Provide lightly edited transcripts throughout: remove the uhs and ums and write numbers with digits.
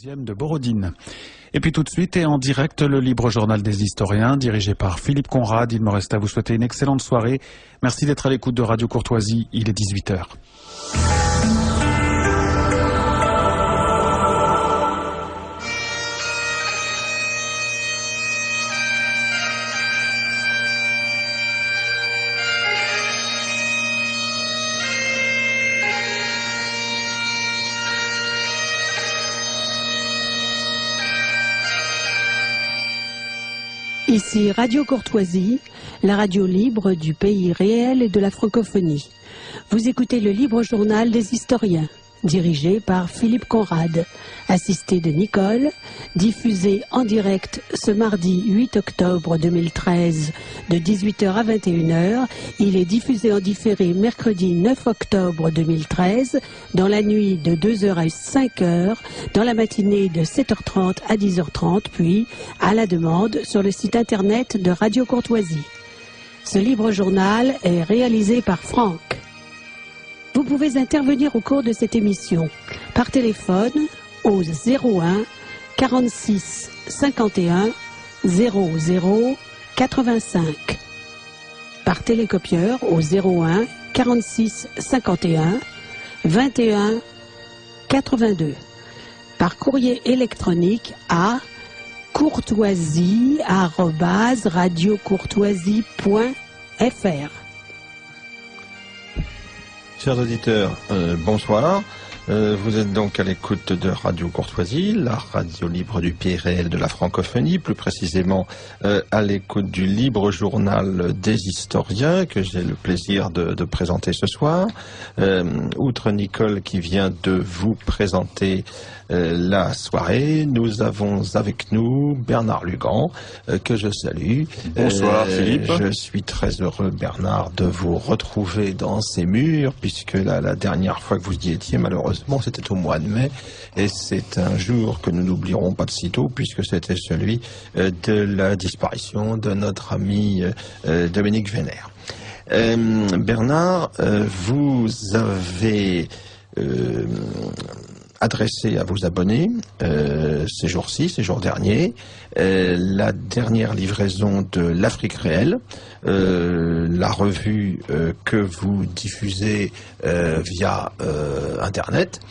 deuxième de Borodine. Et puis tout de suite et en direct, le Libre Journal des Historiens, dirigé par Philippe Conrad. Il me reste à vous souhaiter une excellente soirée. Merci d'être à l'écoute de Radio Courtoisie. Il est 18h. Ici Radio Courtoisie, la radio libre du pays réel et de la francophonie. Vous écoutez le Libre Journal des Historiens, dirigé par Philippe Conrad, assisté de Nicole, diffusé en direct ce mardi 8 octobre 2013 de 18h à 21h. Il est diffusé en différé mercredi 9 octobre 2013 dans la nuit de 2h à 5h, dans la matinée de 7h30 à 10h30, puis à la demande sur le site internet de Radio Courtoisie. Ce libre journal est réalisé par Franck. Vous pouvez intervenir au cours de cette émission par téléphone au 01 46 51 00 85, par télécopieur au 01 46 51 21 82, par courrier électronique à courtoisie@radiocourtoisie.fr. Chers auditeurs, bonsoir. Vous êtes donc à l'écoute de Radio Courtoisie, la radio libre du pays réel de la francophonie, plus précisément à l'écoute du Libre Journal des Historiens que j'ai le plaisir de présenter ce soir. Outre Nicole qui vient de vous présenter la soirée, nous avons avec nous Bernard Lugan, que je salue. Bonsoir Philippe. Je suis très heureux, Bernard, de vous retrouver dans ces murs, puisque la dernière fois que vous y étiez, malheureusement, c'était au mois de mai, et c'est un jour que nous n'oublierons pas de sitôt, puisque c'était celui de la disparition de notre ami Dominique Vénère. Bernard, vous avez adressé à vos abonnés ces jours-ci, ces jours derniers, la dernière livraison de l'Afrique réelle, la revue que vous diffusez via Internet,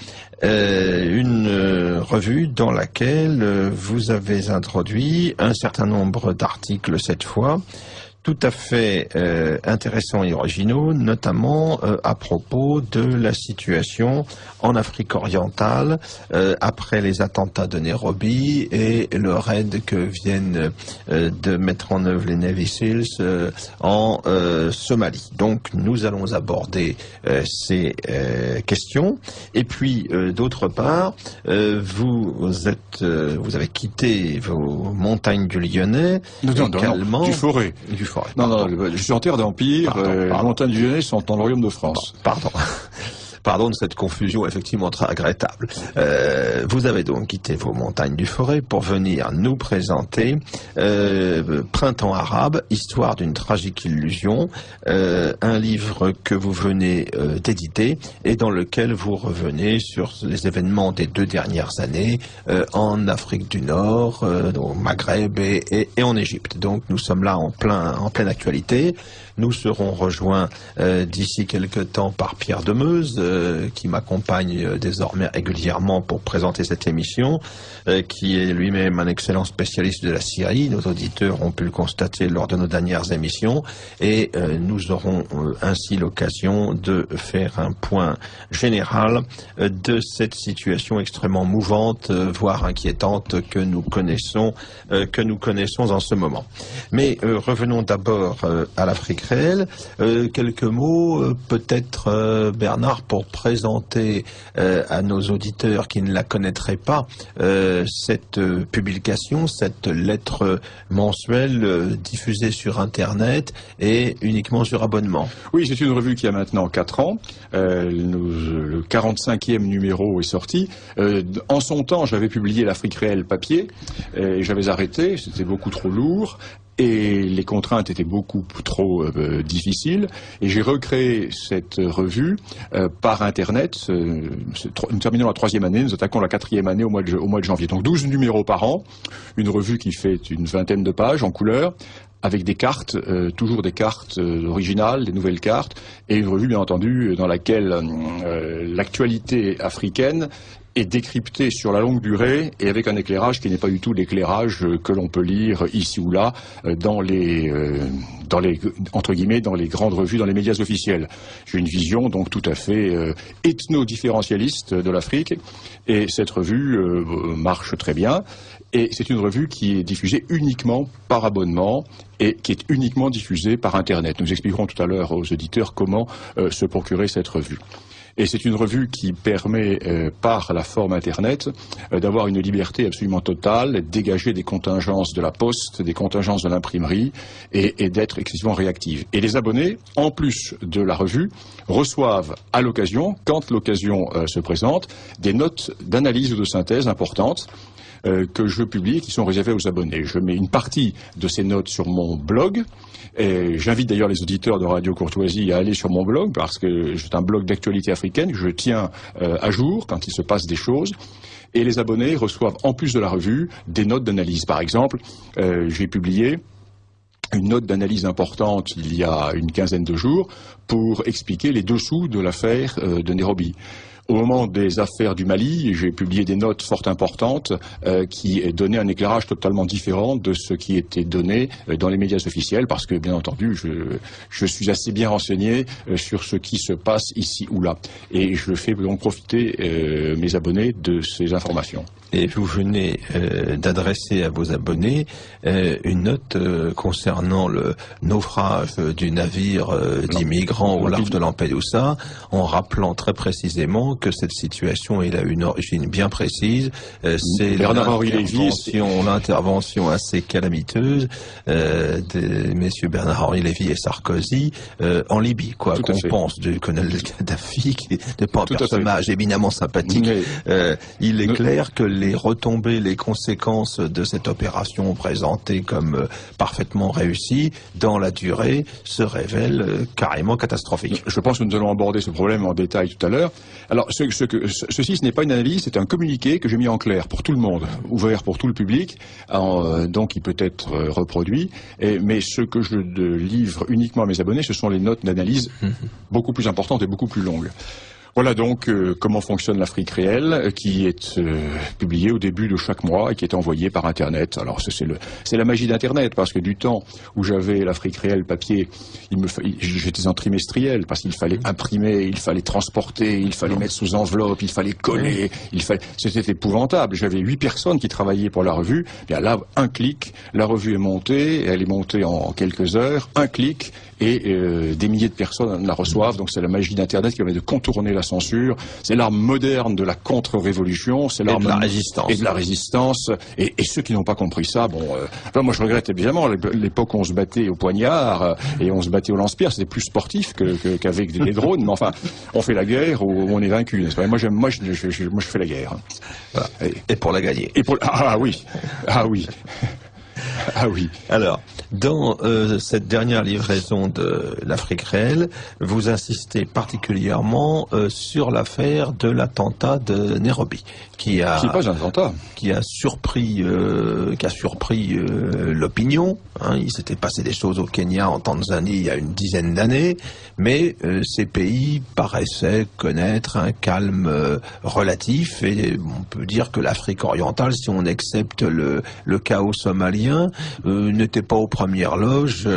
une revue dans laquelle vous avez introduit un certain nombre d'articles cette fois, tout à fait intéressants et originaux, notamment à propos de la situation en Afrique orientale après les attentats de Nairobi et le raid que viennent de mettre en œuvre les Navy Seals en Somalie. Donc nous allons aborder ces questions. Et puis d'autre part, vous avez quitté vos montagnes du Lyonnais non, du Forêt. Non, je suis en terre d'Empire, les montagnes du Lyonnais sont dans le royaume de France. Pardon de cette confusion effectivement très regrettable. Vous avez donc quitté vos montagnes du Forêt pour venir nous présenter Printemps arabe, histoire d'une tragique illusion, un livre que vous venez d'éditer et dans lequel vous revenez sur les événements des 2 dernières années en Afrique du Nord, au Maghreb et en Égypte. Donc nous sommes là en pleine actualité. Nous serons rejoints d'ici quelques temps par Pierre Demeuse, qui m'accompagne désormais régulièrement pour présenter cette émission, qui est lui-même un excellent spécialiste de la Syrie. Nos auditeurs ont pu le constater lors de nos dernières émissions, et nous aurons ainsi l'occasion de faire un point général de cette situation extrêmement mouvante, voire inquiétante que nous connaissons en ce moment. Mais revenons d'abord à l'Afrique réelle. Quelques mots, peut-être, Bernard, pour présenter à nos auditeurs qui ne la connaîtraient pas cette publication, cette lettre mensuelle diffusée sur Internet et uniquement sur abonnement. Oui, c'est une revue qui a maintenant 4 ans. Le 45e numéro est sorti. En son temps, j'avais publié l'Afrique réelle papier et j'avais arrêté, c'était beaucoup trop lourd. et les contraintes étaient beaucoup trop difficiles, et j'ai recréé cette revue par Internet. Nous terminons la 3e année, nous attaquons la 4e année au mois de janvier. Donc 12 numéros par an, une revue qui fait une 20aine de pages en couleur, avec des cartes, toujours des cartes originales, des nouvelles cartes, et une revue bien entendu dans laquelle l'actualité africaine est décryptée sur la longue durée et avec un éclairage qui n'est pas du tout l'éclairage que l'on peut lire ici ou là dans les entre guillemets dans les grandes revues, dans les médias officiels. J'ai une vision donc tout à fait ethno-différentialiste de l'Afrique, et cette revue marche très bien. Et c'est une revue qui est diffusée uniquement par abonnement et qui est uniquement diffusée par Internet. Nous expliquerons tout à l'heure aux auditeurs comment se procurer cette revue. Et c'est une revue qui permet, par la forme Internet, d'avoir une liberté absolument totale, dégager des contingences de la poste, des contingences de l'imprimerie, et d'être excessivement réactive. Et les abonnés, en plus de la revue, reçoivent à l'occasion, quand l'occasion se présente, des notes d'analyse ou de synthèse importantes, que je publie, qui sont réservées aux abonnés. Je mets une partie de ces notes sur mon blog, et j'invite d'ailleurs les auditeurs de Radio Courtoisie à aller sur mon blog, parce que c'est un blog d'actualité africaine que je tiens à jour quand il se passe des choses. Et les abonnés reçoivent, en plus de la revue, des notes d'analyse. Par exemple, j'ai publié une note d'analyse importante il y a une quinzaine de jours pour expliquer les dessous de l'affaire de Nairobi. Au moment des affaires du Mali, j'ai publié des notes fort importantes qui donnaient un éclairage totalement différent de ce qui était donné dans les médias officiels, parce que, bien entendu, je suis assez bien renseigné sur ce qui se passe ici ou là. Et je fais donc profiter mes abonnés de ces informations. Et vous venez d'adresser à vos abonnés une note concernant le naufrage du navire d'immigrants au large de Lampedusa, en rappelant très précisément que cette situation a une origine bien précise. C'est l'intervention assez calamiteuse de messieurs Bernard-Henri Lévy et Sarkozy en Libye, quoi. Qu'on pense du colonel Kadhafi, qui n'est pas un personnage éminemment sympathique. Il est clair que les retombées, les conséquences de cette opération présentée comme parfaitement réussie dans la durée se révèlent carrément catastrophiques. Je pense que nous allons aborder ce problème en détail tout à l'heure. Alors, ceci, ce n'est pas une analyse, c'est un communiqué que j'ai mis en clair pour tout le monde, ouvert pour tout le public, donc il peut être reproduit. Mais ce que je livre uniquement à mes abonnés, ce sont les notes d'analyse beaucoup plus importantes et beaucoup plus longues. Voilà donc comment fonctionne l'Afrique réelle, qui est publiée au début de chaque mois et qui est envoyée par Internet. Alors c'est la magie d'Internet, parce que du temps où j'avais l'Afrique réelle papier, j'étais en trimestriel, parce qu'il fallait imprimer, il fallait transporter, il fallait mettre sous enveloppe, il fallait coller, c'était épouvantable. J'avais 8 personnes qui travaillaient pour la revue. Bien là, un clic, la revue est montée, elle est montée en quelques heures, un clic, et des milliers de personnes la reçoivent. Donc c'est la magie d'Internet qui permet de contourner la censure. C'est l'arme moderne de la contre-révolution, c'est l'arme de la résistance. Et de la résistance. Et ceux qui n'ont pas compris ça, moi je regrette évidemment l'époque où on se battait au poignard et on se battait au lance-pierre. C'était plus sportif qu'avec des drones. Mais enfin, on fait la guerre ou on est vaincu, n'est-ce pas? Moi je fais la guerre. Voilà. Et pour la gagner. Ah oui. Ah oui. Alors, dans cette dernière livraison de l'Afrique réelle, vous insistez particulièrement sur l'affaire de l'attentat de Nairobi, qui a surpris l'opinion. Il s'était passé des choses au Kenya, en Tanzanie, il y a une dizaine d'années, mais ces pays paraissaient connaître un calme relatif, et on peut dire que l'Afrique orientale, si on accepte le chaos somalien, n'était pas aux premières loges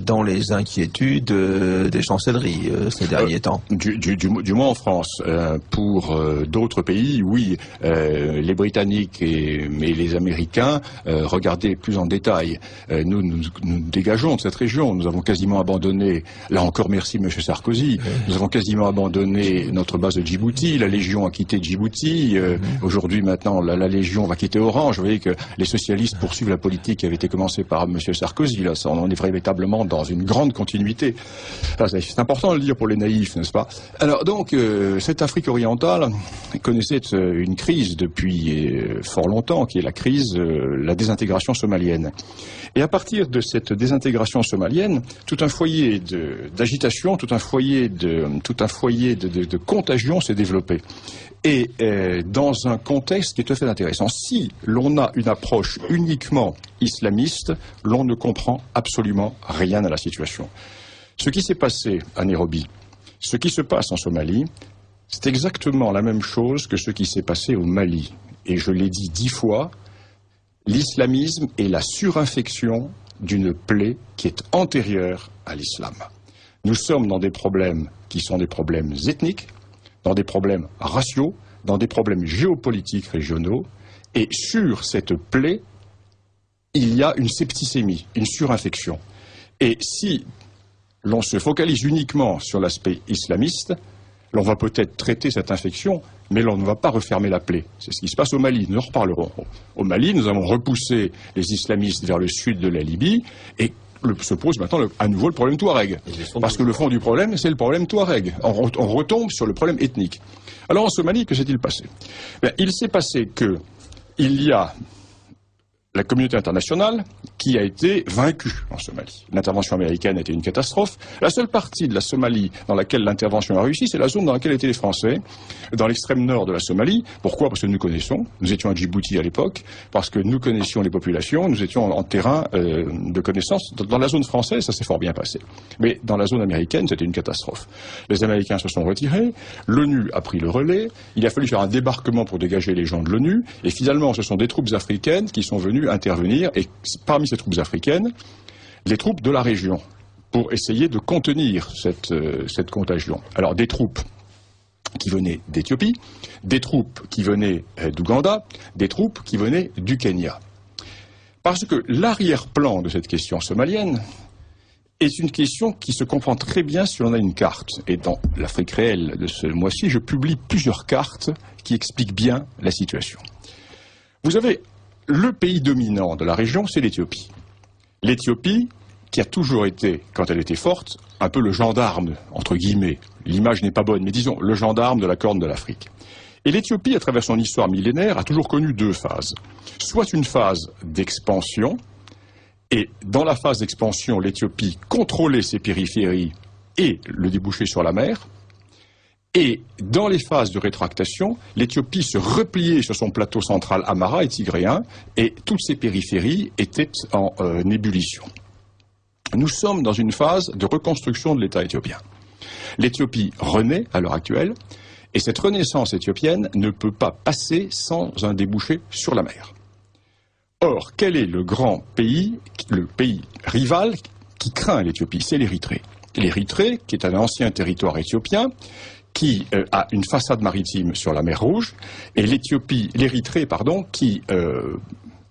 dans les inquiétudes des chancelleries ces derniers temps. Du moins en France. Pour d'autres pays, oui, les Britanniques mais les Américains regardaient plus en détail. Nous dégageons de cette région. Nous avons quasiment abandonné, là encore merci M. Sarkozy, nous avons quasiment abandonné notre base de Djibouti. La Légion a quitté Djibouti. Aujourd'hui, maintenant, la Légion va quitter Orange. Vous voyez que les socialistes poursuivent la politique qui avait été commencée par M. Sarkozy Sarkozy. Là, on est véritablement dans une grande continuité. C'est important de le dire pour les naïfs, n'est-ce pas? Alors donc, cette Afrique orientale connaissait une crise depuis fort longtemps, qui est la crise, la désintégration somalienne. Et à partir de cette désintégration somalienne, tout un foyer d'agitation, tout un foyer de contagion s'est développé. Et dans un contexte qui est tout à fait intéressant. Si l'on a une approche uniquement islamiste, l'on ne comprend absolument rien à la situation. Ce qui s'est passé à Nairobi, ce qui se passe en Somalie, c'est exactement la même chose que ce qui s'est passé au Mali. Et je l'ai dit 10 fois, l'islamisme est la surinfection d'une plaie qui est antérieure à l'islam. Nous sommes dans des problèmes qui sont des problèmes ethniques, dans des problèmes raciaux, dans des problèmes géopolitiques régionaux, et sur cette plaie, il y a une septicémie, une surinfection. Et si l'on se focalise uniquement sur l'aspect islamiste, l'on va peut-être traiter cette infection, mais l'on ne va pas refermer la plaie. C'est ce qui se passe au Mali, nous en reparlerons. Au Mali, nous avons repoussé les islamistes vers le sud de la Libye, et se pose maintenant à nouveau le problème Touareg. Parce que le fond du problème, c'est le problème Touareg. On retombe sur le problème ethnique. Alors en Somalie, que s'est-il passé? Il s'est passé qu'il y a la communauté internationale qui a été vaincue en Somalie. L'intervention américaine a été une catastrophe. La seule partie de la Somalie dans laquelle l'intervention a réussi, c'est la zone dans laquelle étaient les Français, dans l'extrême nord de la Somalie. Pourquoi? Parce que nous étions à Djibouti à l'époque, parce que nous connaissions les populations, nous étions en terrain de connaissance. Dans la zone française, ça s'est fort bien passé. Mais dans la zone américaine, c'était une catastrophe. Les Américains se sont retirés, l'ONU a pris le relais, il a fallu faire un débarquement pour dégager les gens de l'ONU, et finalement, ce sont des troupes africaines qui sont venues intervenir, et parmi ces troupes africaines, les troupes de la région, pour essayer de contenir cette contagion. Alors des troupes qui venaient d'Éthiopie, des troupes qui venaient d'Ouganda, des troupes qui venaient du Kenya. Parce que l'arrière-plan de cette question somalienne est une question qui se comprend très bien si on a une carte. Et dans l'Afrique réelle de ce mois-ci, je publie plusieurs cartes qui expliquent bien la situation. Vous avez le pays dominant de la région, c'est l'Éthiopie. L'Éthiopie, qui a toujours été, quand elle était forte, un peu le gendarme, entre guillemets. L'image n'est pas bonne, mais disons, le gendarme de la Corne de l'Afrique. Et l'Éthiopie, à travers son histoire millénaire, a toujours connu deux phases. Soit une phase d'expansion, et dans la phase d'expansion, l'Éthiopie contrôlait ses périphéries et le débouché sur la mer. Et dans les phases de rétractation, l'Éthiopie se repliait sur son plateau central Amhara et tigréen, et toutes ses périphéries étaient en ébullition. Nous sommes dans une phase de reconstruction de l'État éthiopien. L'Éthiopie renaît à l'heure actuelle, et cette renaissance éthiopienne ne peut pas passer sans un débouché sur la mer. Or, quel est le grand pays, le pays rival qui craint l'Éthiopie? C'est l'Érythrée. L'Érythrée, qui est un ancien territoire éthiopien, qui a une façade maritime sur la mer Rouge, et l'Érythrée, qui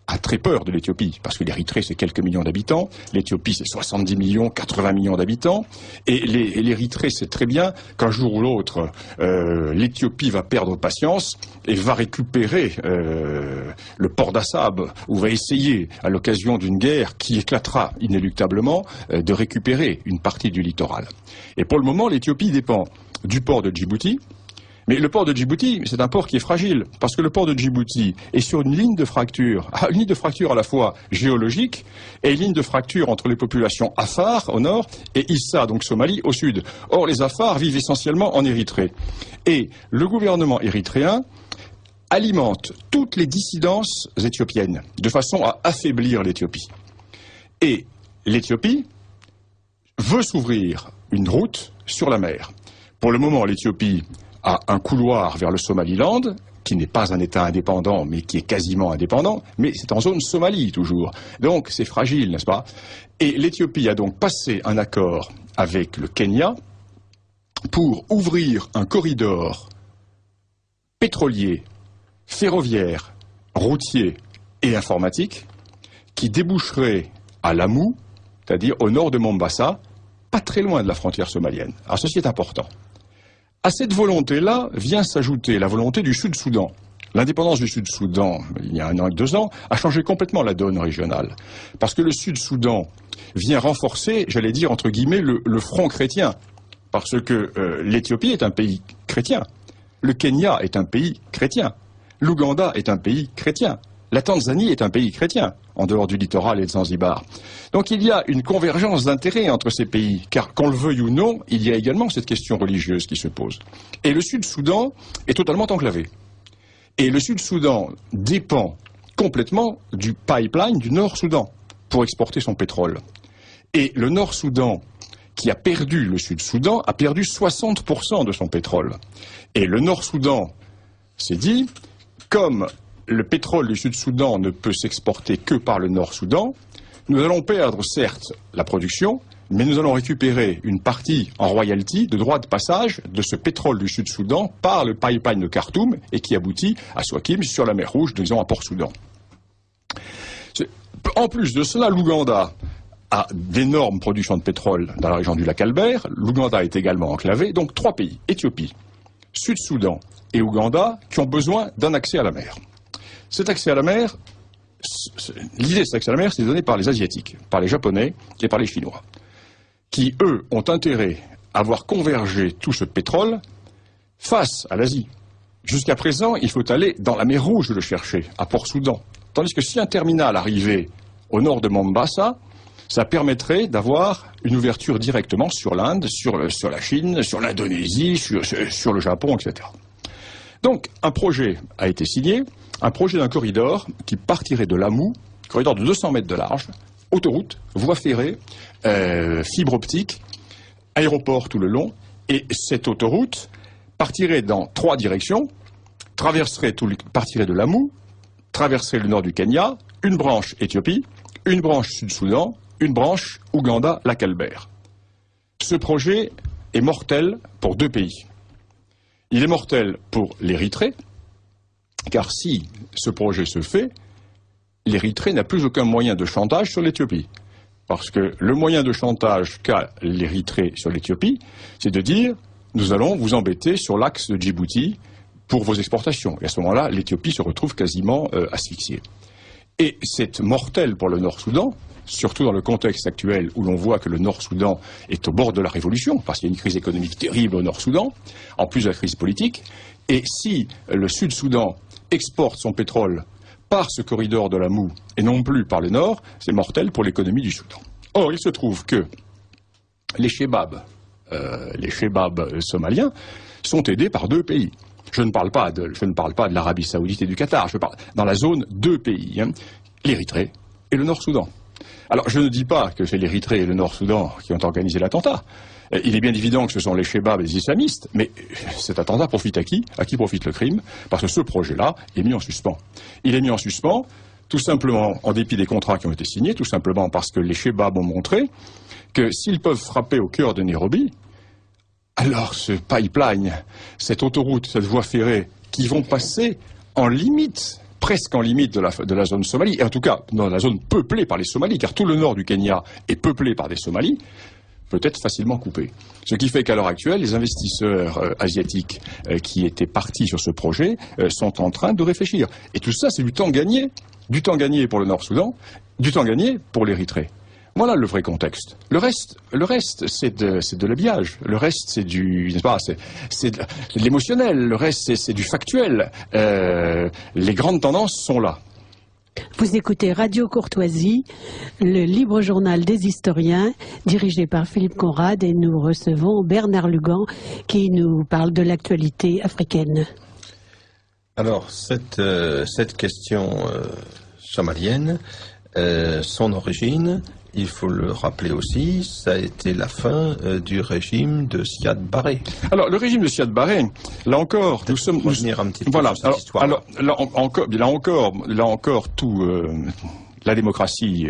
a très peur de l'Éthiopie, parce que l'Érythrée, c'est quelques millions d'habitants, l'Éthiopie, c'est 70 millions, 80 millions d'habitants, et l'Érythrée sait très bien qu'un jour ou l'autre, l'Éthiopie va perdre patience et va récupérer le port d'Assab, ou va essayer, à l'occasion d'une guerre qui éclatera inéluctablement, de récupérer une partie du littoral. Et pour le moment, l'Éthiopie dépend du port de Djibouti, mais le port de Djibouti, c'est un port qui est fragile, parce que le port de Djibouti est sur une ligne de fracture à la fois géologique, et une ligne de fracture entre les populations Afar au nord, et Issa, donc Somalie, au sud. Or, les Afars vivent essentiellement en Érythrée. Et le gouvernement érythréen alimente toutes les dissidences éthiopiennes, de façon à affaiblir l'Éthiopie. Et l'Éthiopie veut s'ouvrir une route sur la mer. Pour le moment, l'Éthiopie a un couloir vers le Somaliland, qui n'est pas un État indépendant, mais qui est quasiment indépendant, mais c'est en zone Somalie toujours. Donc c'est fragile, n'est-ce pas? Et l'Éthiopie a donc passé un accord avec le Kenya pour ouvrir un corridor pétrolier, ferroviaire, routier et informatique qui déboucherait à Lamu, c'est-à-dire au nord de Mombasa, pas très loin de la frontière somalienne. Alors ceci est important. À cette volonté-là vient s'ajouter la volonté du Sud-Soudan. L'indépendance du Sud-Soudan, il y a 1 an et 2 ans, a changé complètement la donne régionale. Parce que le Sud-Soudan vient renforcer, j'allais dire, entre guillemets, le front chrétien. Parce que l'Éthiopie est un pays chrétien. Le Kenya est un pays chrétien. L'Ouganda est un pays chrétien. La Tanzanie est un pays chrétien, en dehors du littoral et de Zanzibar. Donc il y a une convergence d'intérêts entre ces pays, car qu'on le veuille ou non, il y a également cette question religieuse qui se pose. Et le Sud-Soudan est totalement enclavé. Et le Sud-Soudan dépend complètement du pipeline du Nord-Soudan pour exporter son pétrole. Et le Nord-Soudan, qui a perdu le Sud-Soudan, a perdu 60% de son pétrole. Et le Nord-Soudan s'est dit, comme le pétrole du Sud-Soudan ne peut s'exporter que par le Nord-Soudan, nous allons perdre certes la production, mais nous allons récupérer une partie en royalty de droit de passage de ce pétrole du Sud-Soudan par le pipeline de Khartoum et qui aboutit à Swakim sur la mer Rouge, disons à Port-Soudan. En plus de cela, l'Ouganda a d'énormes productions de pétrole dans la région du lac Albert. L'Ouganda est également enclavé. Donc 3 pays, Éthiopie, Sud-Soudan et Ouganda, qui ont besoin d'un accès à la mer. Cet accès à la mer, l'idée de cet accès à la mer, c'est donné par les Asiatiques, par les Japonais et par les Chinois, qui, eux, ont intérêt à voir converger tout ce pétrole face à l'Asie. Jusqu'à présent, il faut aller dans la mer Rouge le chercher, à Port-Soudan. Tandis que si un terminal arrivait au nord de Mombasa, ça permettrait d'avoir une ouverture directement sur l'Inde, sur la Chine, sur l'Indonésie, sur le Japon, etc. Donc, un projet a été signé, un projet d'un corridor qui partirait de Lamu, corridor de 200 mètres de large, autoroute, voie ferrée, fibre optique, aéroport tout le long, et cette autoroute partirait dans 3 directions, partirait de Lamu, traverserait le nord du Kenya, une branche Éthiopie, une branche Sud-Soudan, une branche Ouganda, lac Albert. Ce projet est mortel pour 2 pays. Il est mortel pour l'Érythrée, car si ce projet se fait, l'Érythrée n'a plus aucun moyen de chantage sur l'Éthiopie. Parce que le moyen de chantage qu'a l'Érythrée sur l'Éthiopie, c'est de dire « nous allons vous embêter sur l'axe de Djibouti pour vos exportations ». Et à ce moment-là, l'Éthiopie se retrouve quasiment asphyxiée. Et c'est mortel pour le Nord-Soudan, surtout dans le contexte actuel où l'on voit que le Nord-Soudan est au bord de la révolution, parce qu'il y a une crise économique terrible au Nord-Soudan, en plus de la crise politique. Et si le Sud-Soudan exporte son pétrole par ce corridor de Lamu et non plus par le Nord, c'est mortel pour l'économie du Soudan. Or, il se trouve que les shebabs somaliens sont aidés par 2 pays. Je ne parle pas de l'Arabie Saoudite et du Qatar, je parle dans la zone 2 pays, l'Érythrée et le Nord-Soudan. Alors, je ne dis pas que c'est l'Érythrée et le Nord-Soudan qui ont organisé l'attentat. Il est bien évident que ce sont les shebabs et les islamistes, mais cet attentat profite à qui? À qui profite le crime? Parce que ce projet-là est mis en suspens. Il est mis en suspens, tout simplement, en dépit des contrats qui ont été signés, tout simplement parce que les shebabs ont montré que s'ils peuvent frapper au cœur de Nairobi, alors ce pipeline, cette autoroute, cette voie ferrée, qui vont passer en limite, presque en limite de la zone Somalie, et en tout cas dans la zone peuplée par les Somalis, car tout le nord du Kenya est peuplé par des Somalis, peut être facilement coupé. Ce qui fait qu'à l'heure actuelle, les investisseurs asiatiques qui étaient partis sur ce projet sont en train de réfléchir. Et tout ça, c'est du temps gagné pour le Nord-Soudan, du temps gagné pour l'Érythrée. Voilà le vrai contexte. Le reste, c'est de l'habillage. Le reste, c'est c'est de l'émotionnel. Le reste, c'est du factuel. Les grandes tendances sont là. Vous écoutez Radio Courtoisie, le libre journal des historiens, dirigé par Philippe Conrad, et nous recevons Bernard Lugan qui nous parle de l'actualité africaine. Alors, cette question somalienne, son origine, il faut le rappeler aussi, ça a été la fin du régime de Siad Barre. Alors, le régime de Siad Barre, là encore, nous sommes... Revenir un petit peu voilà, sur cette histoire. Alors, là encore, la démocratie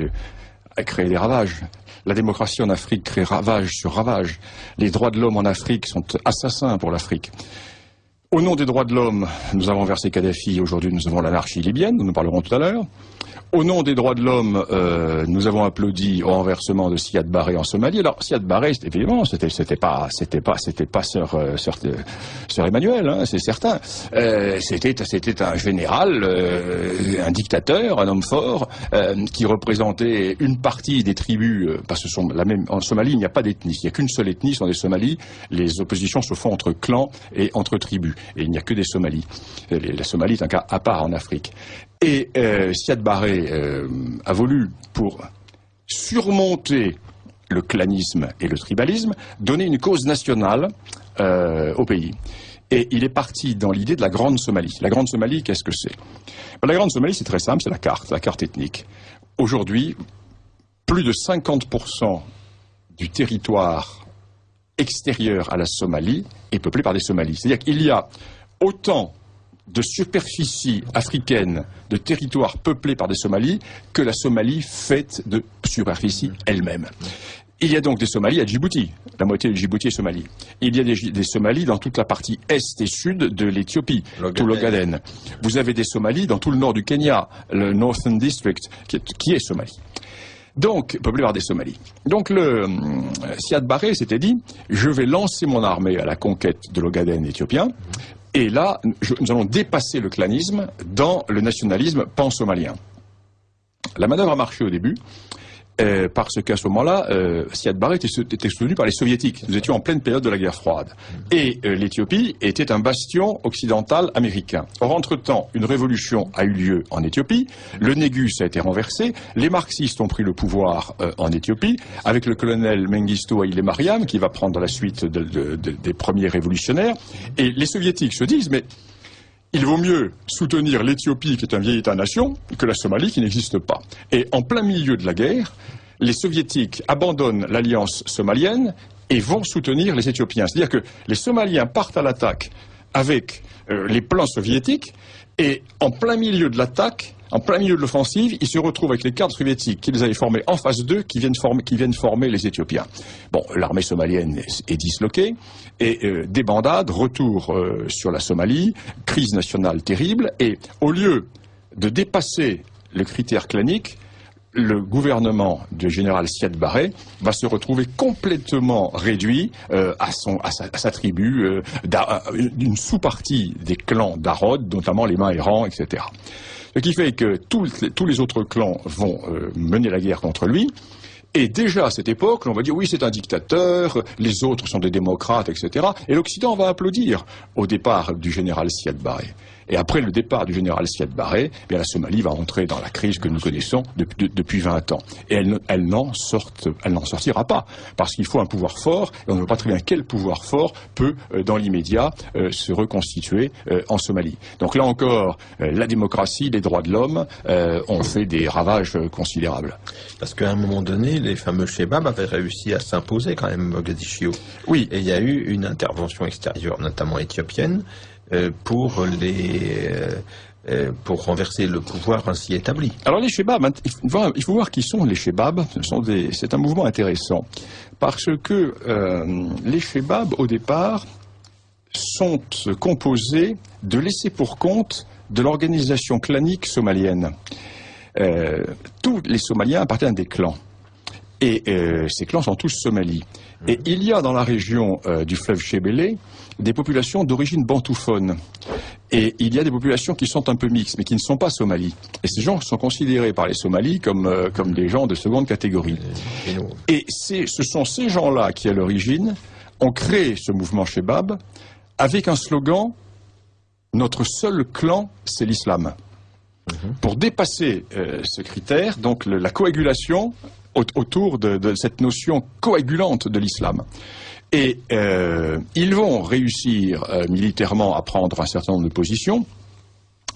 a créé des ravages. La démocratie en Afrique crée ravage sur ravage. Les droits de l'homme en Afrique sont assassins pour l'Afrique. Au nom des droits de l'homme, nous avons versé Kadhafi, aujourd'hui nous avons l'anarchie libyenne, nous en parlerons tout à l'heure. Au nom des droits de l'homme, nous avons applaudi au renversement de Siad Barre en Somalie. Alors Siad Barre, évidemment, c'était pas Sœur Emmanuel, hein, c'est certain. C'était un général, un dictateur, un homme fort, qui représentait une partie des tribus, parce que en Somalie, il n'y a pas d'ethnie, il n'y a qu'une seule ethnie, ce sont des Somalis. Les oppositions se font entre clans et entre tribus, et il n'y a que des Somalis. La Somalie est un cas à part en Afrique. Et Siad Barre a voulu, pour surmonter le clanisme et le tribalisme, donner une cause nationale au pays. Et il est parti dans l'idée de la Grande Somalie. La Grande Somalie, qu'est-ce que c'est? La Grande Somalie, c'est très simple, c'est la carte ethnique. Aujourd'hui, plus de 50% du territoire extérieur à la Somalie est peuplé par des Somalis. C'est-à-dire qu'il y a autant de superficie africaine, de territoire peuplé par des Somalis, que la Somalie fait de superficie elle-même. Il y a donc des Somalis à Djibouti. La moitié de Djibouti est Somalie. Il y a des Somalis dans toute la partie est et sud de l'Éthiopie, tout l'Ogaden. Vous avez des Somalis dans tout le nord du Kenya, le Northern District, qui est Somalie. Donc, peuplé par des Somalis. Donc, Siad Barre s'était dit, je vais lancer mon armée à la conquête de l'Ogaden éthiopien, et là, nous allons dépasser le clanisme dans le nationalisme pan-somalien. La manœuvre a marché au début, parce qu'à ce moment-là, Siad Barre était soutenu par les Soviétiques. Nous étions en pleine période de la guerre froide. Et l'Éthiopie était un bastion occidental américain. Or, entre-temps, une révolution a eu lieu en Éthiopie, le Négus a été renversé, les marxistes ont pris le pouvoir en Éthiopie, avec le colonel Mengistu Haile Mariam, qui va prendre la suite des premiers révolutionnaires, et les Soviétiques se disent, mais il vaut mieux soutenir l'Éthiopie, qui est un vieil État-nation, que la Somalie, qui n'existe pas. Et en plein milieu de la guerre, les Soviétiques abandonnent l'alliance somalienne et vont soutenir les Éthiopiens. C'est-à-dire que les Somaliens partent à l'attaque avec les plans soviétiques, et en plein milieu de l'attaque, en plein milieu de l'offensive, ils se retrouvent avec les cadres soviétiques qu'ils avaient formés en phase 2, qui viennent former les Éthiopiens. Bon, l'armée somalienne est disloquée, et débandade, retour sur la Somalie, crise nationale terrible, et au lieu de dépasser le critère clanique, le gouvernement du général Siad Barre va se retrouver complètement réduit à sa tribu, d'une sous-partie des clans d'Arod, notamment les Mahérans, etc. Ce qui fait que tous les autres clans vont mener la guerre contre lui. Et déjà à cette époque, on va dire oui, c'est un dictateur, les autres sont des démocrates, etc. Et l'Occident va applaudir au départ du général Siad Barre. Et après le départ du général Siad Barre, eh bien la Somalie va entrer dans la crise que nous connaissons depuis 20 ans. Et elle n'en sortira pas, parce qu'il faut un pouvoir fort, et on ne voit pas très bien quel pouvoir fort peut, dans l'immédiat, se reconstituer en Somalie. Donc là encore, la démocratie, les droits de l'homme ont fait des ravages considérables. Parce qu'à un moment donné, les fameux Chebab avaient réussi à s'imposer quand même, Mogadiscio. Oui. Et il y a eu une intervention extérieure, notamment éthiopienne, pour renverser le pouvoir ainsi établi. Alors les Chebab, il faut voir qui sont les Chebab. C'est un mouvement intéressant parce que les Chebab au départ sont composés de laissés pour compte de l'organisation clanique somalienne. Tous les Somaliens appartiennent à des clans. Et ces clans sont tous somalis. Et il y a dans la région du fleuve Chébélé des populations d'origine bantouphone. Et il y a des populations qui sont un peu mixtes, mais qui ne sont pas somalis. Et ces gens sont considérés par les Somalis comme des gens de seconde catégorie. Et ce sont ces gens-là qui, à l'origine, ont créé ce mouvement Chebab avec un slogan « Notre seul clan, c'est l'islam ». Pour dépasser ce critère, donc la coagulation autour de cette notion coagulante de l'islam. Et ils vont réussir militairement à prendre un certain nombre de positions.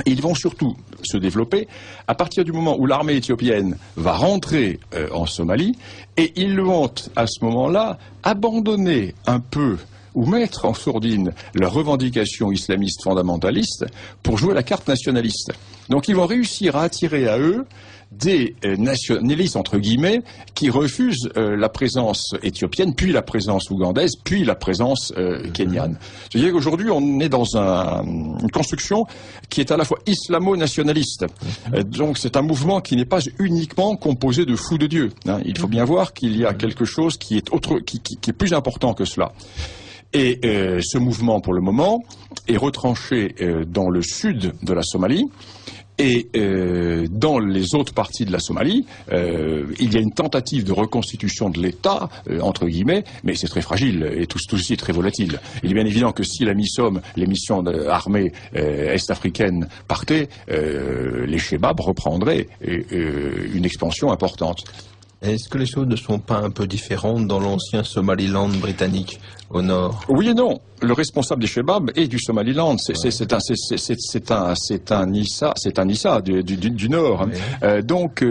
Ils vont surtout se développer à partir du moment où l'armée éthiopienne va rentrer en Somalie, et ils vont à ce moment-là abandonner un peu ou mettre en sourdine leurs revendications islamistes fondamentalistes pour jouer la carte nationaliste. Donc ils vont réussir à attirer à eux des nationalistes, entre guillemets, qui refusent la présence éthiopienne, puis la présence ougandaise, puis la présence kenyane. C'est-à-dire qu'aujourd'hui, on est dans une construction qui est à la fois islamo-nationaliste. Donc c'est un mouvement qui n'est pas uniquement composé de fous de Dieu. Hein. Il faut bien voir qu'il y a quelque chose qui est plus important que cela. Et ce mouvement, pour le moment, est retranché dans le sud de la Somalie. Et dans les autres parties de la Somalie, il y a une tentative de reconstitution de l'État, entre guillemets, mais c'est très fragile et tout ceci est très volatile. Il est bien évident que si la MISOM, les missions armées est-africaines partaient, les Chebabs reprendraient une expansion importante. Est-ce que les choses ne sont pas un peu différentes dans l'ancien Somaliland britannique au nord? Oui et non. Le responsable des Chebabs est du Somaliland. C'est un Issa du nord. Ouais. Donc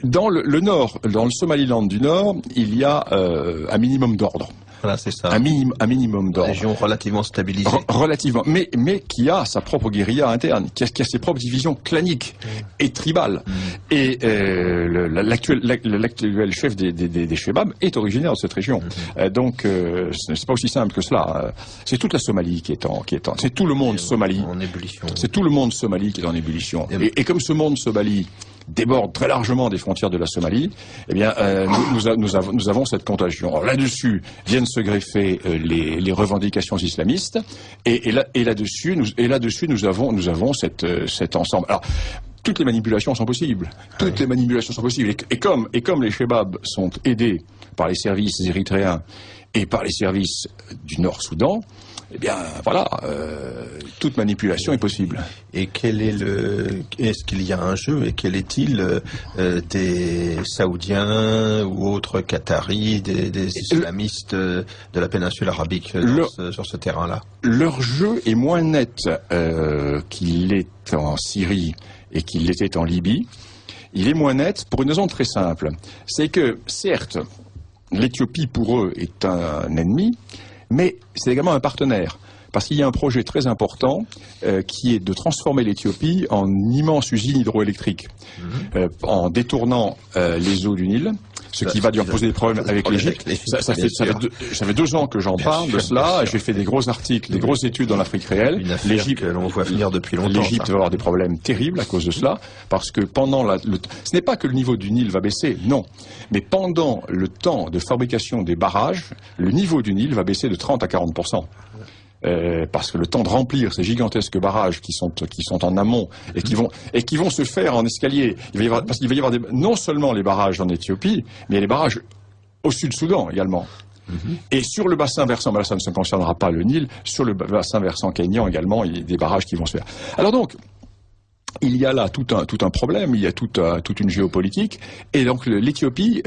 dans le nord, dans le Somaliland du nord, il y a un minimum d'ordre. Voilà, c'est ça. Un minimum d'ordre. Région relativement stabilisée. Relativement, mais qui a sa propre guérilla interne, qui a ses propres divisions claniques et tribales. Et l'actuel chef des Chebabs est originaire de cette région. Donc, c'est pas aussi simple que cela. C'est toute la Somalie qui est en c'est tout le monde Somalie. En ébullition. C'est tout le monde Somalie qui est en ébullition. Et comme ce monde Somalie déborde très largement des frontières de la Somalie, eh bien, nous avons cette contagion. Alors, là-dessus viennent se greffer les revendications islamistes, et là-dessus, nous avons cet ensemble. Alors, toutes les manipulations sont possibles. Toutes les manipulations sont possibles. Et comme les Chebabs sont aidés par les services érythréens et par les services du Nord-Soudan, eh bien, voilà, toute manipulation est possible. Et est-ce qu'il y a un jeu, et quel est-il des Saoudiens ou autres Qataris, des islamistes de la péninsule arabique sur ce terrain-là? Leur jeu est moins net qu'il l'est en Syrie et qu'il l'était en Libye. Il est moins net pour une raison très simple. C'est que, certes, l'Éthiopie pour eux est un ennemi, mais c'est également un partenaire. Parce qu'il y a un projet très important qui est de transformer l'Éthiopie en immense usine hydroélectrique, en détournant les eaux du Nil, ce qui va lui poser des problèmes avec l'Égypte. Ça fait 2 ans que j'en parle de cela. J'ai fait des gros articles, des grosses études dans l'Afrique réelle. L'Égypte, l'on voit venir depuis longtemps. L'Égypte va avoir des problèmes terribles à cause de cela, parce que pendant ce n'est pas que le niveau du Nil va baisser, non, mais pendant le temps de fabrication des barrages, le niveau du Nil va baisser de 30 à 40%. Parce que le temps de remplir ces gigantesques barrages qui sont en amont et qui vont se faire en escalier, parce qu'il va y avoir non seulement les barrages en Éthiopie, mais il y a les barrages au Sud-Soudan également. Et sur le bassin versant, ça ne concernera pas le Nil, sur le bassin versant kényan également, il y a des barrages qui vont se faire. Alors donc, il y a là tout un problème, il y a toute une géopolitique, et donc l'Éthiopie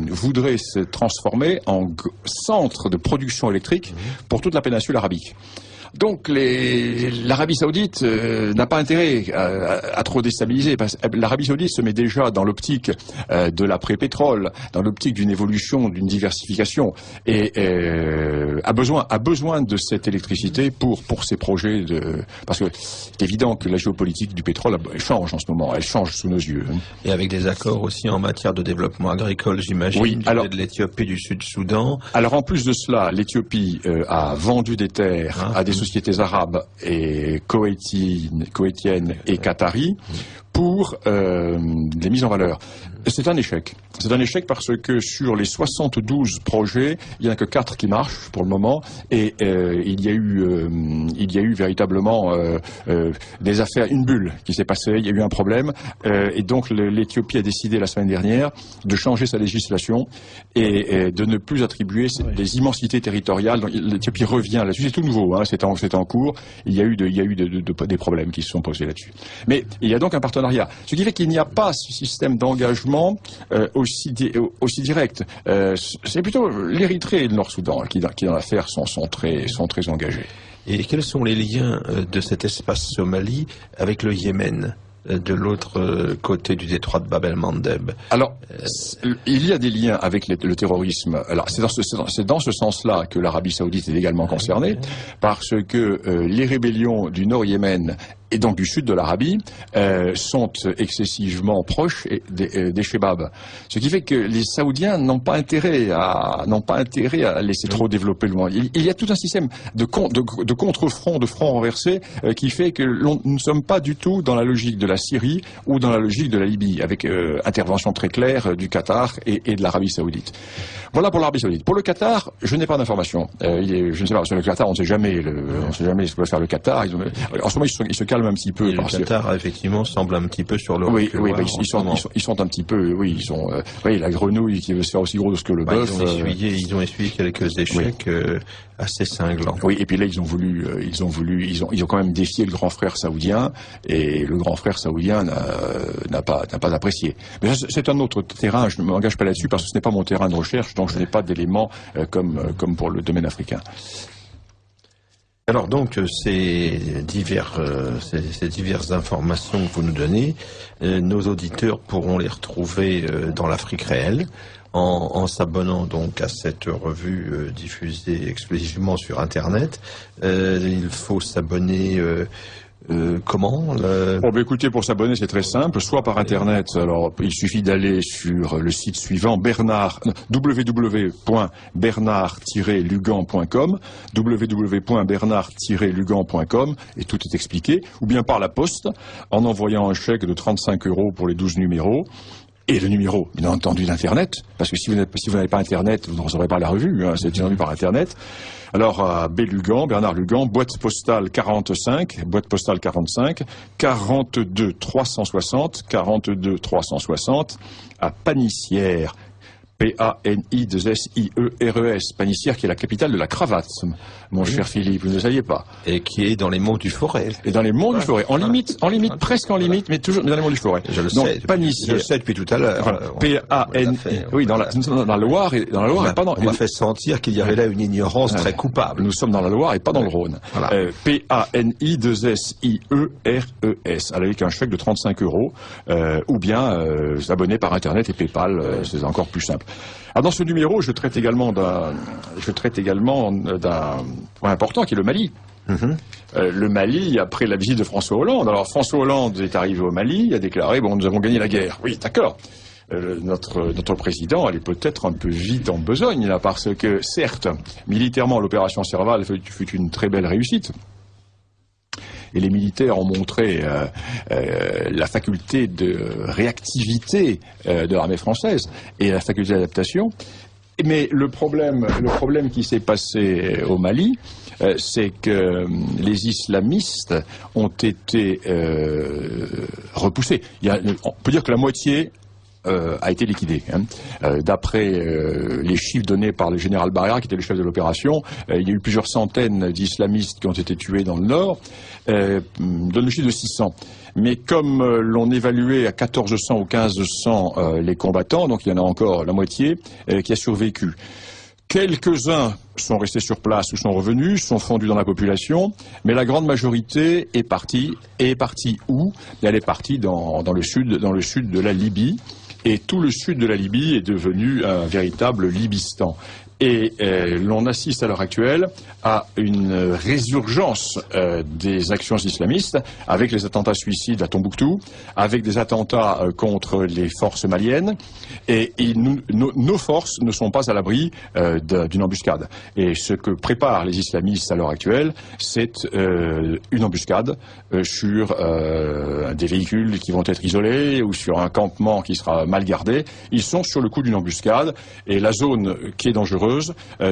voudrait se transformer en centre de production électrique pour toute la péninsule arabique. Donc l'Arabie Saoudite n'a pas intérêt à trop déstabiliser, parce que l'Arabie Saoudite se met déjà dans l'optique de l'après-pétrole, dans l'optique d'une évolution, d'une diversification, et a besoin de cette électricité pour ses projets parce que c'est évident que la géopolitique du pétrole elle change en ce moment, elle change sous nos yeux. Et avec des accords aussi en matière de développement agricole, j'imagine, oui, alors, de l'Éthiopie, du Sud-Soudan. Alors en plus de cela, l'Éthiopie a vendu des terres à des sociétés arabes et koweïtiennes et qataries pour des mises en valeur. C'est un échec. C'est un échec parce que sur les 72 projets, il n'y en a que 4 qui marchent pour le moment, et il y a eu véritablement des affaires, une bulle qui s'est passée, il y a eu un problème, et donc l'Éthiopie a décidé la semaine dernière de changer sa législation et de ne plus attribuer des immensités territoriales. L'Éthiopie revient là-dessus, c'est tout nouveau, hein, c'est en cours, il y a eu des problèmes qui se sont posés là-dessus. Mais il y a donc un partenariat, ce qui fait qu'il n'y a pas ce système d'engagement aussi direct. C'est plutôt l'Érythrée et le Nord-Soudan qui dans l'affaire sont très engagés. Et quels sont les liens de cet espace Somalie avec le Yémen, de l'autre côté du détroit de Bab el-Mandeb? Alors, il y a des liens avec le terrorisme. Alors, c'est dans ce sens-là que l'Arabie Saoudite est également concernée, parce que les rébellions du Nord-Yémen et donc du sud de l'Arabie, sont excessivement proches des Chebabs. Ce qui fait que les Saoudiens n'ont pas intérêt à laisser trop développer le monde. Il y a tout un système de contre-front, de front renversé, qui fait que nous ne sommes pas du tout dans la logique de la Syrie ou dans la logique de la Libye, avec intervention très claire du Qatar et de l'Arabie Saoudite. Voilà pour l'Arabie Saoudite. Pour le Qatar, je n'ai pas d'informations. Je ne sais pas, parce que le Qatar, on ne sait jamais ce que va faire le Qatar. En ce moment, ils se calment un petit peu. Et le Qatar, effectivement, semble un petit peu sur le oui, ils sont un petit peu, la grenouille qui veut se faire aussi gros que le bœuf. Ils ont essuyé quelques échecs assez cinglants. Oui, et puis là, ils ont quand même défié le grand frère saoudien, et le grand frère saoudien n'a pas apprécié. Mais c'est un autre terrain, je ne m'engage pas là-dessus parce que ce n'est pas mon terrain de recherche, donc je n'ai pas d'éléments comme pour le domaine africain. Alors donc ces diverses informations que vous nous donnez, nos auditeurs pourront les retrouver dans l'Afrique réelle en s'abonnant donc à cette revue diffusée exclusivement sur Internet. Il faut s'abonner. Comment écoutez, pour s'abonner, c'est très simple, soit par Internet. Alors, il suffit d'aller sur le site suivant, www.bernard-lugan.com, www.bernard-lugan.com, et tout est expliqué, ou bien par la poste, en envoyant un chèque de 35 € pour les 12 numéros. Et le numéro, bien entendu, d'Internet, parce que si vous n'avez pas Internet, vous ne recevrez pas la revue, c'est distribué par Internet. Alors, à Lugan, Bernard Lugan, boîte postale 45, 42 360, à Panissières, P-A-N-I-2-S-I-E-R-E-S, Panissières, qui est la capitale de la cravate, mon cher Philippe, vous ne le saviez pas. Et qui est dans les monts du Forêt. Et dans les monts du Forêt, presque en limite, mais toujours dans les monts du Forêt. Je le sais. Panissières. Je le sais depuis tout à l'heure. Voilà. P-A-N, oui, dans la Loire et dans la Loire, on m'a fait sentir qu'il y avait là une ignorance très coupable. Nous sommes dans la Loire et pas dans le Rhône. Voilà. P-A-N-I-2-S-I-E-R-E-S, avec un chèque de 35 €, ou bien s'abonner par Internet et PayPal, c'est encore plus simple. Alors dans ce numéro, je traite également d'un point important qui est le Mali. Le Mali, après la visite de François Hollande. Alors François Hollande est arrivé au Mali, a déclaré nous avons gagné la guerre. Oui, d'accord. Notre président allait peut-être un peu vite en besogne là, parce que certes, militairement, l'opération Serval fut une très belle réussite. Et les militaires ont montré la faculté de réactivité de l'armée française et la faculté d'adaptation. Mais le problème qui s'est passé au Mali, c'est que les islamistes ont été repoussés. On peut dire que la moitié a été liquidé. D'après les chiffres donnés par le général Barrera, qui était le chef de l'opération, il y a eu plusieurs centaines d'islamistes qui ont été tués dans le nord, donne le chiffre de 600. Mais comme l'on évaluait à 1400 ou 1500 les combattants, donc il y en a encore la moitié qui a survécu. Quelques-uns sont restés sur place ou sont revenus, sont fondus dans la population, mais la grande majorité est partie. Et est partie où? Elle est partie dans le sud de la Libye. Et tout le sud de la Libye est devenu un véritable Libistan. Et l'on assiste à l'heure actuelle à une résurgence des actions islamistes, avec les attentats suicides à Tombouctou, avec des attentats contre les forces maliennes, et nos forces ne sont pas à l'abri d'une embuscade. Et ce que préparent les islamistes à l'heure actuelle, c'est une embuscade sur des véhicules qui vont être isolés, ou sur un campement qui sera mal gardé. Ils sont sur le coup d'une embuscade, et la zone qui est dangereuse,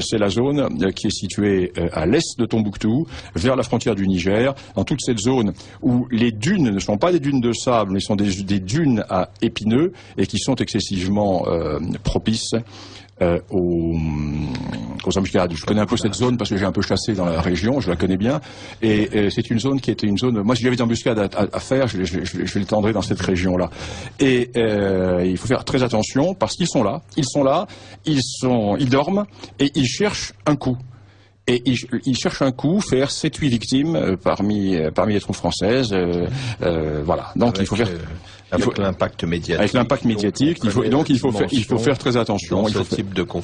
c'est la zone qui est située à l'est de Tombouctou, vers la frontière du Niger, dans toute cette zone où les dunes ne sont pas des dunes de sable, mais sont des dunes à épineux, et qui sont excessivement propices aux embuscades. Je connais un peu cette zone parce que j'ai un peu chassé dans la région, je la connais bien, et c'est une zone qui était une zone... Moi, si j'avais des embuscades à faire, je les tendrais dans cette région-là. Et il faut faire très attention, parce qu'ils sont là, ils dorment, et ils cherchent un coup. Et ils cherchent un coup, faire 7-8 victimes parmi les troupes françaises. Voilà. Donc il faut faire... Avec l'impact médiatique. Avec l'impact médiatique, il faut faire très attention.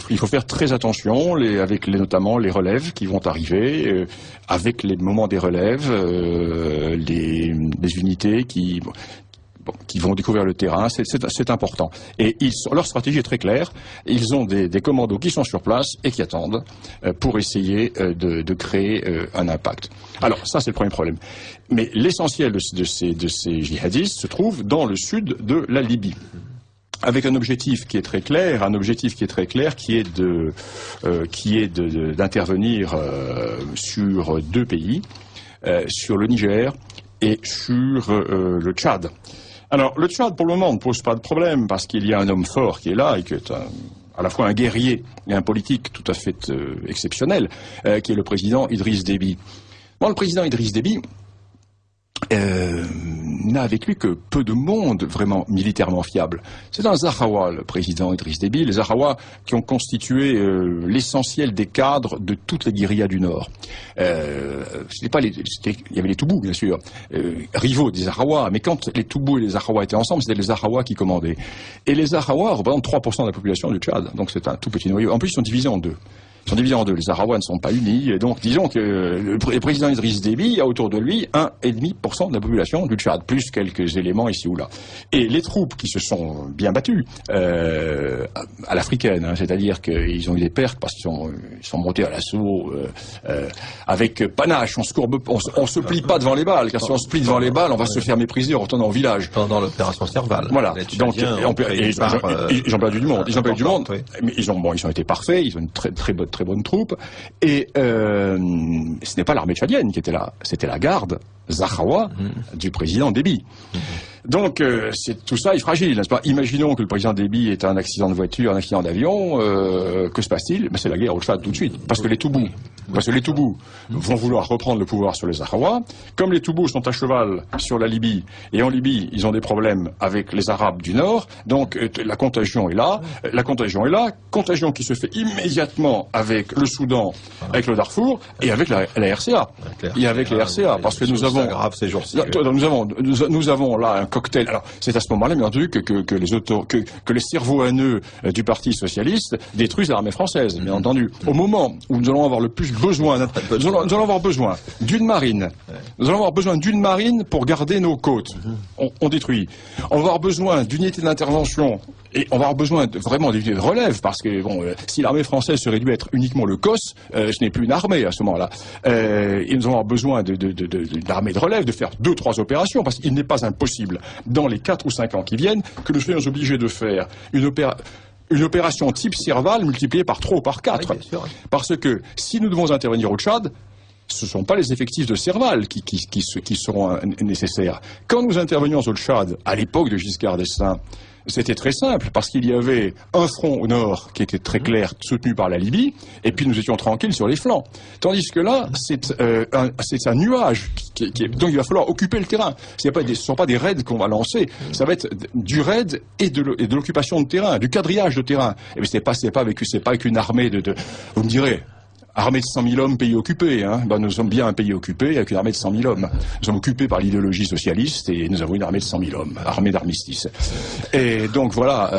Il faut faire très attention avec notamment les relèves qui vont arriver, avec les moments des relèves, les unités qui vont découvrir le terrain, c'est important. Et leur stratégie est très claire. Ils ont des commandos qui sont sur place et qui attendent pour essayer de créer un impact. Alors ça, c'est le premier problème. Mais l'essentiel de ces djihadistes se trouve dans le sud de la Libye, avec un objectif qui est très clair, qui est d'intervenir sur deux pays, sur le Niger et sur le Tchad. Alors, le Tchad, pour le moment, ne pose pas de problème, parce qu'il y a un homme fort qui est là, et qui est à la fois un guerrier et un politique tout à fait exceptionnel, qui est le président Idriss Déby. Bon, le président Idriss Déby n'a avec lui que peu de monde vraiment militairement fiable. C'est un Zahawa, le président Idriss Déby, les Zahawa qui ont constitué l'essentiel des cadres de toutes les guérillas du Nord. Il y avait les Toubous, bien sûr, rivaux des Zahawa, mais quand les Toubous et les Zahawa étaient ensemble, c'était les Zahawa qui commandaient. Et les Zahawa représentent 3% de la population du Tchad, donc c'est un tout petit noyau. En plus, ils sont divisés en deux. Les Zahawa ne sont pas unis, et donc disons que le président Idriss Déby a autour de lui 1,5% de la population du Tchad, plus quelques éléments ici ou là. Et les troupes qui se sont bien battues, à l'africaine, hein, c'est-à-dire qu'ils ont eu des pertes parce qu'ils sont montés à l'assaut avec panache, on se plie pas devant les balles, car si on se plie devant les balles, on va se faire mépriser en retournant au village. Pendant l'opération Serval. Voilà. Donc, ils ont perdu du monde. Mais ils ont été parfaits, ils ont une très bonne troupe, et ce n'est pas l'armée tchadienne qui était là, c'était la garde Zahawa du président Déby. Donc, tout ça est fragile, n'est-ce pas? Imaginons que le président Déby ait un accident de voiture, un accident d'avion, que se passe-t-il? C'est la guerre au Tchad tout de suite, parce que les Toubous vont vouloir reprendre le pouvoir sur les Zahawa. Comme les Toubous sont à cheval sur la Libye, et en Libye, ils ont des problèmes avec les Arabes du Nord, donc la contagion est là, contagion qui se fait immédiatement avec le Soudan, avec le Darfour, et avec la RCA. Et avec les RCA, parce que nous avons là un cocktail. Alors, c'est à ce moment-là, bien entendu, que les cerveaux haineux du Parti socialiste détruisent l'armée française, bien entendu. Au moment où nous allons avoir le plus besoin, nous allons avoir besoin d'une marine. Nous allons avoir besoin d'une marine pour garder nos côtes. On détruit. On va avoir besoin d'unités d'intervention. Et on va avoir besoin vraiment d'unités de relève, parce que si l'armée française se réduit à être uniquement le COS, ce n'est plus une armée à ce moment-là. Et nous allons avoir besoin d'armée de relève, de faire 2-3 opérations, parce qu'il n'est pas impossible, dans les 4 ou 5 ans qui viennent, que nous soyons obligés de faire une opération type Serval multipliée par 3 ou par 4. Oui, parce que si nous devons intervenir au Tchad, ce ne sont pas les effectifs de Serval qui seront nécessaires. Quand nous intervenions au Tchad, à l'époque de Giscard d'Estaing, c'était très simple, parce qu'il y avait un front au nord qui était très clair, soutenu par la Libye, et puis nous étions tranquilles sur les flancs. Tandis que là, c'est un nuage, donc il va falloir occuper le terrain. Ce ne sont pas des raids qu'on va lancer, ça va être du raid et de l'occupation de terrain, du quadrillage de terrain. Et mais c'est pas avec une armée vous me direz, armée de 100 000 hommes, pays occupé. Hein. Nous sommes bien un pays occupé avec une armée de 100 000 hommes. Nous sommes occupés par l'idéologie socialiste et nous avons une armée de 100 000 hommes, armée d'armistice. Et donc voilà.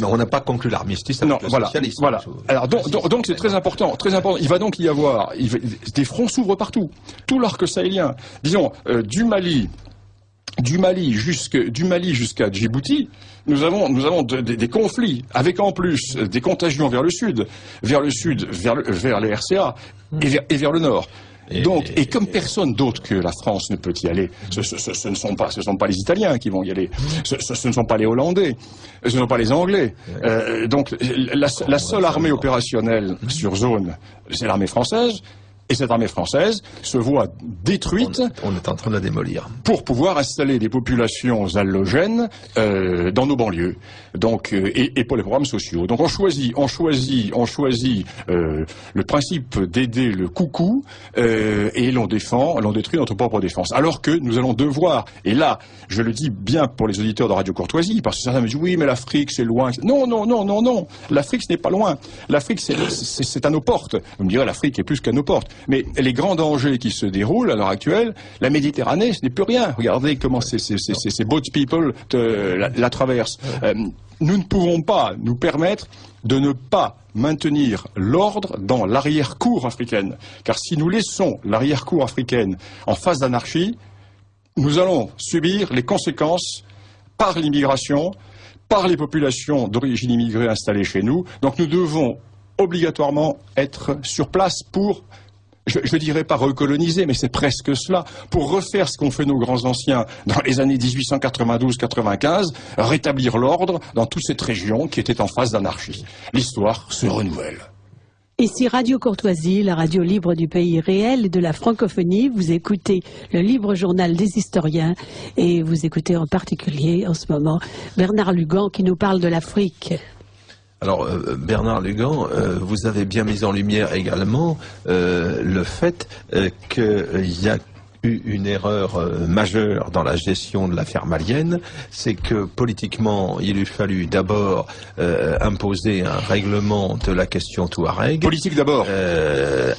On n'a pas conclu l'armistice avec le socialisme. Voilà. Alors donc c'est très important, très important. Il va donc y avoir des fronts s'ouvrent partout. Tout l'arc sahélien, disons du Mali jusqu'à Djibouti, nous avons des conflits, avec en plus des contagions vers le sud, vers les RCA et vers le nord. Et comme personne d'autre que la France ne peut y aller, ce ne sont pas les Italiens qui vont y aller, ce ne sont pas les Hollandais, ce ne sont pas les Anglais. Donc la seule armée opérationnelle sur zone, c'est l'armée française. Et cette armée française se voit détruite. On est en train de la démolir. Pour pouvoir installer des populations allogènes dans nos banlieues. Donc, et pour les programmes sociaux. Donc on choisit le principe d'aider le coucou et l'on détruit notre propre défense. Alors que nous allons devoir, et là, je le dis bien pour les auditeurs de Radio Courtoisie, parce que certains me disent oui, mais l'Afrique c'est loin. Non. L'Afrique ce n'est pas loin. L'Afrique c'est à nos portes. Vous me direz l'Afrique est plus qu'à nos portes. Mais les grands dangers qui se déroulent à l'heure actuelle, la Méditerranée, ce n'est plus rien. Regardez comment ces boat people la traversent. Nous ne pouvons pas nous permettre de ne pas maintenir l'ordre dans l'arrière-cour africaine. Car si nous laissons l'arrière-cour africaine en phase d'anarchie, nous allons subir les conséquences par l'immigration, par les populations d'origine immigrée installées chez nous. Donc nous devons obligatoirement être sur place pour, je dirais pas recoloniser, mais c'est presque cela, pour refaire ce qu'ont fait nos grands anciens dans les années 1892-95, rétablir l'ordre dans toute cette région qui était en phase d'anarchie. L'histoire se renouvelle. Ici Radio Courtoisie, la radio libre du pays réel et de la francophonie. Vous écoutez le libre journal des historiens et vous écoutez en particulier en ce moment Bernard Lugan qui nous parle de l'Afrique. Alors Bernard Lugan, vous avez bien mis en lumière également le fait qu'il y a eu une erreur majeure dans la gestion de l'affaire malienne, c'est que politiquement il eût fallu d'abord imposer un règlement de la question touareg. Politique d'abord.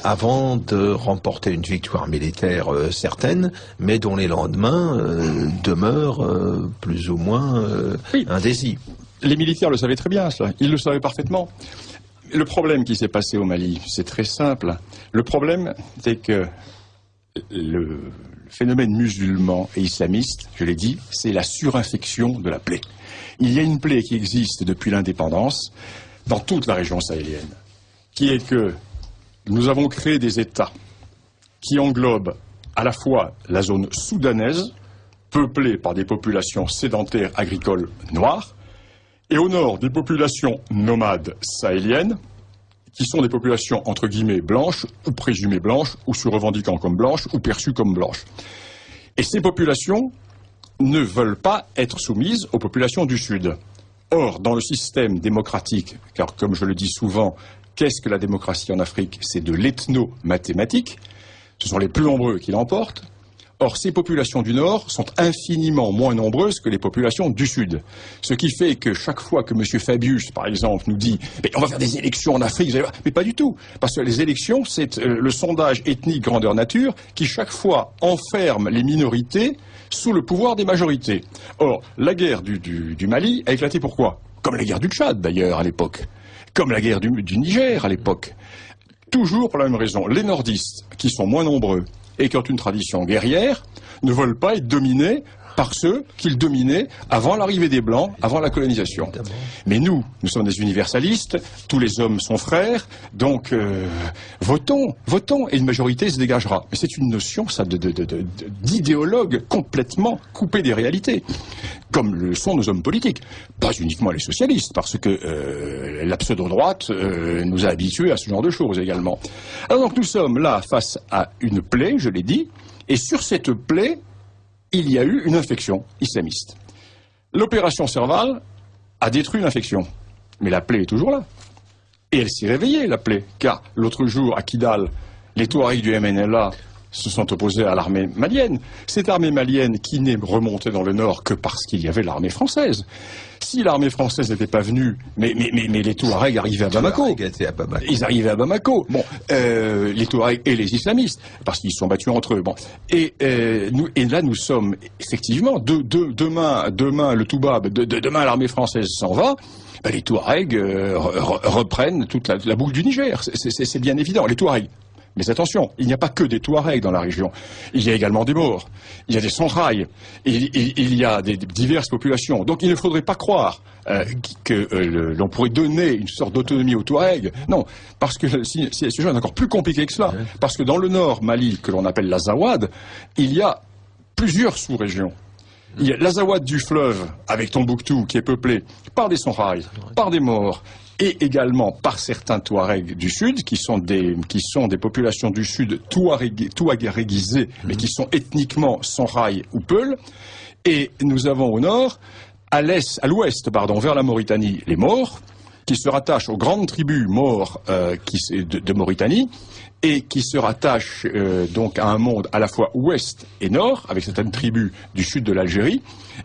Avant de remporter une victoire militaire certaine, mais dont les lendemains demeurent plus ou moins indécis. Les militaires le savaient très bien, ça. Ils le savaient parfaitement. Le problème qui s'est passé au Mali, c'est très simple. Le problème, c'est que le phénomène musulman et islamiste, je l'ai dit, c'est la surinfection de la plaie. Il y a une plaie qui existe depuis l'indépendance dans toute la région sahélienne, qui est que nous avons créé des États qui englobent à la fois la zone soudanaise, peuplée par des populations sédentaires agricoles noires, et au nord, des populations nomades sahéliennes, qui sont des populations entre guillemets blanches, ou présumées blanches, ou se revendiquant comme blanches, ou perçues comme blanches. Et ces populations ne veulent pas être soumises aux populations du Sud. Or, dans le système démocratique, car comme je le dis souvent, qu'est-ce que la démocratie en Afrique? C'est de l'ethno-mathématique. Ce sont les plus nombreux qui l'emportent. Or, ces populations du Nord sont infiniment moins nombreuses que les populations du Sud. Ce qui fait que chaque fois que M. Fabius, par exemple, nous dit « on va faire des élections en Afrique », mais pas du tout. Parce que les élections, c'est le sondage ethnique grandeur nature qui, chaque fois, enferme les minorités sous le pouvoir des majorités. Or, la guerre du Mali a éclaté pourquoi? Comme la guerre du Tchad, d'ailleurs, à l'époque. Comme la guerre du Niger, à l'époque. Toujours pour la même raison. Les nordistes, qui sont moins nombreux, et qui ont une tradition guerrière, ne veulent pas être dominés par ceux qu'ils dominaient avant l'arrivée des Blancs, avant la colonisation. Mais nous sommes des universalistes, tous les hommes sont frères, donc votons, et une majorité se dégagera. Mais c'est une notion, ça, d'idéologue complètement coupée des réalités, comme le sont nos hommes politiques. Pas uniquement les socialistes, parce que la pseudo-droite nous a habitués à ce genre de choses également. Alors donc nous sommes là face à une plaie, je l'ai dit, et sur cette plaie, il y a eu une infection islamiste. L'opération Serval a détruit l'infection, mais la plaie est toujours là. Et elle s'est réveillée, la plaie, car l'autre jour, à Kidal, les Touaregs du MNLA se sont opposés à l'armée malienne. Cette armée malienne qui n'est remontée dans le nord que parce qu'il y avait l'armée française. Si l'armée française n'était pas venue, mais les Touaregs arrivaient à Bamako. Ils arrivaient à Bamako. Bon, les Touaregs et les islamistes, parce qu'ils se sont battus entre eux. Bon, et là nous sommes effectivement demain le Toubab, demain l'armée française s'en va. Ben, les Touaregs reprennent toute la boucle du Niger. C'est bien évident. Les Touaregs. Mais attention, il n'y a pas que des Touaregs dans la région. Il y a également des Maures, il y a des Songhai, il y a des diverses populations. Donc il ne faudrait pas croire que l'on pourrait donner une sorte d'autonomie aux Touaregs. Non, parce que le sujet est encore plus compliqué que cela. Parce que dans le nord Mali, que l'on appelle l'Azawad, il y a plusieurs sous-régions. Il y a l'Azawad du fleuve, avec Tombouctou, qui est peuplé par des Songhai, par des Maures, et également par certains Touaregs du Sud, qui sont des populations du Sud touaregisées, mais qui sont ethniquement Songhai ou Peul. Et nous avons au nord, à l'ouest, vers la Mauritanie, les Maures, qui se rattachent aux grandes tribus Maures de Mauritanie, et qui se rattachent donc à un monde à la fois ouest et nord, avec certaines tribus du sud de l'Algérie.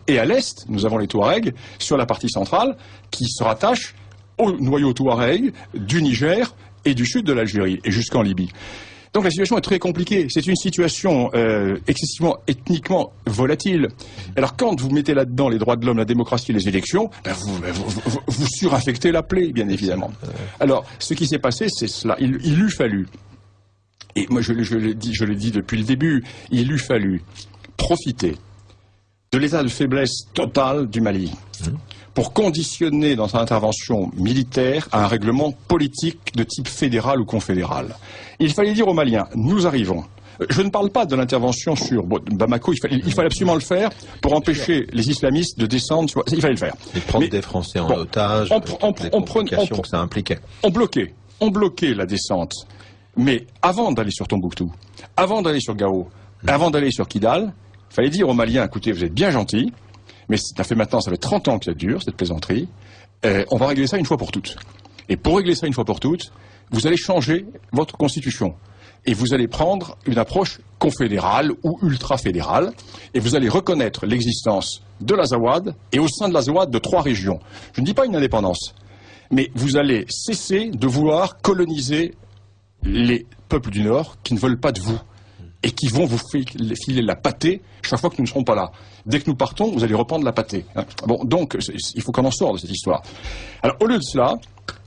Et à l'est, nous avons les Touaregs, sur la partie centrale, qui se rattachent au noyau Touareg du Niger et du sud de l'Algérie, et jusqu'en Libye. Donc la situation est très compliquée. C'est une situation excessivement ethniquement volatile. Alors quand vous mettez là-dedans les droits de l'homme, la démocratie et les élections, vous surinfectez la plaie, bien évidemment. Alors ce qui s'est passé, c'est cela. Il eût fallu, et moi je l'ai dit depuis le début, il eût fallu profiter de l'état de faiblesse totale du Mali pour conditionner dans son intervention militaire à un règlement politique de type fédéral ou confédéral. Il fallait dire aux Maliens, nous arrivons. Je ne parle pas de l'intervention sur Bamako, il fallait absolument le faire pour empêcher les islamistes de descendre sur... Il fallait le faire. Et prendre des Français en otage, les complications que ça impliquait. On bloquait la descente. Mais avant d'aller sur Tombouctou, avant d'aller sur Gao, avant d'aller sur Kidal, il fallait dire aux Maliens, écoutez, vous êtes bien gentils, mais ça fait 30 ans que ça dure, cette plaisanterie, on va régler ça une fois pour toutes. Et pour régler ça une fois pour toutes, vous allez changer votre constitution. Et vous allez prendre une approche confédérale ou ultra-fédérale, et vous allez reconnaître l'existence de l'Azawad, et au sein de l'Azawad de 3 régions. Je ne dis pas une indépendance, mais vous allez cesser de vouloir coloniser les peuples du Nord qui ne veulent pas de vous, et qui vont vous filer la pâtée chaque fois que nous ne serons pas là. Dès que nous partons, vous allez reprendre la pâtée. Bon, donc, il faut qu'on en sorte de cette histoire. Alors, au lieu de cela,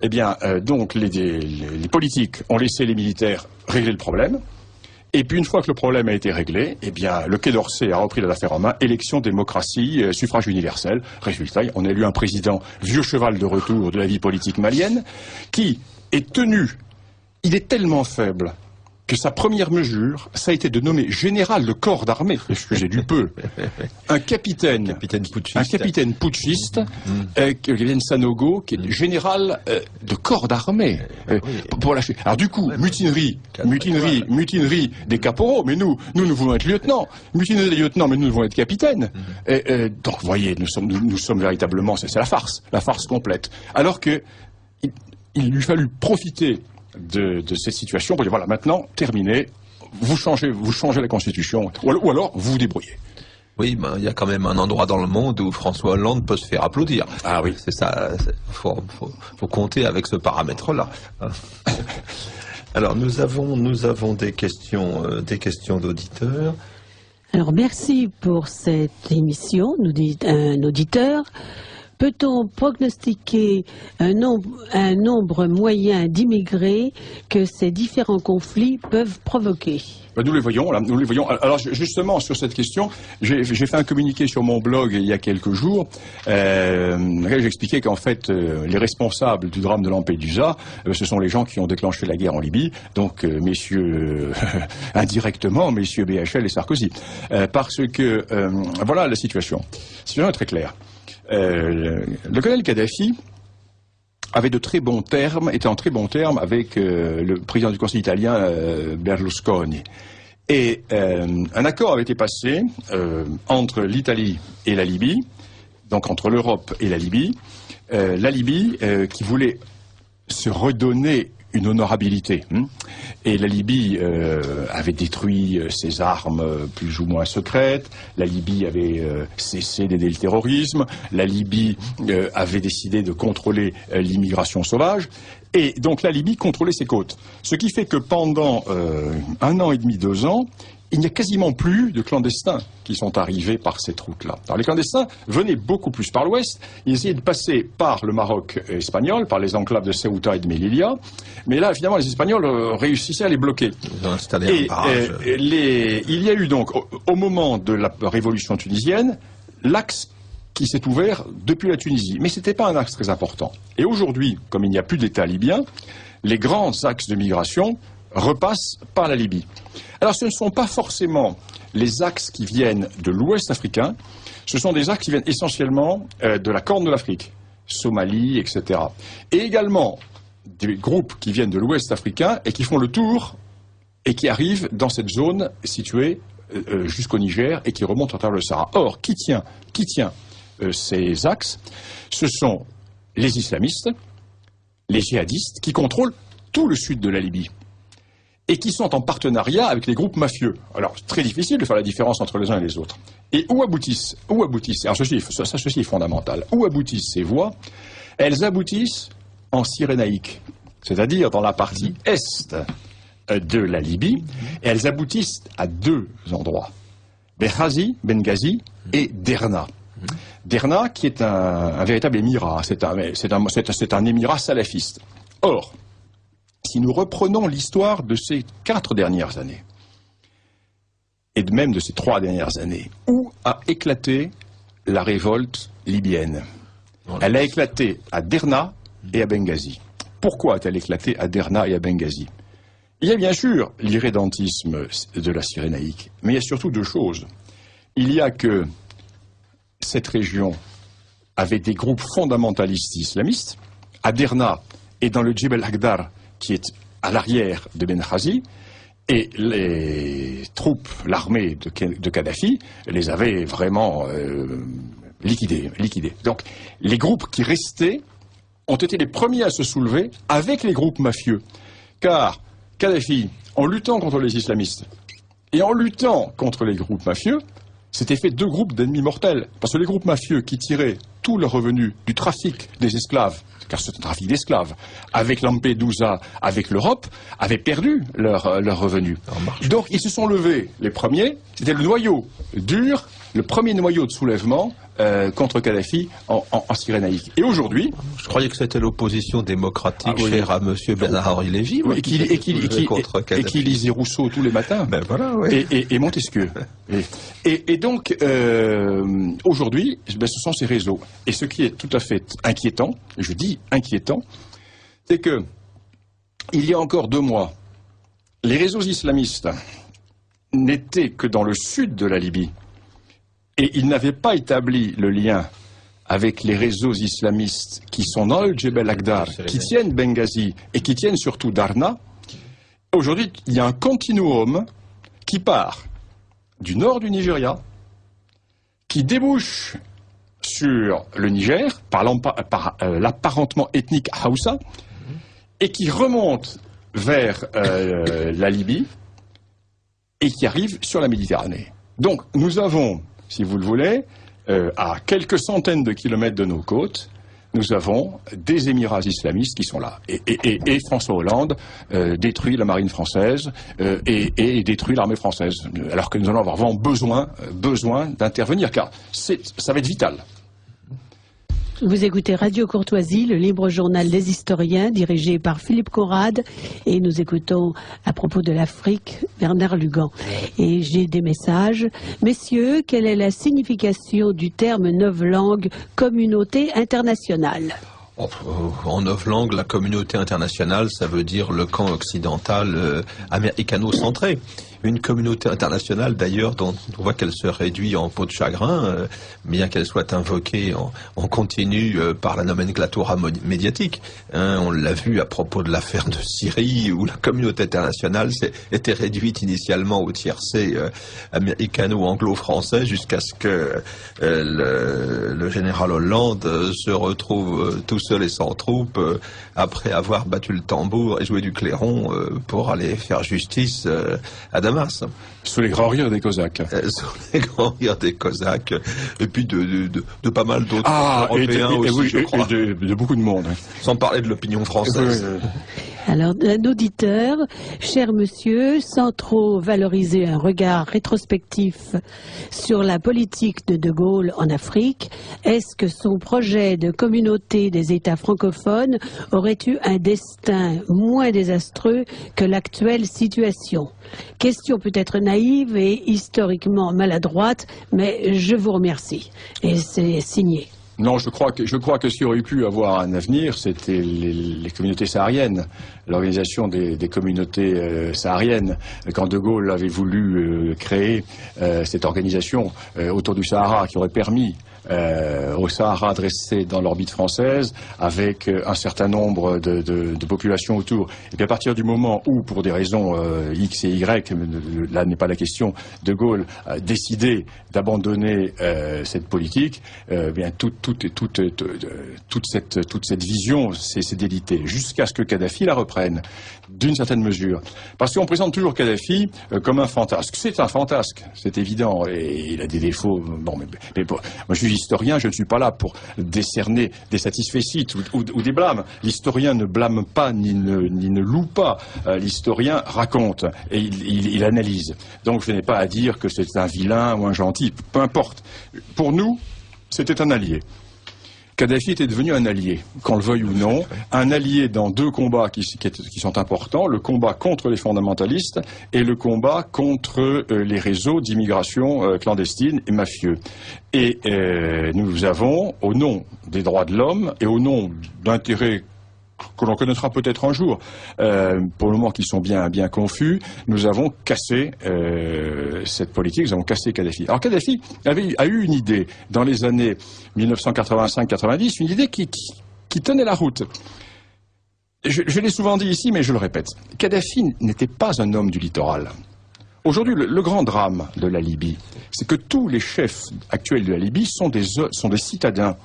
eh bien, donc, les politiques ont laissé les militaires régler le problème. Et puis, une fois que le problème a été réglé, eh bien, le Quai d'Orsay a repris l'affaire en main. Élection, démocratie, suffrage universel. Résultat, on a élu un président vieux cheval de retour de la vie politique malienne, qui est tenu, il est tellement faible que sa première mesure, ça a été de nommer général de corps d'armée, excusez du peu, un capitaine putschiste, capitaine Sanogo, qui est général de corps d'armée, pour lâcher. Alors du coup, mutinerie des caporaux, mais nous voulons être lieutenants, mutinerie des lieutenants, mais nous voulons être capitaines. Donc vous voyez, nous sommes véritablement, c'est la farce complète. Alors que il lui fallut profiter de cette situation pour dire voilà, maintenant, terminé, vous changez la Constitution, ou alors vous vous débrouillez. Oui, ben, il y a quand même un endroit dans le monde où François Hollande peut se faire applaudir. Ah oui. C'est ça, faut compter avec ce paramètre-là. Alors, nous avons des questions d'auditeurs. Alors, merci pour cette émission, nous dit un auditeur. Peut-on prognostiquer un nombre moyen d'immigrés que ces différents conflits peuvent provoquer ? Nous les voyons, là, nous les voyons. Alors justement, sur cette question, j'ai fait un communiqué sur mon blog il y a quelques jours. J'expliquais qu'en fait, les responsables du drame de Lampedusa, ce sont les gens qui ont déclenché la guerre en Libye, donc indirectement, messieurs BHL et Sarkozy. Parce que, voilà la situation. La situation est très claire. Le colonel Kadhafi était en très bons termes avec le président du Conseil italien Berlusconi. Et un accord avait été passé entre l'Italie et la Libye, donc entre l'Europe et la Libye qui voulait se redonner une honorabilité. Et la Libye avait détruit ses armes plus ou moins secrètes, la Libye avait cessé d'aider le terrorisme, la Libye avait décidé de contrôler l'immigration sauvage, et donc la Libye contrôlait ses côtes. Ce qui fait que pendant 1 an et demi, 2 ans, il n'y a quasiment plus de clandestins qui sont arrivés par cette route-là. Alors les clandestins venaient beaucoup plus par l'ouest, ils essayaient de passer par le Maroc espagnol, par les enclaves de Ceuta et de Melilla, mais là, finalement, les Espagnols réussissaient à les bloquer. Il y a eu donc, au moment de la révolution tunisienne, l'axe qui s'est ouvert depuis la Tunisie. Mais ce n'était pas un axe très important. Et aujourd'hui, comme il n'y a plus d'État libyen, les grands axes de migration repassent par la Libye. Alors ce ne sont pas forcément les axes qui viennent de l'Ouest africain, Ce sont des Axe qui viennent essentiellement de la Corne de l'Afrique, Somalie, etc. Et également des groupes qui viennent de l'Ouest africain et qui font le tour et qui arrivent dans cette zone située jusqu'au Niger et qui remontent à travers le Sahara. Or, qui tient ces axes? Ce sont les islamistes, les djihadistes qui contrôlent tout le sud de la Libye et qui sont en partenariat avec les groupes mafieux. Alors, c'est très difficile de faire la différence entre les uns et les autres. Et où aboutissent, alors ceci est fondamental, où aboutissent ces voies? Elles aboutissent en Cyrénaïque, c'est-à-dire dans la partie est de la Libye, et elles aboutissent à deux endroits, Benghazi et Derna. Derna qui est un véritable émirat, c'est un émirat salafiste. Or, si nous reprenons l'histoire de ces 4 dernières années, et même de ces 3 dernières années, où a éclaté la révolte libyenne? Elle a éclaté à Derna et à Benghazi. Pourquoi a-t-elle éclaté à Derna et à Benghazi? Il y a bien sûr l'irrédentisme de la Cyrénaïque, mais il y a surtout 2 choses. Il y a que cette région avait des groupes fondamentalistes islamistes, à Derna et dans le Djebel Agdar, qui est à l'arrière de Benghazi, et les troupes, l'armée de Kadhafi, les avaient vraiment liquidés. Donc, les groupes qui restaient ont été les premiers à se soulever avec les groupes mafieux. Car Kadhafi, en luttant contre les islamistes et en luttant contre les groupes mafieux, s'était fait 2 groupes d'ennemis mortels. Parce que les groupes mafieux qui tiraient tout leur revenu du trafic des esclaves, car c'est un trafic d'esclaves, avec Lampedusa, avec l'Europe, avaient perdu leur revenu. Donc ils se sont levés, les premiers, c'était le noyau dur, le premier noyau de soulèvement contre Kadhafi en Cyrénaïque. Et aujourd'hui... Je croyais que c'était l'opposition démocratique chère à M. Bernard-Henri Lévy. Oui, et qui lisait Rousseau tous les matins. Ben voilà, oui. Et Montesquieu. Et donc, aujourd'hui, ce sont ces réseaux. Et ce qui est tout à fait inquiétant, je dis inquiétant, c'est que, il y a encore 2 mois, les réseaux islamistes n'étaient que dans le sud de la Libye. Et ils n'avaient pas établi le lien avec les réseaux islamistes qui sont dans le Djebel Agdar, qui tiennent Benghazi et qui tiennent surtout Darna. Aujourd'hui, il y a un continuum qui part du nord du Nigeria, qui débouche sur le Niger, par l'apparentement ethnique Hausa, et qui remonte vers la Libye, et qui arrive sur la Méditerranée. Donc, nous avons, si vous le voulez, à quelques centaines de kilomètres de nos côtes, nous avons des Émirats islamistes qui sont là. Et François Hollande détruit la marine française et détruit l'armée française. Alors que nous allons avoir vraiment besoin d'intervenir, car ça va être vital. Vous écoutez Radio Courtoisie, le libre journal des historiens, dirigé par Philippe Conrad, et nous écoutons, à propos de l'Afrique, Bernard Lugan. Et j'ai des messages. Messieurs, quelle est la signification du terme novlangue communauté internationale? En 9 langues, la communauté internationale, ça veut dire le camp occidental américano-centré. Une communauté internationale, d'ailleurs, dont on voit qu'elle se réduit en peau de chagrin, bien qu'elle soit invoquée en continu par la nomenclatura médiatique. On l'a vu à propos de l'affaire de Syrie, où la communauté internationale était réduite initialement au tiercé américano-anglo-français, jusqu'à ce que le général Hollande se retrouve tout seul et sans troupes, après avoir battu le tambour et joué du clairon pour aller faire justice à Damas. Sous les grands rires des Cosaques. Sous les grands rires des Cosaques, et puis de pas mal d'autres Européens aussi, je crois. Et de beaucoup de monde. Sans parler de l'opinion française. Alors, un auditeur, cher monsieur, sans trop valoriser un regard rétrospectif sur la politique de De Gaulle en Afrique, est-ce que son projet de communauté des États francophones aurait eu un destin moins désastreux que l'actuelle situation? Question peut-être naïve et historiquement maladroite, mais je vous remercie. Et c'est signé. Non, je crois que ce qui aurait pu avoir un avenir, c'était les communautés sahariennes, l'organisation des communautés sahariennes. Quand De Gaulle avait voulu créer cette organisation autour du Sahara, qui aurait permis au Sahara de rester dans l'orbite française, avec un certain nombre de populations autour. Et puis à partir du moment où, pour des raisons X et Y, là n'est pas la question, De Gaulle a décidé d'abandonner cette politique, bien toute cette vision s'est délitée, jusqu'à ce que Kadhafi la reprenne, d'une certaine mesure. Parce qu'on présente toujours Kadhafi comme un fantasque. C'est un fantasque, c'est évident, et il a des défauts. Bon, mais bon, moi je suis historien, je ne suis pas là pour décerner des satisfecit ou des blâmes. L'historien ne blâme pas ni ne loue pas. L'historien raconte et il analyse. Donc je n'ai pas à dire que c'est un vilain ou un gentil, peu importe. Pour nous, c'était un allié. Kadhafi était devenu un allié, qu'on le veuille ou non, un allié dans deux combats qui sont importants, le combat contre les fondamentalistes et le combat contre les réseaux d'immigration clandestine et mafieux. Et nous avons, au nom des droits de l'homme et au nom d'intérêts que l'on connaîtra peut-être un jour, pour le moment qui sont bien confus, nous avons cassé cette politique, nous avons cassé Kadhafi. Alors Kadhafi a eu une idée dans les années 1985-90, une idée qui tenait la route. Je l'ai souvent dit ici, mais je le répète. Kadhafi n'était pas un homme du littoral. Aujourd'hui, le grand drame de la Libye, c'est que tous les chefs actuels de la Libye sont des citadins,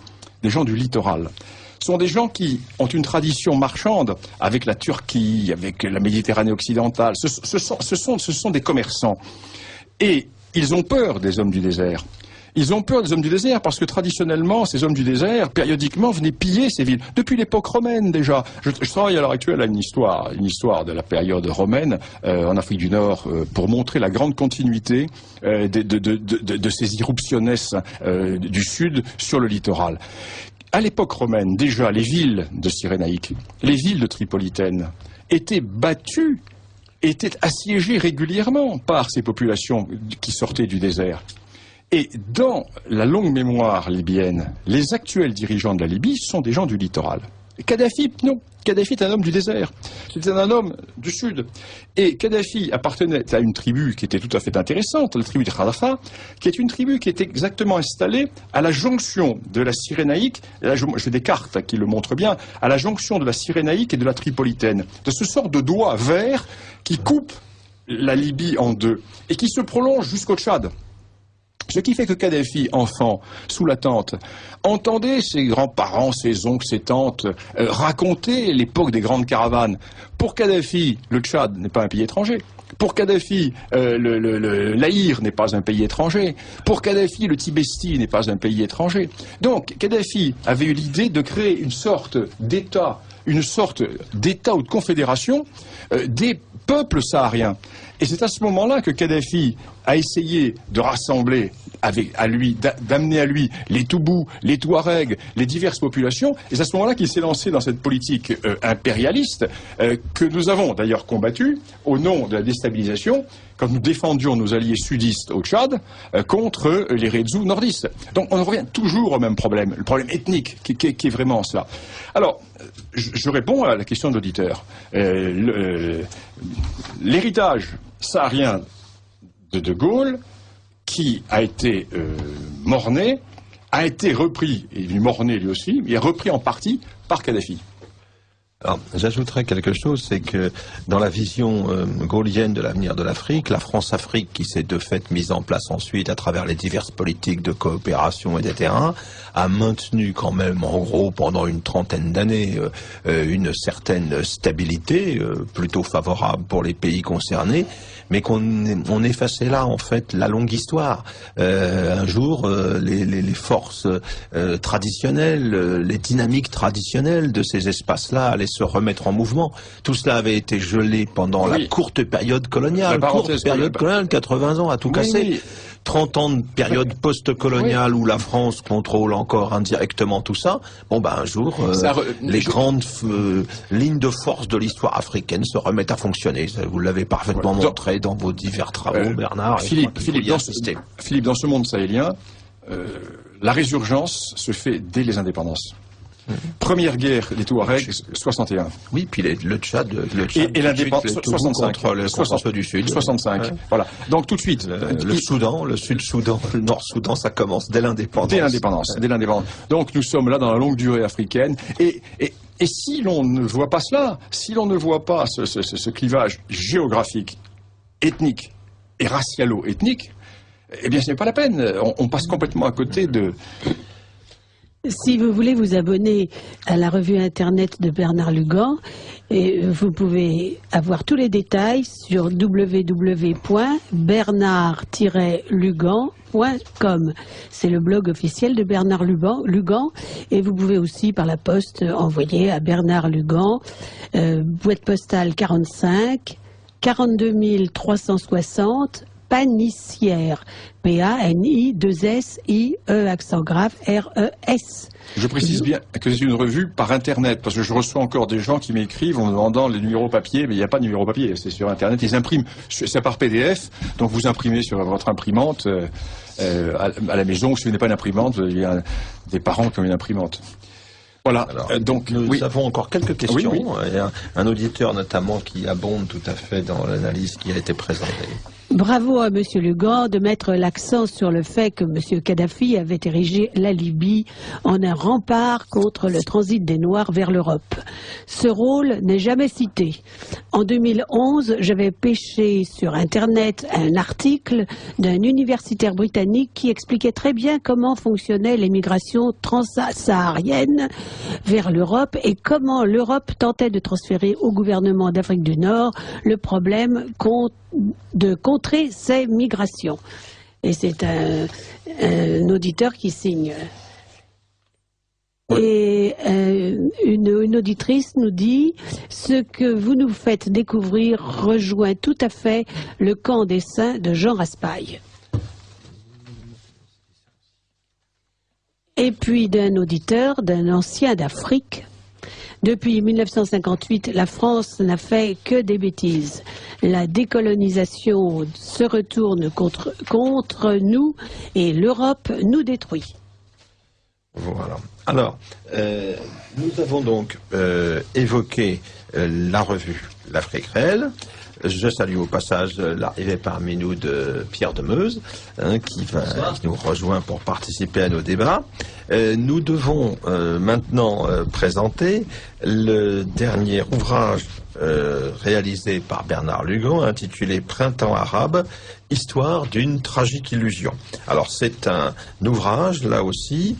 des gens du littoral. Ce sont des gens qui ont une tradition marchande avec la Turquie, avec la Méditerranée occidentale. Ce sont des commerçants. Et ils ont peur des hommes du désert. Ils ont peur des hommes du désert parce que traditionnellement, ces hommes du désert, périodiquement, venaient piller ces villes. Depuis l'époque romaine déjà. Je travaille à l'heure actuelle à une histoire de la période romaine en Afrique du Nord pour montrer la grande continuité de ces irruptionnes du sud sur le littoral. À l'époque romaine, déjà, les villes de Cyrénaïque, les villes de Tripolitaine étaient battues, étaient assiégées régulièrement par ces populations qui sortaient du désert. Et dans la longue mémoire libyenne, les actuels dirigeants de la Libye sont des gens du littoral. Kadhafi, non. Kadhafi est un homme du désert. C'était un homme du sud. Et Kadhafi appartenait à une tribu qui était tout à fait intéressante, la tribu de Khadafa, qui est une tribu qui était exactement installée à la jonction de la Cyrénaïque, et là j'ai des cartes qui le montrent bien, à la jonction de la Cyrénaïque et de la Tripolitaine, de ce sort de doigt vert qui coupe la Libye en deux et qui se prolonge jusqu'au Tchad. Ce qui fait que Kadhafi, enfant, sous la tente, entendait ses grands-parents, ses oncles, ses tantes raconter l'époque des grandes caravanes. Pour Kadhafi, le Tchad n'est pas un pays étranger. Pour Kadhafi, l'Aïr n'est pas un pays étranger. Pour Kadhafi, le Tibesti n'est pas un pays étranger. Donc, Kadhafi avait eu l'idée de créer une sorte d'État ou de confédération des peuples sahariens. Et c'est à ce moment-là que Kadhafi a essayé de rassembler d'amener à lui les Toubous, les Touaregs, les diverses populations. Et c'est à ce moment-là qu'il s'est lancé dans cette politique impérialiste que nous avons d'ailleurs combattue au nom de la déstabilisation quand nous défendions nos alliés sudistes au Tchad contre les Redzous nordistes. Donc on revient toujours au même problème, le problème ethnique qui est vraiment cela. Alors, je réponds à la question de l'auditeur. L'héritage saharien de Gaulle, qui a été morné, a été repris, et morné lui aussi, mais repris en partie par Kadhafi. Alors, j'ajouterais quelque chose, c'est que dans la vision gaullienne de l'avenir de l'Afrique, la France-Afrique, qui s'est de fait mise en place ensuite à travers les diverses politiques de coopération, etc., a maintenu quand même, en gros, pendant une trentaine d'années, une certaine stabilité, plutôt favorable pour les pays concernés, mais qu'on effaçait là, en fait, la longue histoire. Un jour, les forces traditionnelles, les dynamiques traditionnelles de ces espaces-là allaient se remettre en mouvement. Tout cela avait été gelé pendant la courte période coloniale. 80 ans à tout casser. Oui. 30 ans de période post-coloniale où la France contrôle encore indirectement tout ça. Bon, ben un jour, les grandes lignes de force de l'histoire africaine se remettent à fonctionner. Vous l'avez parfaitement montré dans vos divers travaux, Bernard. Philippe, dans ce monde sahélien, La résurgence se fait dès les indépendances. Première guerre des Touaregs, 61. Oui, puis le Tchad, et l'indépendance, 65. Contre ceux du Sud. 65. Ouais. Voilà. Donc tout de suite. Le Soudan, le Sud-Soudan, le Nord-Soudan, ça commence dès l'indépendance. Dès l'indépendance. Donc nous sommes là dans la longue durée africaine. Et si l'on ne voit pas cela, si l'on ne voit pas ce clivage géographique, ethnique et racialo-ethnique, eh bien ce n'est pas la peine. On passe complètement à côté de... Si vous voulez vous abonner à la revue internet de Bernard Lugan, vous pouvez avoir tous les détails sur www.bernard-lugan.com. C'est le blog officiel de Bernard Lugan et vous pouvez aussi par la poste envoyer à Bernard Lugan, boîte postale 45 42 360 Panissière, P-A-N-I-2-S-I-E, accent grave, R-E-S. Je précise bien que c'est une revue par Internet, parce que je reçois encore des gens qui m'écrivent en me demandant les numéros papier, mais il n'y a pas de numéro papier, c'est sur Internet, ils impriment, c'est par PDF, donc vous imprimez sur votre imprimante à la maison, si vous n'avez pas d'imprimante, il y a des parents qui ont une imprimante. Voilà. Alors, donc nous avons encore quelques questions. Oui. Il y a un auditeur notamment qui abonde tout à fait dans l'analyse qui a été présentée. Bravo à M. Lugan de mettre l'accent sur le fait que M. Kadhafi avait érigé la Libye en un rempart contre le transit des Noirs vers l'Europe. Ce rôle n'est jamais cité. En 2011, j'avais pêché sur Internet un article d'un universitaire britannique qui expliquait très bien comment fonctionnait l'émigration transsaharienne vers l'Europe et comment l'Europe tentait de transférer au gouvernement d'Afrique du Nord le problème de contrer ces migrations. Et c'est un auditeur qui signe. Et une auditrice nous dit « Ce que vous nous faites découvrir rejoint tout à fait le camp des saints de Jean Raspail. » Et puis d'un auditeur, d'un ancien d'Afrique. Depuis 1958, la France n'a fait que des bêtises. La décolonisation se retourne contre nous et l'Europe nous détruit. Voilà. Alors, nous avons donc évoqué la revue L'Afrique réelle. Je salue au passage l'arrivée parmi nous de Pierre Demeuse, qui nous rejoint pour participer à nos débats. Nous devons maintenant présenter le dernier ouvrage réalisé par Bernard Lugan, intitulé Printemps arabe, histoire d'une tragique illusion. Alors c'est un ouvrage, là aussi,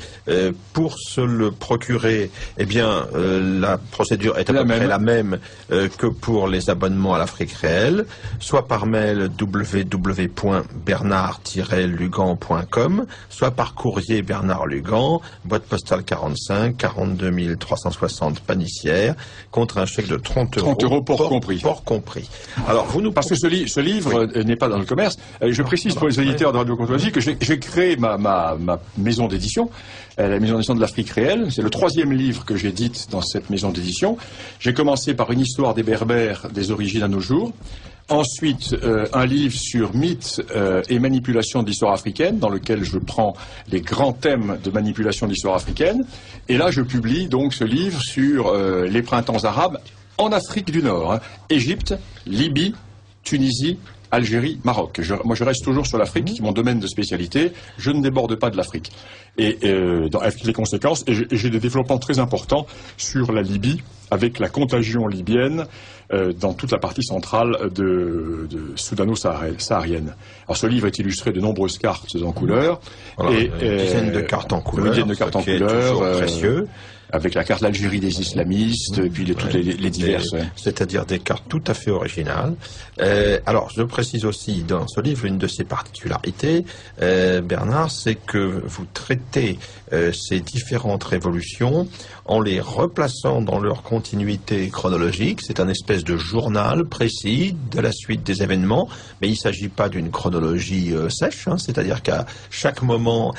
pour se le procurer, eh bien, la procédure est à peu près la même que pour les abonnements à l'Afrique réelle, soit par mail www.bernard-lugan.com, soit par courrier Bernard Lugan, boîte postale 45 42 360 Panissière, contre un chèque de 30 euros port compris. Alors vous nous parce que ce livre n'est pas dans le commerce. Je précise pour les auditeurs de Radio Courtoisie que j'ai créé ma maison d'édition, la maison d'édition de l'Afrique réelle. C'est le 3e livre que j'édite dans cette maison d'édition. J'ai commencé par une histoire des Berbères des origines à nos jours. Ensuite, un livre sur mythes et manipulation de l'histoire africaine, dans lequel je prends les grands thèmes de manipulation de l'histoire africaine. Et là, je publie donc ce livre sur les printemps arabes en Afrique du Nord. Égypte, Libye, Tunisie, Algérie, Maroc. Moi, je reste toujours sur l'Afrique, qui est mon domaine de spécialité. Je ne déborde pas de l'Afrique. Et avec les conséquences, et j'ai des développements très importants sur la Libye, avec la contagion libyenne dans toute la partie centrale de soudano-saharienne. Alors, ce livre est illustré de nombreuses cartes en couleur. Voilà, une dizaine de cartes en couleur. Une dizaine de cartes en couleur. Précieux. Avec la carte l'Algérie des islamistes, et puis toutes les diverses. C'est-à-dire des cartes tout à fait originales. Alors, je précise aussi dans ce livre une de ses particularités, Bernard, c'est que vous traitez ces différentes révolutions en les replaçant dans leur contexte continuité chronologique, c'est un espèce de journal précis de la suite des événements, mais il ne s'agit pas d'une chronologie sèche, hein, c'est-à-dire qu'à chaque moment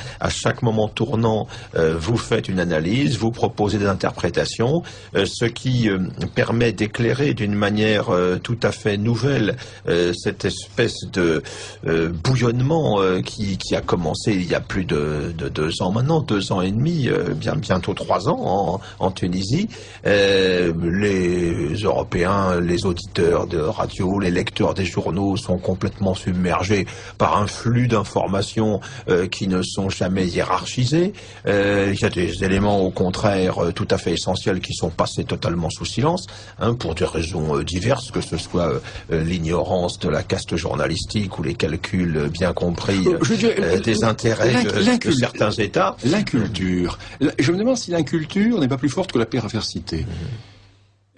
tournant, vous faites une analyse, vous proposez des interprétations, ce qui permet d'éclairer d'une manière tout à fait nouvelle cette espèce de bouillonnement qui a commencé il y a plus de 2 ans maintenant, 2 ans et demi, bientôt 3 ans en Tunisie. Les Européens, les auditeurs de radio, les lecteurs des journaux sont complètement submergés par un flux d'informations qui ne sont jamais hiérarchisés. Il y a des éléments au contraire tout à fait essentiels qui sont passés totalement sous silence, hein, pour des raisons diverses, que ce soit l'ignorance de la caste journalistique ou les calculs bien compris des intérêts de certains États. L'inculture. Je me demande si l'inculture n'est pas plus forte que la perversité.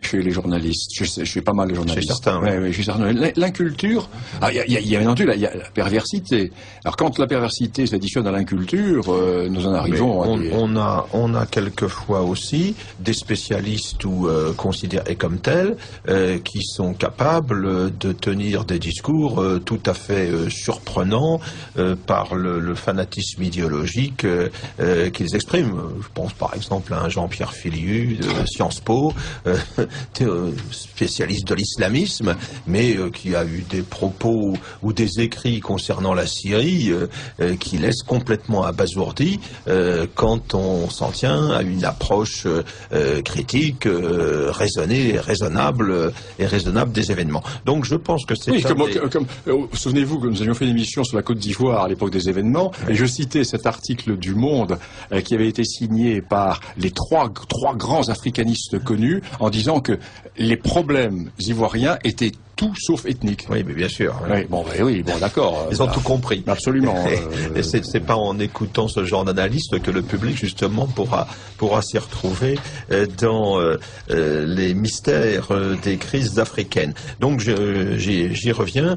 Chez les journalistes, chez pas mal de journalistes. Chez certains, oui. Chez certains. L'inculture, il y a bien entendu, il y a la perversité. Alors quand la perversité s'additionne à l'inculture, nous en arrivons à des... On a quelquefois aussi des spécialistes ou considérés comme tels qui sont capables de tenir des discours tout à fait surprenants par le fanatisme idéologique qu'ils expriment. Je pense par exemple à un Jean-Pierre Filiu de Sciences Po, spécialiste de l'islamisme, mais qui a eu des propos ou des écrits concernant la Syrie qui laissent complètement abasourdi quand on s'en tient à une approche critique, raisonnée, raisonnable des événements. Donc je pense que c'est... Oui, souvenez-vous que nous avions fait une émission sur la Côte d'Ivoire à l'époque des événements, et je citais cet article du Monde qui avait été signé par les trois grands africanistes connus en disant que les problèmes ivoiriens étaient tout sauf ethnique. Oui, mais bien sûr. Oui, d'accord. Ils ont tout compris. Absolument. Et c'est pas en écoutant ce genre d'analyste que le public, justement, pourra s'y retrouver dans les mystères des crises africaines. Donc, j'y reviens.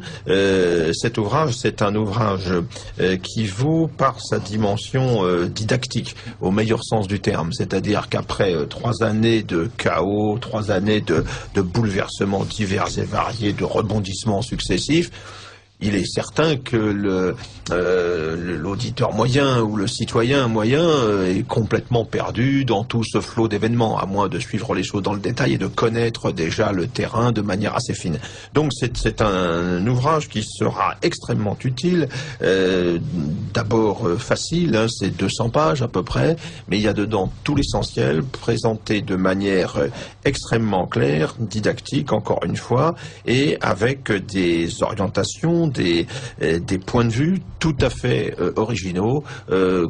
Cet ouvrage, c'est un ouvrage qui vaut par sa dimension didactique, au meilleur sens du terme. C'est-à-dire qu'après 3 années de chaos, 3 années de bouleversements divers et variés, de rebondissements successifs, il est certain que l'auditeur moyen ou le citoyen moyen est complètement perdu dans tout ce flot d'événements, à moins de suivre les choses dans le détail et de connaître déjà le terrain de manière assez fine. Donc c'est un ouvrage qui sera extrêmement utile, d'abord facile, hein, c'est 200 pages à peu près, mais il y a dedans tout l'essentiel, présenté de manière extrêmement claire, didactique encore une fois, et avec des orientations, des points de vue tout à fait originaux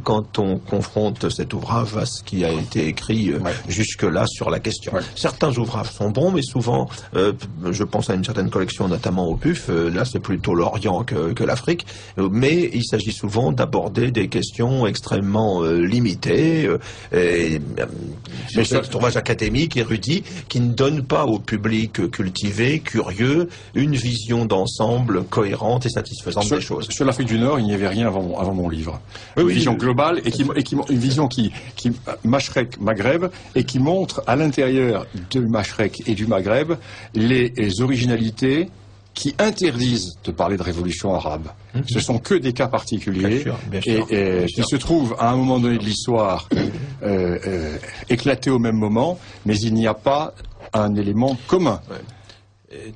quand on confronte cet ouvrage à ce qui a été écrit jusque-là sur la question. Certains ouvrages sont bons, mais souvent, je pense à une certaine collection, notamment au PUF, là c'est plutôt l'Orient que l'Afrique, mais il s'agit souvent d'aborder des questions extrêmement limitées, des ouvrages académiques, érudits, qui ne donnent pas au public cultivé, curieux, une vision d'ensemble cohérente et satisfaisante des choses. Sur l'Afrique du Nord, il n'y avait rien avant mon livre. Une vision globale et une vision qui Mashrek Maghreb et qui montre à l'intérieur de Mashrek et du Maghreb les originalités qui interdisent de parler de révolution arabe. Ce sont que des cas particuliers bien sûr. Qui se trouvent à un moment donné de l'histoire éclatés au même moment, mais il n'y a pas un élément commun.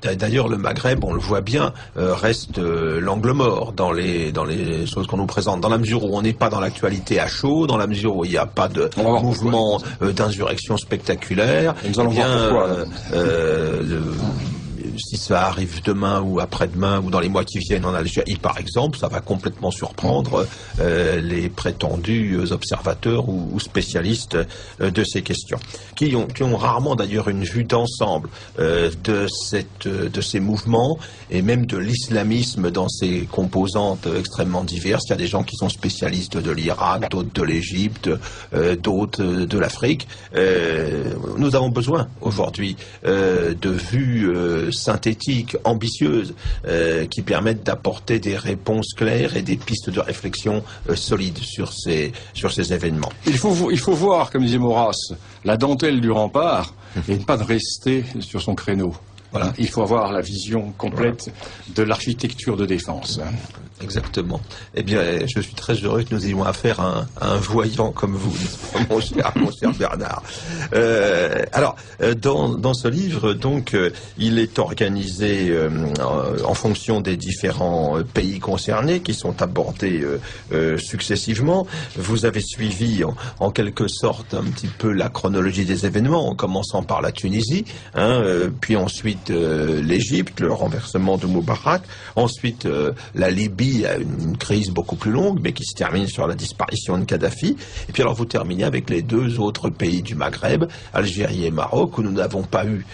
D'ailleurs, le Maghreb, on le voit bien, reste l'angle mort dans les choses qu'on nous présente, dans la mesure où on n'est pas dans l'actualité à chaud, dans la mesure où il n'y a pas de mouvement d'insurrection spectaculaire. Et nous allons voir pourquoi. Si ça arrive demain ou après-demain ou dans les mois qui viennent en Algérie, par exemple, ça va complètement surprendre les prétendus observateurs ou spécialistes de ces questions, qui ont rarement d'ailleurs une vue d'ensemble de ces mouvements et même de l'islamisme dans ses composantes extrêmement diverses. Il y a des gens qui sont spécialistes de l'Irak, d'autres de l'Égypte, d'autres de l'Afrique. Nous avons besoin aujourd'hui de vues synthétiques, ambitieuses, qui permettent d'apporter des réponses claires et des pistes de réflexion solides sur ces événements. Il faut voir, comme disait Maurras, la dentelle du rempart et ne pas rester sur son créneau. Voilà. Il faut avoir la vision complète de l'architecture de défense. Exactement. Eh bien, je suis très heureux que nous ayons affaire à un voyant comme vous, mon cher Bernard. Alors, dans ce livre, donc, il est organisé en fonction des différents pays concernés qui sont abordés successivement. Vous avez suivi en quelque sorte un petit peu la chronologie des événements, en commençant par la Tunisie, puis ensuite l'Égypte, le renversement de Moubarak, ensuite la Libye, une crise beaucoup plus longue, mais qui se termine sur la disparition de Kadhafi. Et puis alors vous terminez avec les deux autres pays du Maghreb, Algérie et Maroc, où nous n'avons pas eu,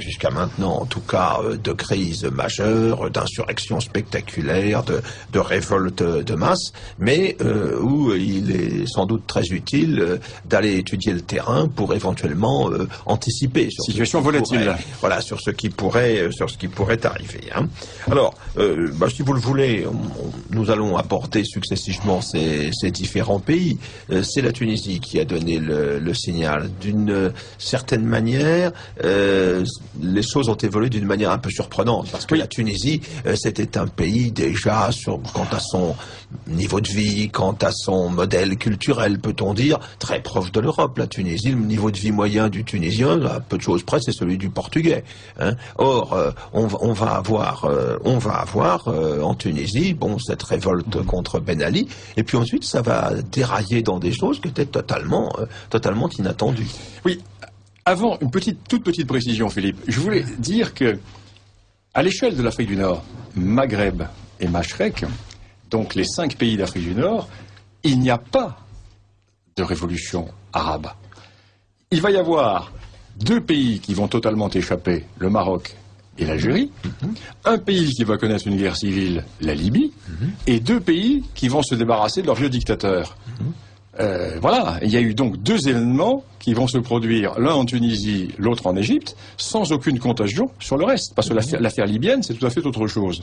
jusqu'à maintenant en tout cas, de crise majeure, d'insurrection spectaculaire, de révolte de masse, mais où il est sans doute très utile d'aller étudier le terrain pour éventuellement anticiper sur situation volatile. Voilà, sur ce qui pourrait arriver. Alors, si vous le voulez, nous allons aborder successivement ces différents pays. C'est la Tunisie qui a donné le signal. D'une certaine manière, les choses ont évolué d'une manière un peu surprenante, parce que la Tunisie, c'était un pays déjà, quant à son niveau de vie, quant à son modèle culturel, peut-on dire, très proche de l'Europe. La Tunisie, le niveau de vie moyen du Tunisien, à peu de choses près, c'est celui du Portugais. Or, on va avoir en Tunisie, cette révolte contre Ben Ali, et puis ensuite ça va dérailler dans des choses qui étaient totalement inattendues. Oui. Avant, toute petite précision, Philippe. Je voulais dire que, à l'échelle de l'Afrique du Nord, Maghreb et Machrek, donc les 5 pays d'Afrique du Nord, il n'y a pas de révolution arabe. Il va y avoir 2 pays qui vont totalement échapper, le Maroc et l'Algérie, un pays qui va connaître une guerre civile, la Libye, et 2 pays qui vont se débarrasser de leur vieux dictateur. Voilà, il y a eu donc 2 événements qui vont se produire, l'un en Tunisie, l'autre en Égypte, sans aucune contagion sur le reste, parce que l'affaire libyenne, c'est tout à fait autre chose.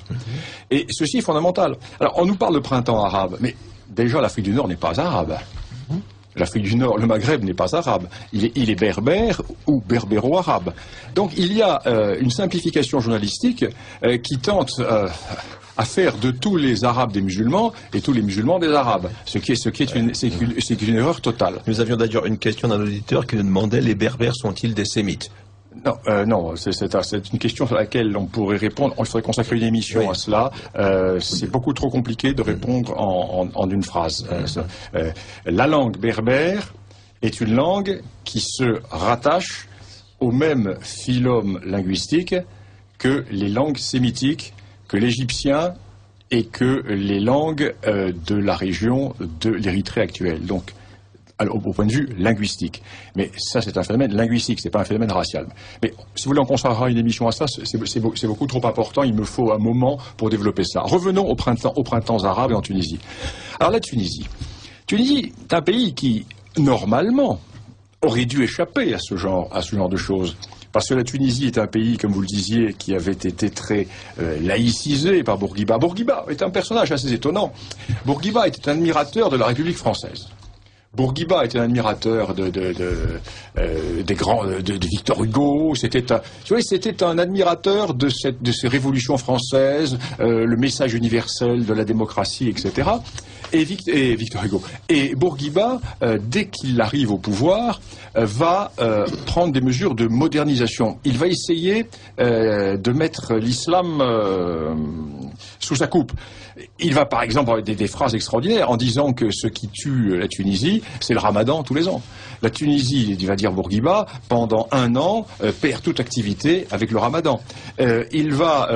Et ceci est fondamental. Alors, on nous parle de printemps arabe, mais déjà l'Afrique du Nord n'est pas arabe. L'Afrique du Nord, le Maghreb n'est pas arabe, il est berbère ou berbéro-arabe. Donc il y a une simplification journalistique qui tente à faire de tous les Arabes des musulmans et tous les musulmans des Arabes, ce qui est une erreur totale. Nous avions d'ailleurs une question d'un auditeur qui nous demandait: les Berbères sont-ils des Sémites? Non, c'est une question sur laquelle on pourrait répondre. Il faudrait consacrer une émission à cela. C'est beaucoup trop compliqué de répondre en une phrase. La langue berbère est une langue qui se rattache au même phylum linguistique que les langues sémitiques, que l'égyptien et que les langues de la région de l'Érythrée actuelle. Donc, au point de vue linguistique. Mais ça, c'est un phénomène linguistique, c'est pas un phénomène racial. Mais si vous voulez, on consacrera une émission à ça, c'est beaucoup trop important, il me faut un moment pour développer ça. Revenons au printemps arabe et en Tunisie. Alors la Tunisie est un pays qui, normalement, aurait dû échapper à ce genre de choses. Parce que la Tunisie est un pays, comme vous le disiez, qui avait été très laïcisé par Bourguiba. Bourguiba est un personnage assez étonnant. Bourguiba était un admirateur de la République française. Bourguiba était un admirateur de Victor Hugo. C'était un admirateur de ces révolutions françaises, le message universel de la démocratie, etc. Et Victor Hugo. Et Bourguiba, dès qu'il arrive au pouvoir, va prendre des mesures de modernisation. Il va essayer de mettre l'islam sous sa coupe. Il va par exemple avoir des phrases extraordinaires en disant que ce qui tue la Tunisie, c'est le ramadan tous les ans. La Tunisie, il va dire Bourguiba, pendant 1 an, perd toute activité avec le ramadan. Il va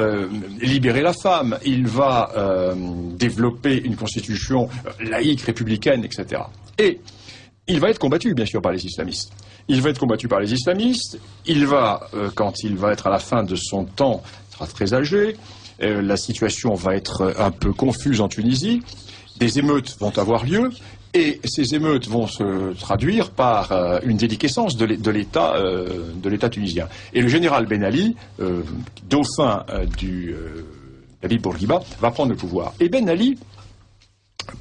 libérer la femme, il va développer une constitution laïque, républicaine, etc. Et il va être combattu, bien sûr, par les islamistes. Il va être combattu par les islamistes, quand il va être à la fin de son temps, il sera très âgé, la situation va être un peu confuse en Tunisie, des émeutes vont avoir lieu, Et ces émeutes vont se traduire par une déliquescence de l'État tunisien. Et le général Ben Ali, dauphin de la ville de Bourguiba, va prendre le pouvoir. Et Ben Ali,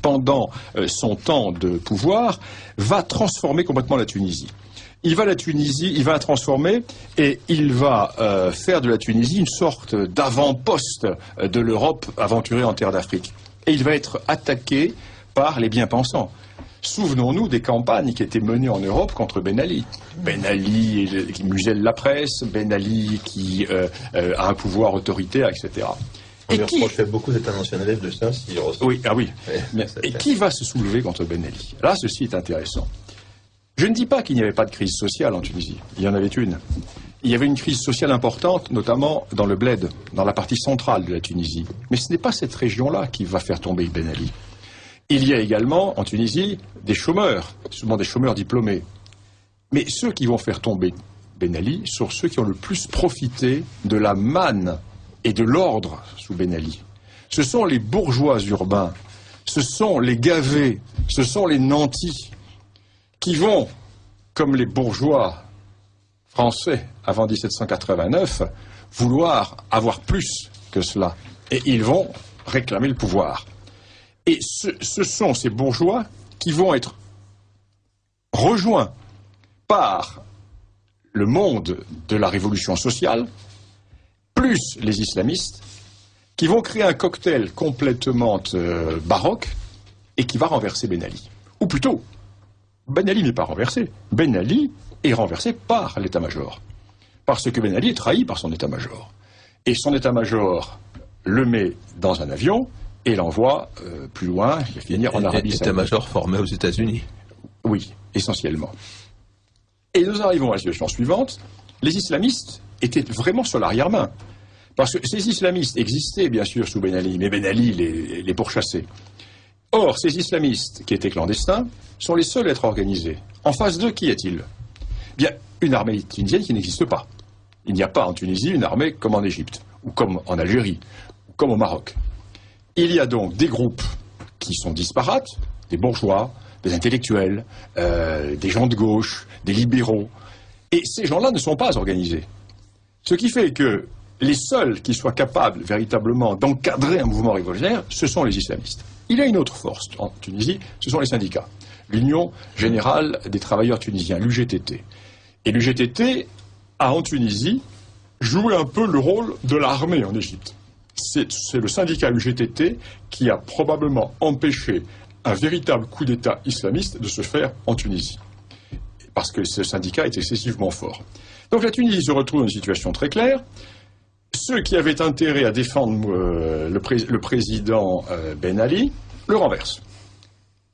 pendant son temps de pouvoir, va transformer complètement la Tunisie. Il va la transformer et il va faire de la Tunisie une sorte d'avant-poste de l'Europe aventurée en terre d'Afrique. Et il va être attaqué par les bien-pensants. Souvenons-nous des campagnes qui étaient menées en Europe contre Ben Ali. Ben Ali qui muselle la presse, Ben Ali qui a un pouvoir autoritaire, etc. On lui reprochait beaucoup d'être un ancien élève de Saint-Cyr. Oui, ah oui. Et qui va se soulever contre Ben Ali? Là, ceci est intéressant. Je ne dis pas qu'il n'y avait pas de crise sociale en Tunisie. Il y en avait une. Il y avait une crise sociale importante, notamment dans le Bled, dans la partie centrale de la Tunisie. Mais ce n'est pas cette région-là qui va faire tomber Ben Ali. Il y a également, en Tunisie, des chômeurs, souvent des chômeurs diplômés. Mais ceux qui vont faire tomber Ben Ali sont ceux qui ont le plus profité de la manne et de l'ordre sous Ben Ali. Ce sont les bourgeois urbains, ce sont les gavés, ce sont les nantis, qui vont, comme les bourgeois français avant 1789, vouloir avoir plus que cela. Et ils vont réclamer le pouvoir. Et ce sont ces bourgeois qui vont être rejoints par le monde de la révolution sociale, plus les islamistes, qui vont créer un cocktail complètement baroque et qui va renverser Ben Ali. Ou plutôt, Ben Ali n'est pas renversé. Ben Ali est renversé par l'état-major. Parce que Ben Ali est trahi par son état-major. Et son état-major le met dans un avion et l'envoie plus loin, il va finir en Arabie Saoudite. État-major formé aux États-Unis. Oui, essentiellement. Et nous arrivons à la situation suivante. Les islamistes étaient vraiment sur l'arrière-main. Parce que ces islamistes existaient, bien sûr, sous Ben Ali, mais Ben Ali les pourchassait. Or, ces islamistes, qui étaient clandestins, sont les seuls à être organisés. En face d'eux, qui est-il? Bien, une armée tunisienne qui n'existe pas. Il n'y a pas en Tunisie une armée comme en Égypte, ou comme en Algérie, ou comme au Maroc. Il y a donc des groupes qui sont disparates, des bourgeois, des intellectuels, des gens de gauche, des libéraux. Et ces gens-là ne sont pas organisés. Ce qui fait que les seuls qui soient capables véritablement d'encadrer un mouvement révolutionnaire, ce sont les islamistes. Il y a une autre force en Tunisie, ce sont les syndicats. L'Union Générale des Travailleurs Tunisiens, l'UGTT. Et l'UGTT a en Tunisie joué un peu le rôle de l'armée en Égypte. C'est le syndicat UGTT qui a probablement empêché un véritable coup d'État islamiste de se faire en Tunisie. Parce que ce syndicat est excessivement fort. Donc la Tunisie se retrouve dans une situation très claire. Ceux qui avaient intérêt à défendre le président Ben Ali le renversent.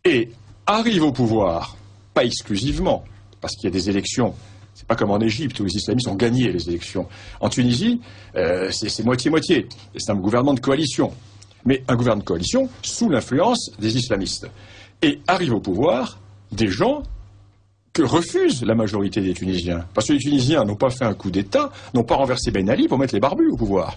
Et arrivent au pouvoir, pas exclusivement, parce qu'il y a des élections. C'est pas comme en Égypte où les islamistes ont gagné les élections. En Tunisie, c'est moitié-moitié. C'est un gouvernement de coalition. Mais un gouvernement de coalition sous l'influence des islamistes. Et arrivent au pouvoir des gens que refuse la majorité des Tunisiens. Parce que les Tunisiens n'ont pas fait un coup d'État, n'ont pas renversé Ben Ali pour mettre les barbus au pouvoir.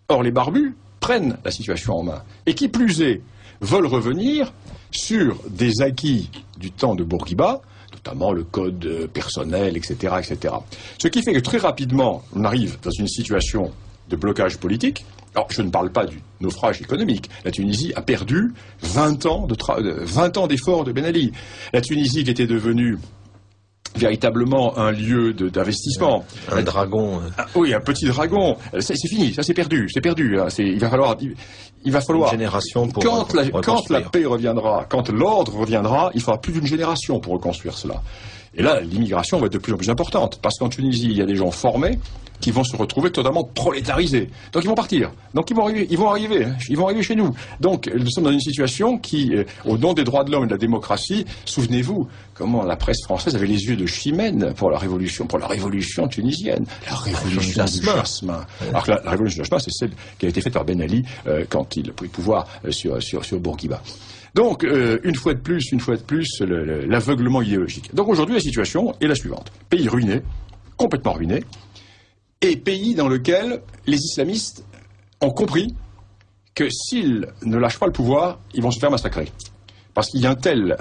Or, les barbus prennent la situation en main. Et qui plus est, veulent revenir sur des acquis du temps de Bourguiba, notamment le code personnel, etc., etc. Ce qui fait que très rapidement, on arrive dans une situation de blocage politique. Alors, je ne parle pas du naufrage économique. La Tunisie a perdu 20 ans d'efforts de Ben Ali. La Tunisie qui était devenue véritablement un lieu d'investissement. Un dragon. Oui, un petit dragon. C'est fini, ça c'est perdu. Hein. Il va falloir. Une génération pour quand la paix reviendra, quand l'ordre reviendra, il faudra plus d'une génération pour reconstruire cela. Et là, l'immigration va être de plus en plus importante. Parce qu'en Tunisie, il y a des gens formés qui vont se retrouver totalement prolétarisés. Donc ils vont partir. Donc ils vont arriver chez nous. Donc nous sommes dans une situation qui, au nom des droits de l'homme et de la démocratie, souvenez-vous comment la presse française avait les yeux de chimène pour la révolution tunisienne. La révolution du jasmin. Alors que la révolution du jasmin, c'est celle qui a été faite par Ben Ali quand il a pris le pouvoir sur Bourguiba. Donc, une fois de plus, l'aveuglement idéologique. Donc aujourd'hui, la situation est la suivante. Pays ruiné, complètement ruiné, et pays dans lequel les islamistes ont compris que s'ils ne lâchent pas le pouvoir, ils vont se faire massacrer. Parce qu'il y a un tel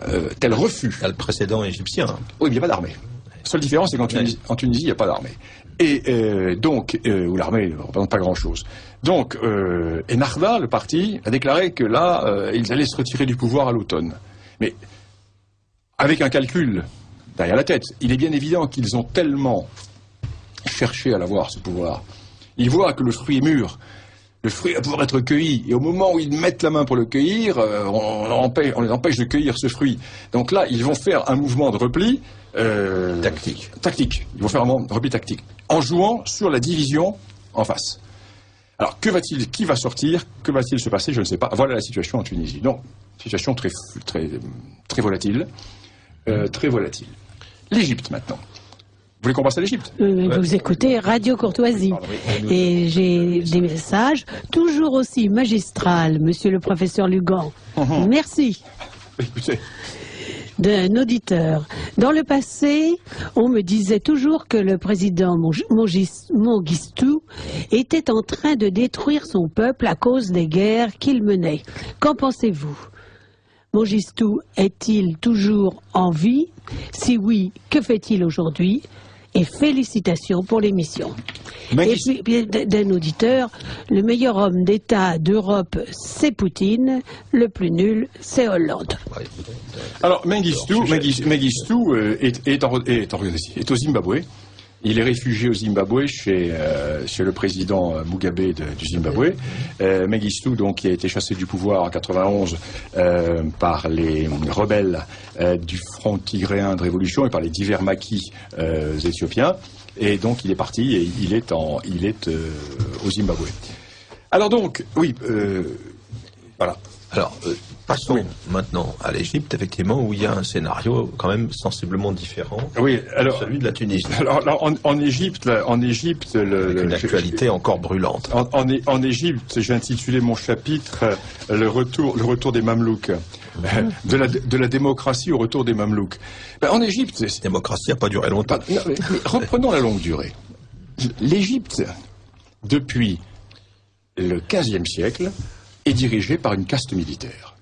refus. Il y a le précédent égyptien. Oui, mais il n'y a pas d'armée. La seule différence, c'est qu'en Tunisie, il n'y a pas d'armée. Et donc, où l'armée ne représente pas grand-chose. Donc, Ennahda, le parti, a déclaré que là, ils allaient se retirer du pouvoir à l'automne. Mais avec un calcul derrière la tête, il est bien évident qu'ils ont tellement cherché à l'avoir, ce pouvoir. Ils voient que le fruit est mûr. Le fruit va pouvoir être cueilli. Et au moment où ils mettent la main pour le cueillir, on les empêche de cueillir ce fruit. Donc là, ils vont faire un mouvement de repli. Tactique. Ils vont faire un mouvement de repli tactique. En jouant sur la division en face. Alors, qui va sortir? Que va-t-il se passer? Je ne sais pas. Voilà la situation en Tunisie. Donc, situation très volatile. Très volatile. L'Égypte, maintenant. Vous voulez qu'on passe à l'Égypte? Vous écoutez Radio Courtoisie. Et j'ai des messages toujours aussi magistral, monsieur le professeur Lugan. Merci. Écoutez. D'un auditeur. Dans le passé, on me disait toujours que le président Mengistu était en train de détruire son peuple à cause des guerres qu'il menait. Qu'en pensez-vous? Mengistu est-il toujours en vie? Si oui, que fait-il aujourd'hui? Et félicitations pour l'émission. Et puis, d'un auditeur, le meilleur homme d'État d'Europe, c'est Poutine, le plus nul, c'est Hollande. Alors, Mengistu est au Zimbabwe. Il est réfugié au Zimbabwe chez le président Mugabe du Zimbabwe. Mengistu, donc, qui a été chassé du pouvoir en 91 par les rebelles du Front tigréen de révolution et par les divers maquis éthiopiens. Et donc, il est parti et il est au Zimbabwe. Alors donc, oui, voilà. Alors, passons maintenant à l'Égypte, effectivement, où il y a un scénario quand même sensiblement différent de celui de la Tunisie. Alors en Égypte, avec une actualité encore brûlante. En Égypte, j'ai intitulé mon chapitre le retour des Mamelouks. De la démocratie au retour des Mamelouks. En Égypte... Cette démocratie n'a pas duré longtemps. Mais reprenons la longue durée. L'Égypte, depuis le XVe siècle, est dirigée par une caste militaire.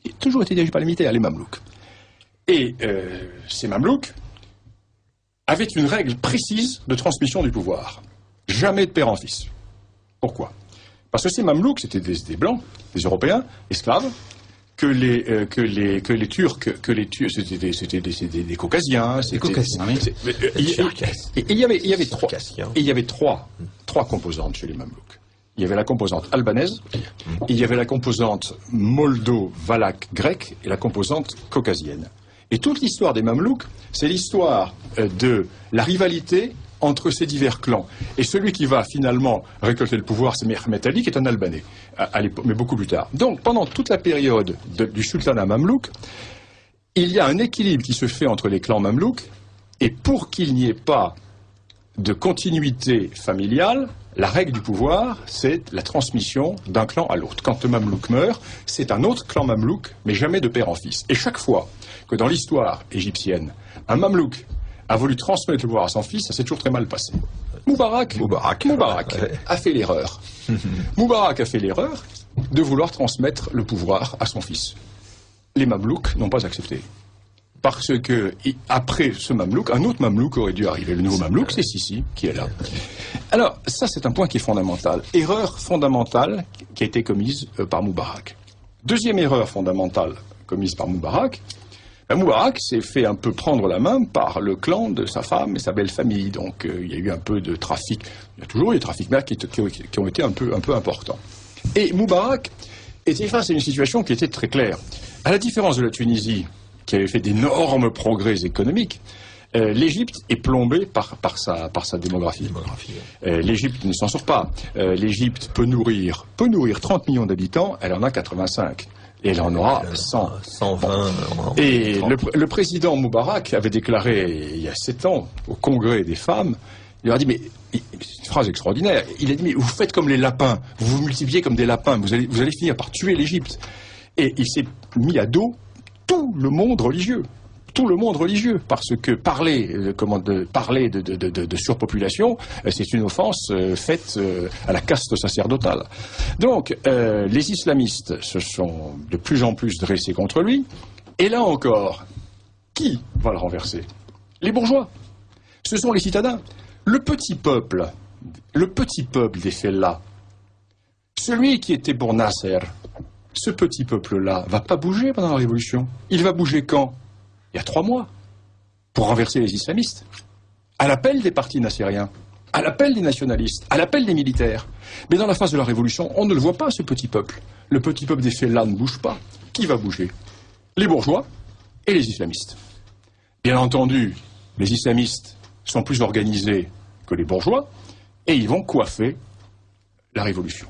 Il a toujours été dirigée par les militaires, les Mamelouks. Et ces Mamelouks avaient une règle précise de transmission du pouvoir. Jamais de père en fils. Pourquoi? Parce que ces Mamelouks, c'était des Blancs, des Européens, esclaves, que les Turcs, c'était des Caucasiens. Des Caucasiens, oui. Il y avait trois composantes chez les Mamelouks. Il y avait la composante albanaise, il y avait la composante moldo-valaque-grecque et la composante caucasienne. Et toute l'histoire des Mamelouks, c'est l'histoire de la rivalité entre ces divers clans. Et celui qui va finalement récolter le pouvoir, c'est Mehmet Ali, qui est un Albanais, mais beaucoup plus tard. Donc, pendant toute la période du sultanat mamelouk, il y a un équilibre qui se fait entre les clans mamelouks, et pour qu'il n'y ait pas de continuité familiale, la règle du pouvoir, c'est la transmission d'un clan à l'autre. Quand le mamelouk meurt, c'est un autre clan mamelouk, mais jamais de père en fils. Et chaque fois que dans l'histoire égyptienne, un mamelouk a voulu transmettre le pouvoir à son fils, ça s'est toujours très mal passé. Moubarak a fait l'erreur. Moubarak a fait l'erreur de vouloir transmettre le pouvoir à son fils. Les Mamelouks n'ont pas accepté. Parce que, après ce Mamelouk, un autre Mamelouk aurait dû arriver. Le nouveau Mamelouk, c'est Sissi qui est là. Alors, ça, c'est un point qui est fondamental. Erreur fondamentale qui a été commise par Moubarak. Deuxième erreur fondamentale commise par Moubarak, Moubarak s'est fait un peu prendre la main par le clan de sa femme et sa belle famille. Donc, il y a eu un peu de trafic. Il y a toujours eu des trafics qui ont été un peu importants. Et Moubarak était face à une situation qui était très claire. À la différence de la Tunisie, qui avait fait d'énormes progrès économiques, l'Égypte est plombée par sa démographie. L'Égypte ne s'en sort pas. L'Égypte peut nourrir 30 millions d'habitants, elle en a 85. Et elle en aura 100. 120. Et le président Moubarak avait déclaré il y a 7 ans au Congrès des femmes, il leur a dit, mais c'est une phrase extraordinaire, il a dit, mais vous faites comme les lapins, vous vous multipliez comme des lapins, vous allez finir par tuer l'Égypte. Et il s'est mis à dos tout le monde religieux. tout le monde religieux, parce que parler de surpopulation, c'est une offense faite à la caste sacerdotale. Donc, les islamistes se sont de plus en plus dressés contre lui, et là encore, qui va le renverser? Les bourgeois. Ce sont les citadins. Le petit peuple des fellahs, celui qui était pour Nasser, ce petit peuple-là va pas bouger pendant la Révolution. Il va bouger quand? Il y a 3 mois, pour renverser les islamistes. À l'appel des partis nassériens, à l'appel des nationalistes, à l'appel des militaires. Mais dans la phase de la Révolution, on ne le voit pas, ce petit peuple. Le petit peuple des fellahs ne bouge pas. Qui va bouger? Les bourgeois et les islamistes. Bien entendu, les islamistes sont plus organisés que les bourgeois, et ils vont coiffer la Révolution.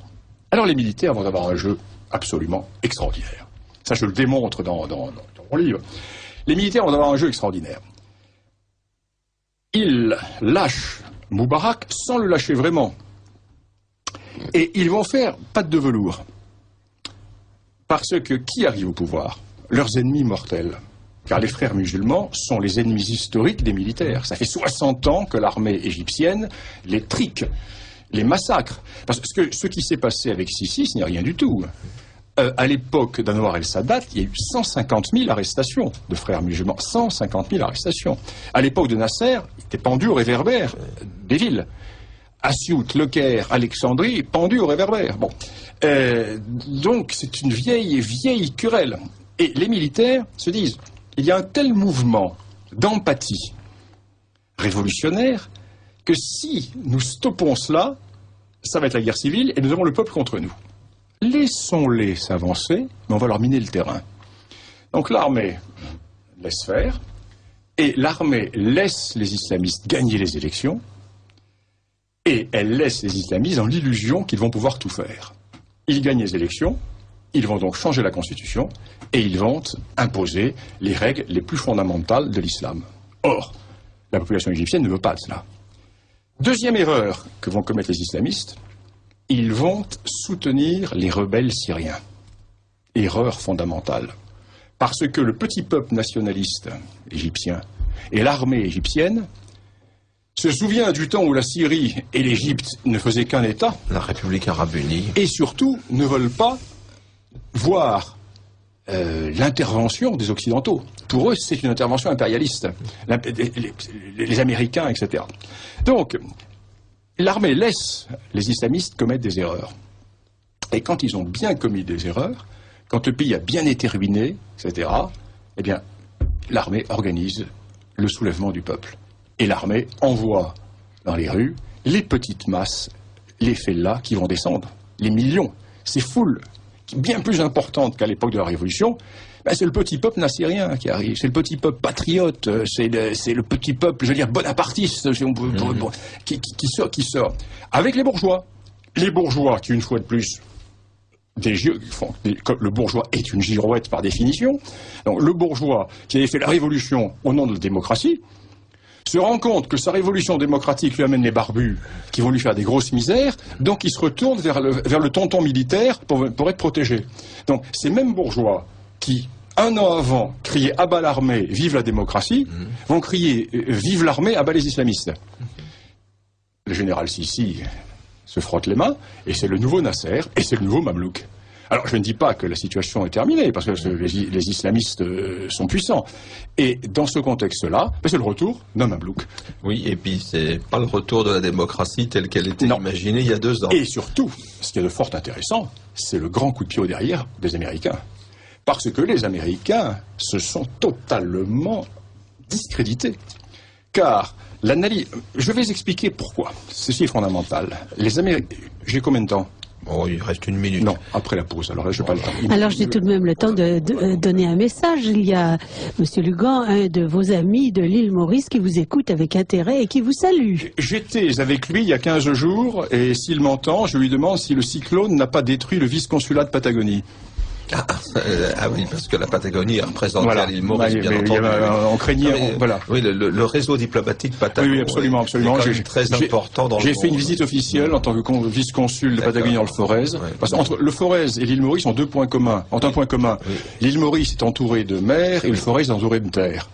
Alors les militaires vont avoir un jeu absolument extraordinaire. Ça, je le démontre dans mon livre. Les militaires vont avoir un jeu extraordinaire. Ils lâchent Moubarak sans le lâcher vraiment. Et ils vont faire patte de velours. Parce que qui arrive au pouvoir? Leurs ennemis mortels. Car les frères musulmans sont les ennemis historiques des militaires. Ça fait 60 ans que l'armée égyptienne les trique, les massacre. Parce que ce qui s'est passé avec Sisi, ce n'est rien du tout. À l'époque d'Anwar el-Sadat, il y a eu 150 000 arrestations de frères musulmans. 150 000 arrestations. À l'époque de Nasser, il était pendu au réverbère des villes. Assiout, Le Caire, Alexandrie, pendu au réverbère. Bon. Donc c'est une vieille querelle. Et les militaires se disent, il y a un tel mouvement d'empathie révolutionnaire que si nous stoppons cela, ça va être la guerre civile et nous avons le peuple contre nous. Laissons-les s'avancer, mais on va leur miner le terrain. Donc l'armée laisse faire, et l'armée laisse les islamistes gagner les élections, et elle laisse les islamistes dans l'illusion qu'ils vont pouvoir tout faire. Ils gagnent les élections, ils vont donc changer la constitution, et ils vont imposer les règles les plus fondamentales de l'islam. Or, la population égyptienne ne veut pas de cela. Deuxième erreur que vont commettre les islamistes, ils vont soutenir les rebelles syriens. Erreur fondamentale. Parce que le petit peuple nationaliste égyptien et l'armée égyptienne se souvient du temps où la Syrie et l'Égypte ne faisaient qu'un État. La République arabe unie. Et surtout, ne veulent pas voir l'intervention des Occidentaux. Pour eux, c'est une intervention impérialiste. Les Américains, etc. Donc, l'armée laisse les islamistes commettre des erreurs. Et quand ils ont bien commis des erreurs, quand le pays a bien été ruiné, etc., eh bien, l'armée organise le soulèvement du peuple. Et l'armée envoie dans les rues les petites masses, les fellahs qui vont descendre, les millions, ces foules bien plus importantes qu'à l'époque de la Révolution. Ben, c'est le petit peuple nassérien qui arrive, c'est le petit peuple patriote, c'est le petit peuple, je veux dire, bonapartiste, qui sort. Avec les bourgeois. Les bourgeois qui, une fois de plus, le bourgeois est une girouette par définition. Donc le bourgeois qui avait fait la révolution au nom de la démocratie, se rend compte que sa révolution démocratique lui amène les barbus qui vont lui faire des grosses misères, donc il se retourne vers le tonton militaire pour être protégé. Donc ces mêmes bourgeois qui, un an avant, criaient « à bas l'armée, vive la démocratie », vont crier « vive l'armée, à bas les islamistes ». Le général Sisi se frotte les mains, et c'est le nouveau Nasser, et c'est le nouveau Mamelouk. Alors, je ne dis pas que la situation est terminée, parce que les islamistes sont puissants. Et dans ce contexte-là, c'est le retour d'un Mamelouk. Oui, et puis c'est pas le retour de la démocratie telle qu'elle était imaginée il y a 2 ans. Et surtout, ce qui est de fort intéressant, c'est le grand coup de pied au derrière des Américains. Parce que les Américains se sont totalement discrédités. Car l'analyse... Je vais expliquer pourquoi. Ceci est fondamental. Les Américains... J'ai combien de temps ? Oh, il reste 1 minute. Non, après la pause. Alors là, je n'ai pas le temps. Alors j'ai tout de même le temps de donner un message. Il y a Monsieur Lugan, un de vos amis de l'île Maurice, qui vous écoute avec intérêt et qui vous salue. J'étais avec lui il y a 15 jours, et s'il m'entend, je lui demande si le cyclone n'a pas détruit le vice-consulat de Patagonie. Ah oui, parce que la Patagonie représente l'île Maurice, bien entendu. On craignait, voilà. Oui, le réseau diplomatique patagonien. Oui, absolument. Est très important dans le monde. J'ai fait une visite officielle en tant que vice-consul de Patagonie dans le Forez. Parce qu'entre le Forez et l'île Maurice ont 2 points communs. Ont un point commun. Oui. L'île Maurice est entourée de mer et le Forez est entouré de terre.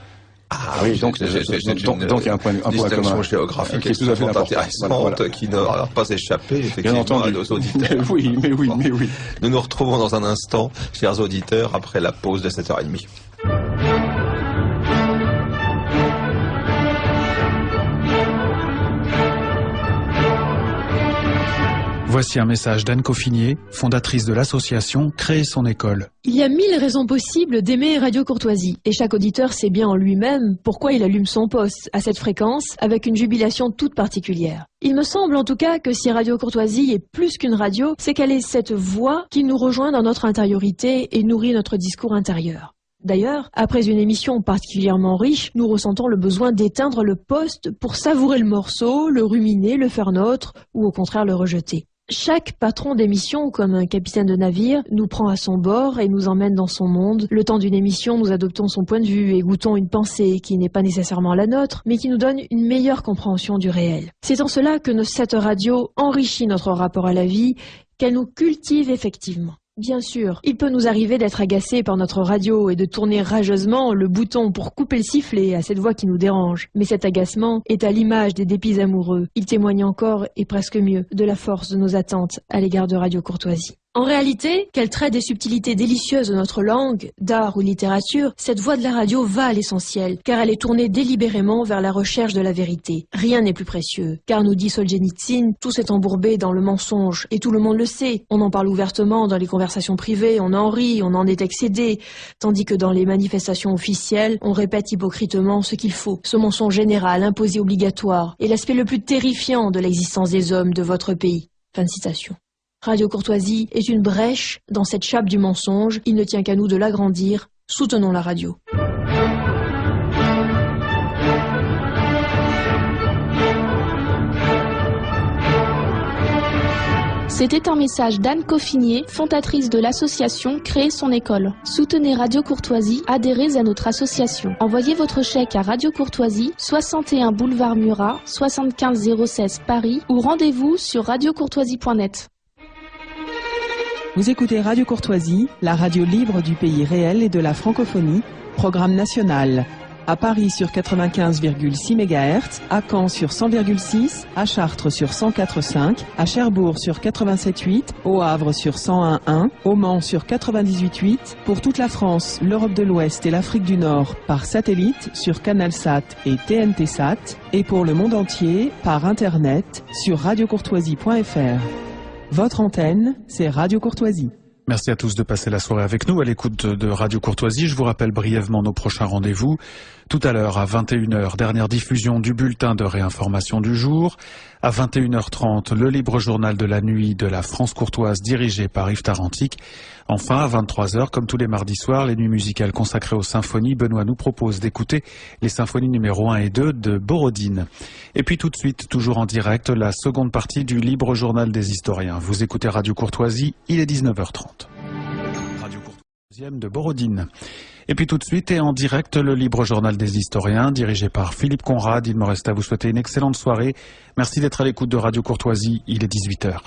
Ah oui, donc il y a un point commun géographique qui est tout à fait intéressante, voilà. qui n'aura pas échappé effectivement à nos auditeurs. Oui. Nous nous retrouvons dans un instant, chers auditeurs, après la pause de 7h30. Voici un message d'Anne Coffinier, fondatrice de l'association Créer son école. Il y a 1000 raisons possibles d'aimer Radio Courtoisie, et chaque auditeur sait bien en lui-même pourquoi il allume son poste à cette fréquence avec une jubilation toute particulière. Il me semble en tout cas que si Radio Courtoisie est plus qu'une radio, c'est qu'elle est cette voix qui nous rejoint dans notre intériorité et nourrit notre discours intérieur. D'ailleurs, après une émission particulièrement riche, nous ressentons le besoin d'éteindre le poste pour savourer le morceau, le ruminer, le faire nôtre, ou au contraire le rejeter. Chaque patron d'émission, comme un capitaine de navire, nous prend à son bord et nous emmène dans son monde. Le temps d'une émission, nous adoptons son point de vue et goûtons une pensée qui n'est pas nécessairement la nôtre, mais qui nous donne une meilleure compréhension du réel. C'est en cela que cette radio enrichit notre rapport à la vie, qu'elle nous cultive effectivement. Bien sûr, il peut nous arriver d'être agacés par notre radio et de tourner rageusement le bouton pour couper le sifflet à cette voix qui nous dérange. Mais cet agacement est à l'image des dépits amoureux. Il témoigne encore, et presque mieux, de la force de nos attentes à l'égard de Radio Courtoisie. En réalité, qu'elle traite des subtilités délicieuses de notre langue, d'art ou littérature, cette voix de la radio va à l'essentiel, car elle est tournée délibérément vers la recherche de la vérité. Rien n'est plus précieux, car nous dit Solzhenitsyn, tout s'est embourbé dans le mensonge, et tout le monde le sait. On en parle ouvertement dans les conversations privées, on en rit, on en est excédé, tandis que dans les manifestations officielles, on répète hypocritement ce qu'il faut. Ce mensonge général, imposé obligatoire, est l'aspect le plus terrifiant de l'existence des hommes de votre pays. Fin de citation. Radio Courtoisie est une brèche dans cette chape du mensonge. Il ne tient qu'à nous de l'agrandir. Soutenons la radio. C'était un message d'Anne Coffinier, fondatrice de l'association Créer son école. Soutenez Radio Courtoisie, adhérez à notre association. Envoyez votre chèque à Radio Courtoisie, 61 boulevard Murat, 75 016 Paris, ou rendez-vous sur radiocourtoisie.net. Vous écoutez Radio Courtoisie, la radio libre du pays réel et de la francophonie, programme national. À Paris sur 95,6 MHz, à Caen sur 100,6, à Chartres sur 104,5, à Cherbourg sur 87,8, au Havre sur 101,1, au Mans sur 98,8, pour toute la France, l'Europe de l'Ouest et l'Afrique du Nord par satellite sur CanalSat et TNT-Sat, et pour le monde entier par Internet sur radiocourtoisie.fr. Votre antenne, c'est Radio Courtoisie. Merci à tous de passer la soirée avec nous à l'écoute de Radio Courtoisie. Je vous rappelle brièvement nos prochains rendez-vous. Tout à l'heure à 21h, dernière diffusion du bulletin de réinformation du jour. À 21h30, le libre journal de la nuit de la France courtoise dirigé par Yves Tarantic. Enfin, à 23h, comme tous les mardis soirs, les nuits musicales consacrées aux symphonies, Benoît nous propose d'écouter les symphonies numéro 1 et 2 de Borodine. Et puis tout de suite, toujours en direct, la seconde partie du libre journal des historiens. Vous écoutez Radio Courtoisie, il est 19h30. Radio Courtoisie de Borodine. Et puis tout de suite, et en direct, le libre journal des historiens, dirigé par Philippe Conrad. Il me reste à vous souhaiter une excellente soirée. Merci d'être à l'écoute de Radio Courtoisie, il est 18h.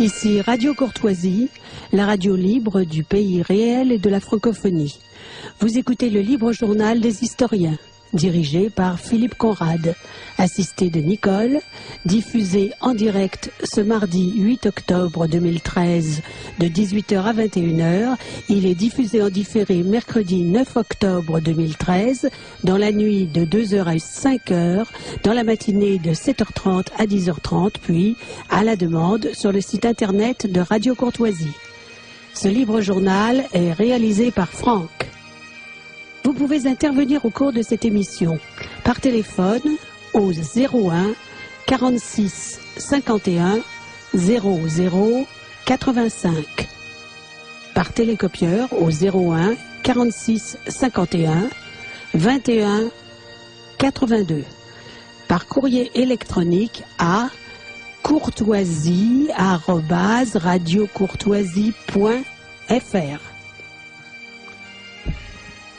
Ici Radio Courtoisie, la radio libre du pays réel et de la francophonie. Vous écoutez le libre journal des historiens, dirigé par Philippe Conrad, assisté de Nicole, diffusé en direct ce mardi 8 octobre 2013 de 18h à 21h. Il est diffusé en différé mercredi 9 octobre 2013 dans la nuit de 2h à 5h, dans la matinée de 7h30 à 10h30, puis à la demande sur le site internet de Radio Courtoisie. Ce libre journal est réalisé par Franck. Vous pouvez intervenir au cours de cette émission par téléphone au 01 46 51 00 85, par télécopieur au 01 46 51 21 82, par courrier électronique à courtoisie@radiocourtoisie.fr.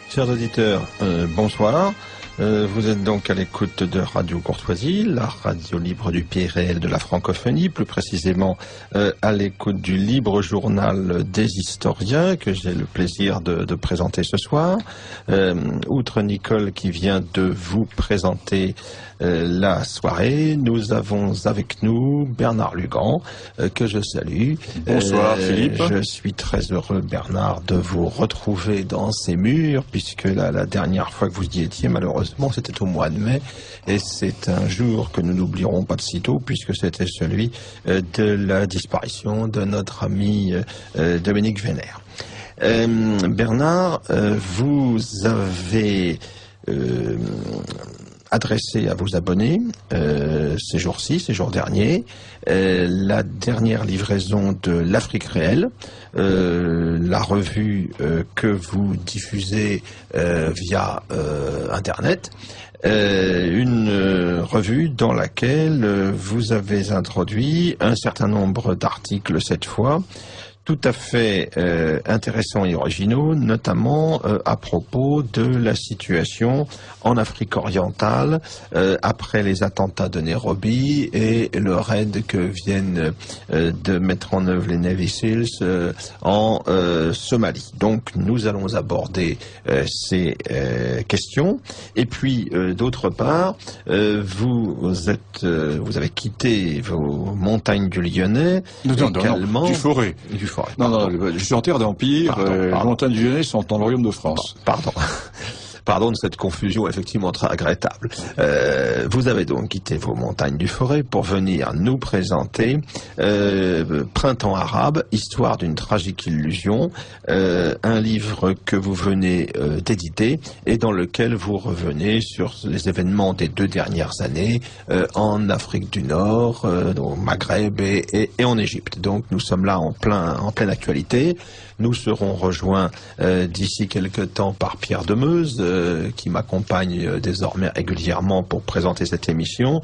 Chers auditeurs, bonsoir. Vous êtes donc à l'écoute de Radio Courtoisie, la radio libre du pays réel de la francophonie, plus précisément à l'écoute du libre journal des historiens que j'ai le plaisir de présenter ce soir. Outre Nicole qui vient de vous présenter la soirée, nous avons avec nous Bernard Lugan, que je salue. Bonsoir Philippe. Je suis très heureux, Bernard, de vous retrouver dans ces murs, puisque la dernière fois que vous y étiez, malheureusement, c'était au mois de mai, et c'est un jour que nous n'oublierons pas de sitôt, puisque c'était celui de la disparition de notre ami Dominique Vénère. Bernard, vous avez adressé à vos abonnés ces jours-ci, ces jours derniers, la dernière livraison de l'Afrique réelle, la revue que vous diffusez via Internet, une revue dans laquelle vous avez introduit un certain nombre d'articles cette fois, tout à fait intéressants et originaux, notamment à propos de la situation en Afrique orientale après les attentats de Nairobi et le raid que viennent de mettre en œuvre les Navy Seals en Somalie. Donc nous allons aborder ces questions. Et puis d'autre part, vous avez quitté vos montagnes du Lyonnais, Non, du Forêt. Non, je suis en terre d'Empire. Les montagnes du Lyonnais sont dans le royaume de France. Pardon de cette confusion effectivement très regrettable. Vous avez donc quitté vos montagnes du Forêt pour venir nous présenter Printemps arabe, histoire d'une tragique illusion, un livre que vous venez d'éditer et dans lequel vous revenez sur les événements des 2 dernières années en Afrique du Nord, au Maghreb et en Égypte. Donc nous sommes là en pleine actualité. Nous serons rejoints d'ici quelques temps par Pierre Demeuse, qui m'accompagne désormais régulièrement pour présenter cette émission,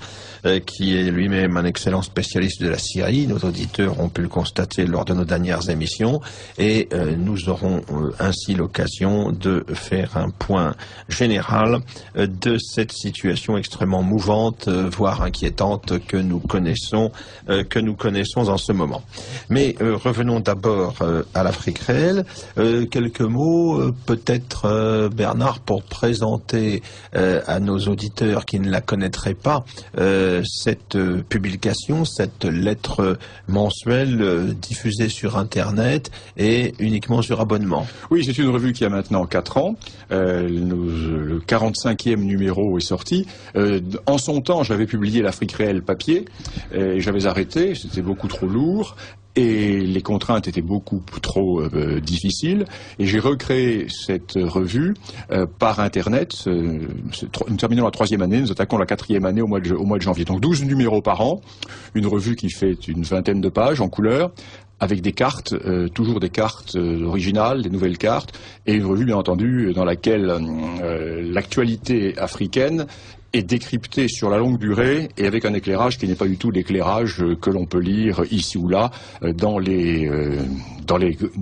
qui est lui-même un excellent spécialiste de la Syrie. Nos auditeurs ont pu le constater lors de nos dernières émissions, et nous aurons ainsi l'occasion de faire un point général de cette situation extrêmement mouvante, voire inquiétante que nous connaissons en ce moment. Mais revenons d'abord à l'Afrique réelle. Quelques mots, peut-être, Bernard, pour présenter à nos auditeurs qui ne la connaîtraient pas cette publication, cette lettre mensuelle diffusée sur Internet et uniquement sur abonnement. Oui, c'est une revue qui a maintenant 4 ans. Le 45e numéro est sorti. En son temps, j'avais publié l'Afrique réelle papier et j'avais arrêté, c'était beaucoup trop lourd. Et les contraintes étaient beaucoup trop difficiles. Et j'ai recréé cette revue par Internet. Nous terminons la 3e année, nous attaquons la 4e année au mois de janvier. Donc 12 numéros par an, une revue qui fait une 20aine de pages en couleur, avec des cartes, toujours des cartes originales, des nouvelles cartes, et une revue bien entendu dans laquelle l'actualité africaine est décrypté sur la longue durée et avec un éclairage qui n'est pas du tout l'éclairage que l'on peut lire ici ou là dans les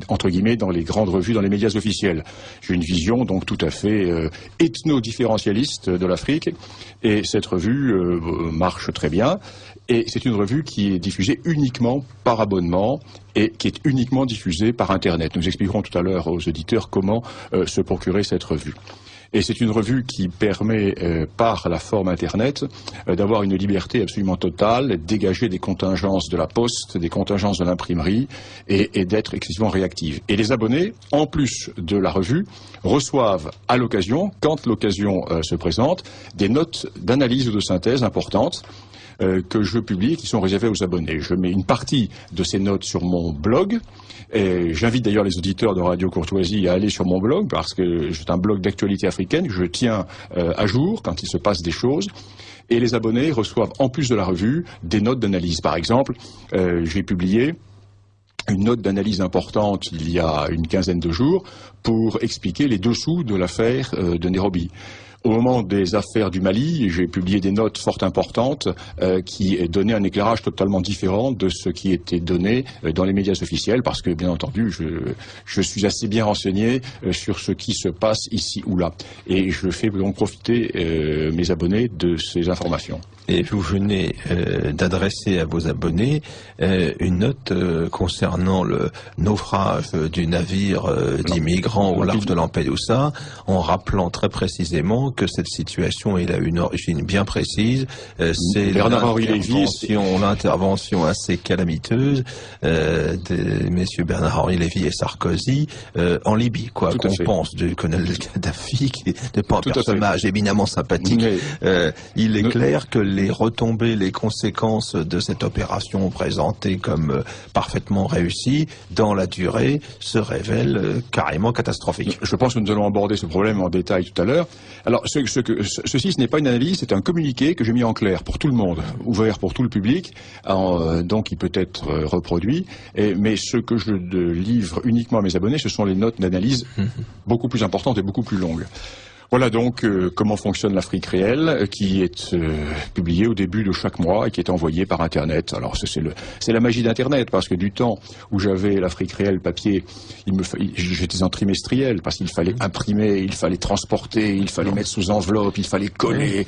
entre guillemets dans les grandes revues, dans les médias officiels. J'ai une vision donc tout à fait ethno-différentialiste de l'Afrique et cette revue marche très bien. Et c'est une revue qui est diffusée uniquement par abonnement et qui est uniquement diffusée par Internet. Nous expliquerons tout à l'heure aux auditeurs comment se procurer cette revue. Et c'est une revue qui permet, par la forme Internet, d'avoir une liberté absolument totale, dégager des contingences de la poste, des contingences de l'imprimerie, et d'être excessivement réactive. Et les abonnés, en plus de la revue, reçoivent à l'occasion, quand l'occasion se présente, des notes d'analyse ou de synthèse importantes, que je publie, qui sont réservées aux abonnés. Je mets une partie de ces notes sur mon blog, et j'invite d'ailleurs les auditeurs de Radio Courtoisie à aller sur mon blog, parce que c'est un blog d'actualité africaine que je tiens à jour quand il se passe des choses. Et les abonnés reçoivent, en plus de la revue, des notes d'analyse. Par exemple, j'ai publié une note d'analyse importante il y a une quinzaine de jours pour expliquer les dessous de l'affaire de Nairobi. au moment des affaires du Mali, j'ai publié des notes fort importantes qui donnaient un éclairage totalement différent de ce qui était donné dans les médias officiels, parce que, bien entendu, je suis assez bien renseigné sur ce qui se passe ici ou là. Et je fais donc profiter mes abonnés de ces informations. Et vous venez d'adresser à vos abonnés une note concernant le naufrage du navire d'immigrants au large de Lampedusa, en rappelant très précisément que cette situation a une origine bien précise. C'est l'intervention assez calamiteuse de messieurs Bernard-Henri Lévy et Sarkozy en Libye, quoi. Qu'on pense du colonel Kadhafi, qui n'est pas un personnage éminemment sympathique. Il est clair que les retombées, les conséquences de cette opération présentée comme parfaitement réussie, dans la durée, se révèlent carrément catastrophiques. Je pense que nous allons aborder ce problème en détail tout à l'heure. Alors, ceci, ce n'est pas une analyse, c'est un communiqué que j'ai mis en clair pour tout le monde, ouvert pour tout le public, donc il peut être reproduit. Mais ce que je livre uniquement à mes abonnés, ce sont les notes d'analyse beaucoup plus importantes et beaucoup plus longues. Voilà donc comment fonctionne l'Afrique réelle, qui est publiée au début de chaque mois et qui est envoyée par Internet. Alors c'est la magie d'Internet, parce que du temps où j'avais l'Afrique réelle papier, j'étais en trimestriel, parce qu'il fallait imprimer, il fallait transporter, il fallait mettre sous enveloppe, il fallait coller,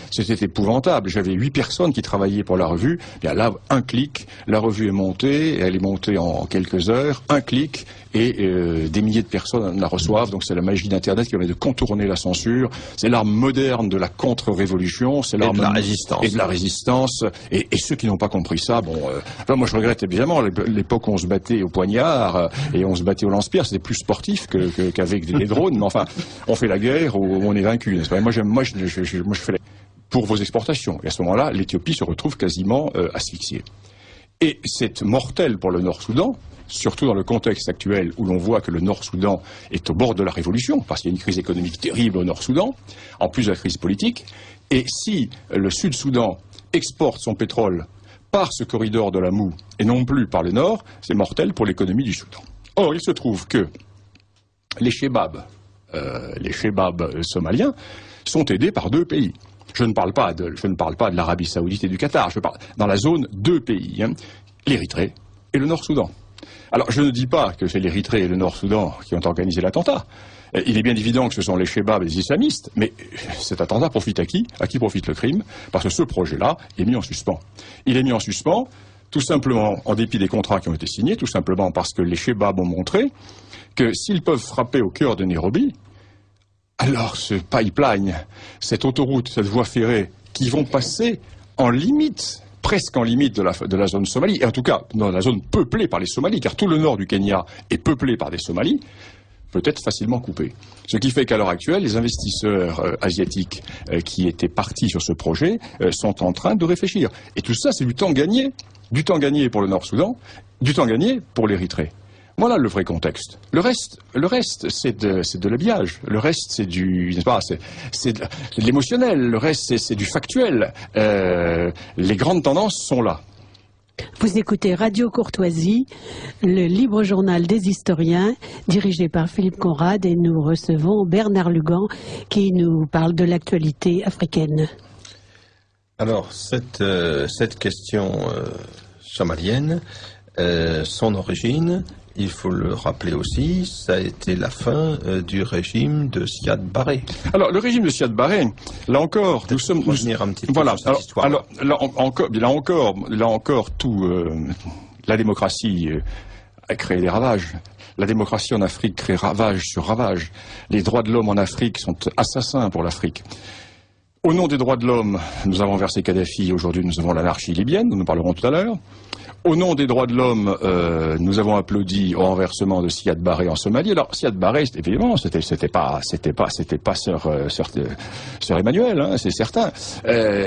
c'était épouvantable. J'avais 8 personnes qui travaillaient pour la revue. Bien là, un clic, la revue est montée, elle est montée en quelques heures, un clic, et des milliers de personnes la reçoivent. Donc c'est la magie d'Internet qui permet de contourner la censure. C'est l'arme moderne de la contre-révolution. C'est l'arme de la résistance. Et de la résistance. Et ceux qui n'ont pas compris ça, moi je regrette évidemment l'époque où on se battait au poignard et on se battait au lance-pierre. C'était plus sportif qu'avec des drones. Mais enfin, on fait la guerre où on est vaincu, n'est-ce pas? Moi je fais pour vos exportations. Et à ce moment-là, l'Éthiopie se retrouve quasiment asphyxiée. Et c'est mortel pour le Nord-Soudan, surtout dans le contexte actuel où l'on voit que le Nord-Soudan est au bord de la révolution, parce qu'il y a une crise économique terrible au Nord-Soudan, en plus de la crise politique. Et si le Sud-Soudan exporte son pétrole par ce corridor de la Moue et non plus par le Nord, c'est mortel pour l'économie du Soudan. Or, il se trouve que les shebabs somaliens sont aidés par 2 pays. Je ne parle pas de l'Arabie Saoudite et du Qatar, je parle dans la zone 2 pays, l'Érythrée et le Nord-Soudan. Alors, je ne dis pas que c'est l'Érythrée et le Nord-Soudan qui ont organisé l'attentat. Il est bien évident que ce sont les shebabs et les islamistes, mais cet attentat profite à qui? À qui profite le crime? Parce que ce projet-là est mis en suspens. Il est mis en suspens, tout simplement, en dépit des contrats qui ont été signés, tout simplement parce que les shebabs ont montré que s'ils peuvent frapper au cœur de Nairobi, alors ce pipeline, cette autoroute, cette voie ferrée, qui vont passer en limite, presque en limite de la zone Somalie, et en tout cas dans la zone peuplée par les Somalis, car tout le nord du Kenya est peuplé par des Somalis, peut être facilement coupé. Ce qui fait qu'à l'heure actuelle, les investisseurs asiatiques qui étaient partis sur ce projet sont en train de réfléchir. Et tout ça, c'est du temps gagné pour le Nord-Soudan, du temps gagné pour l'Érythrée. Voilà le vrai contexte. Le reste, c'est de l'habillage. Le reste, c'est c'est de l'émotionnel. Le reste, c'est du factuel. Les grandes tendances sont là. Vous écoutez Radio Courtoisie, le libre journal des historiens, dirigé par Philippe Conrad, et nous recevons Bernard Lugan qui nous parle de l'actualité africaine. Alors, cette question somalienne, son origine, il faut le rappeler aussi, ça a été la fin du régime de Siad Barré. Alors, le régime de Siad Barré, là encore, nous sommes... revenir un petit peu voilà, sur cette histoire. Alors, là encore, la démocratie a créé des ravages. La démocratie en Afrique crée ravage sur ravage. Les droits de l'homme en Afrique sont assassins pour l'Afrique. Au nom des droits de l'homme, nous avons versé Kadhafi, aujourd'hui nous avons l'anarchie libyenne, nous en parlerons tout à l'heure. Au nom des droits de l'homme, nous avons applaudi au renversement de Siad Barré en Somalie. Alors Siad Barré, évidemment, c'était pas Sœur Emmanuel, hein, c'est certain.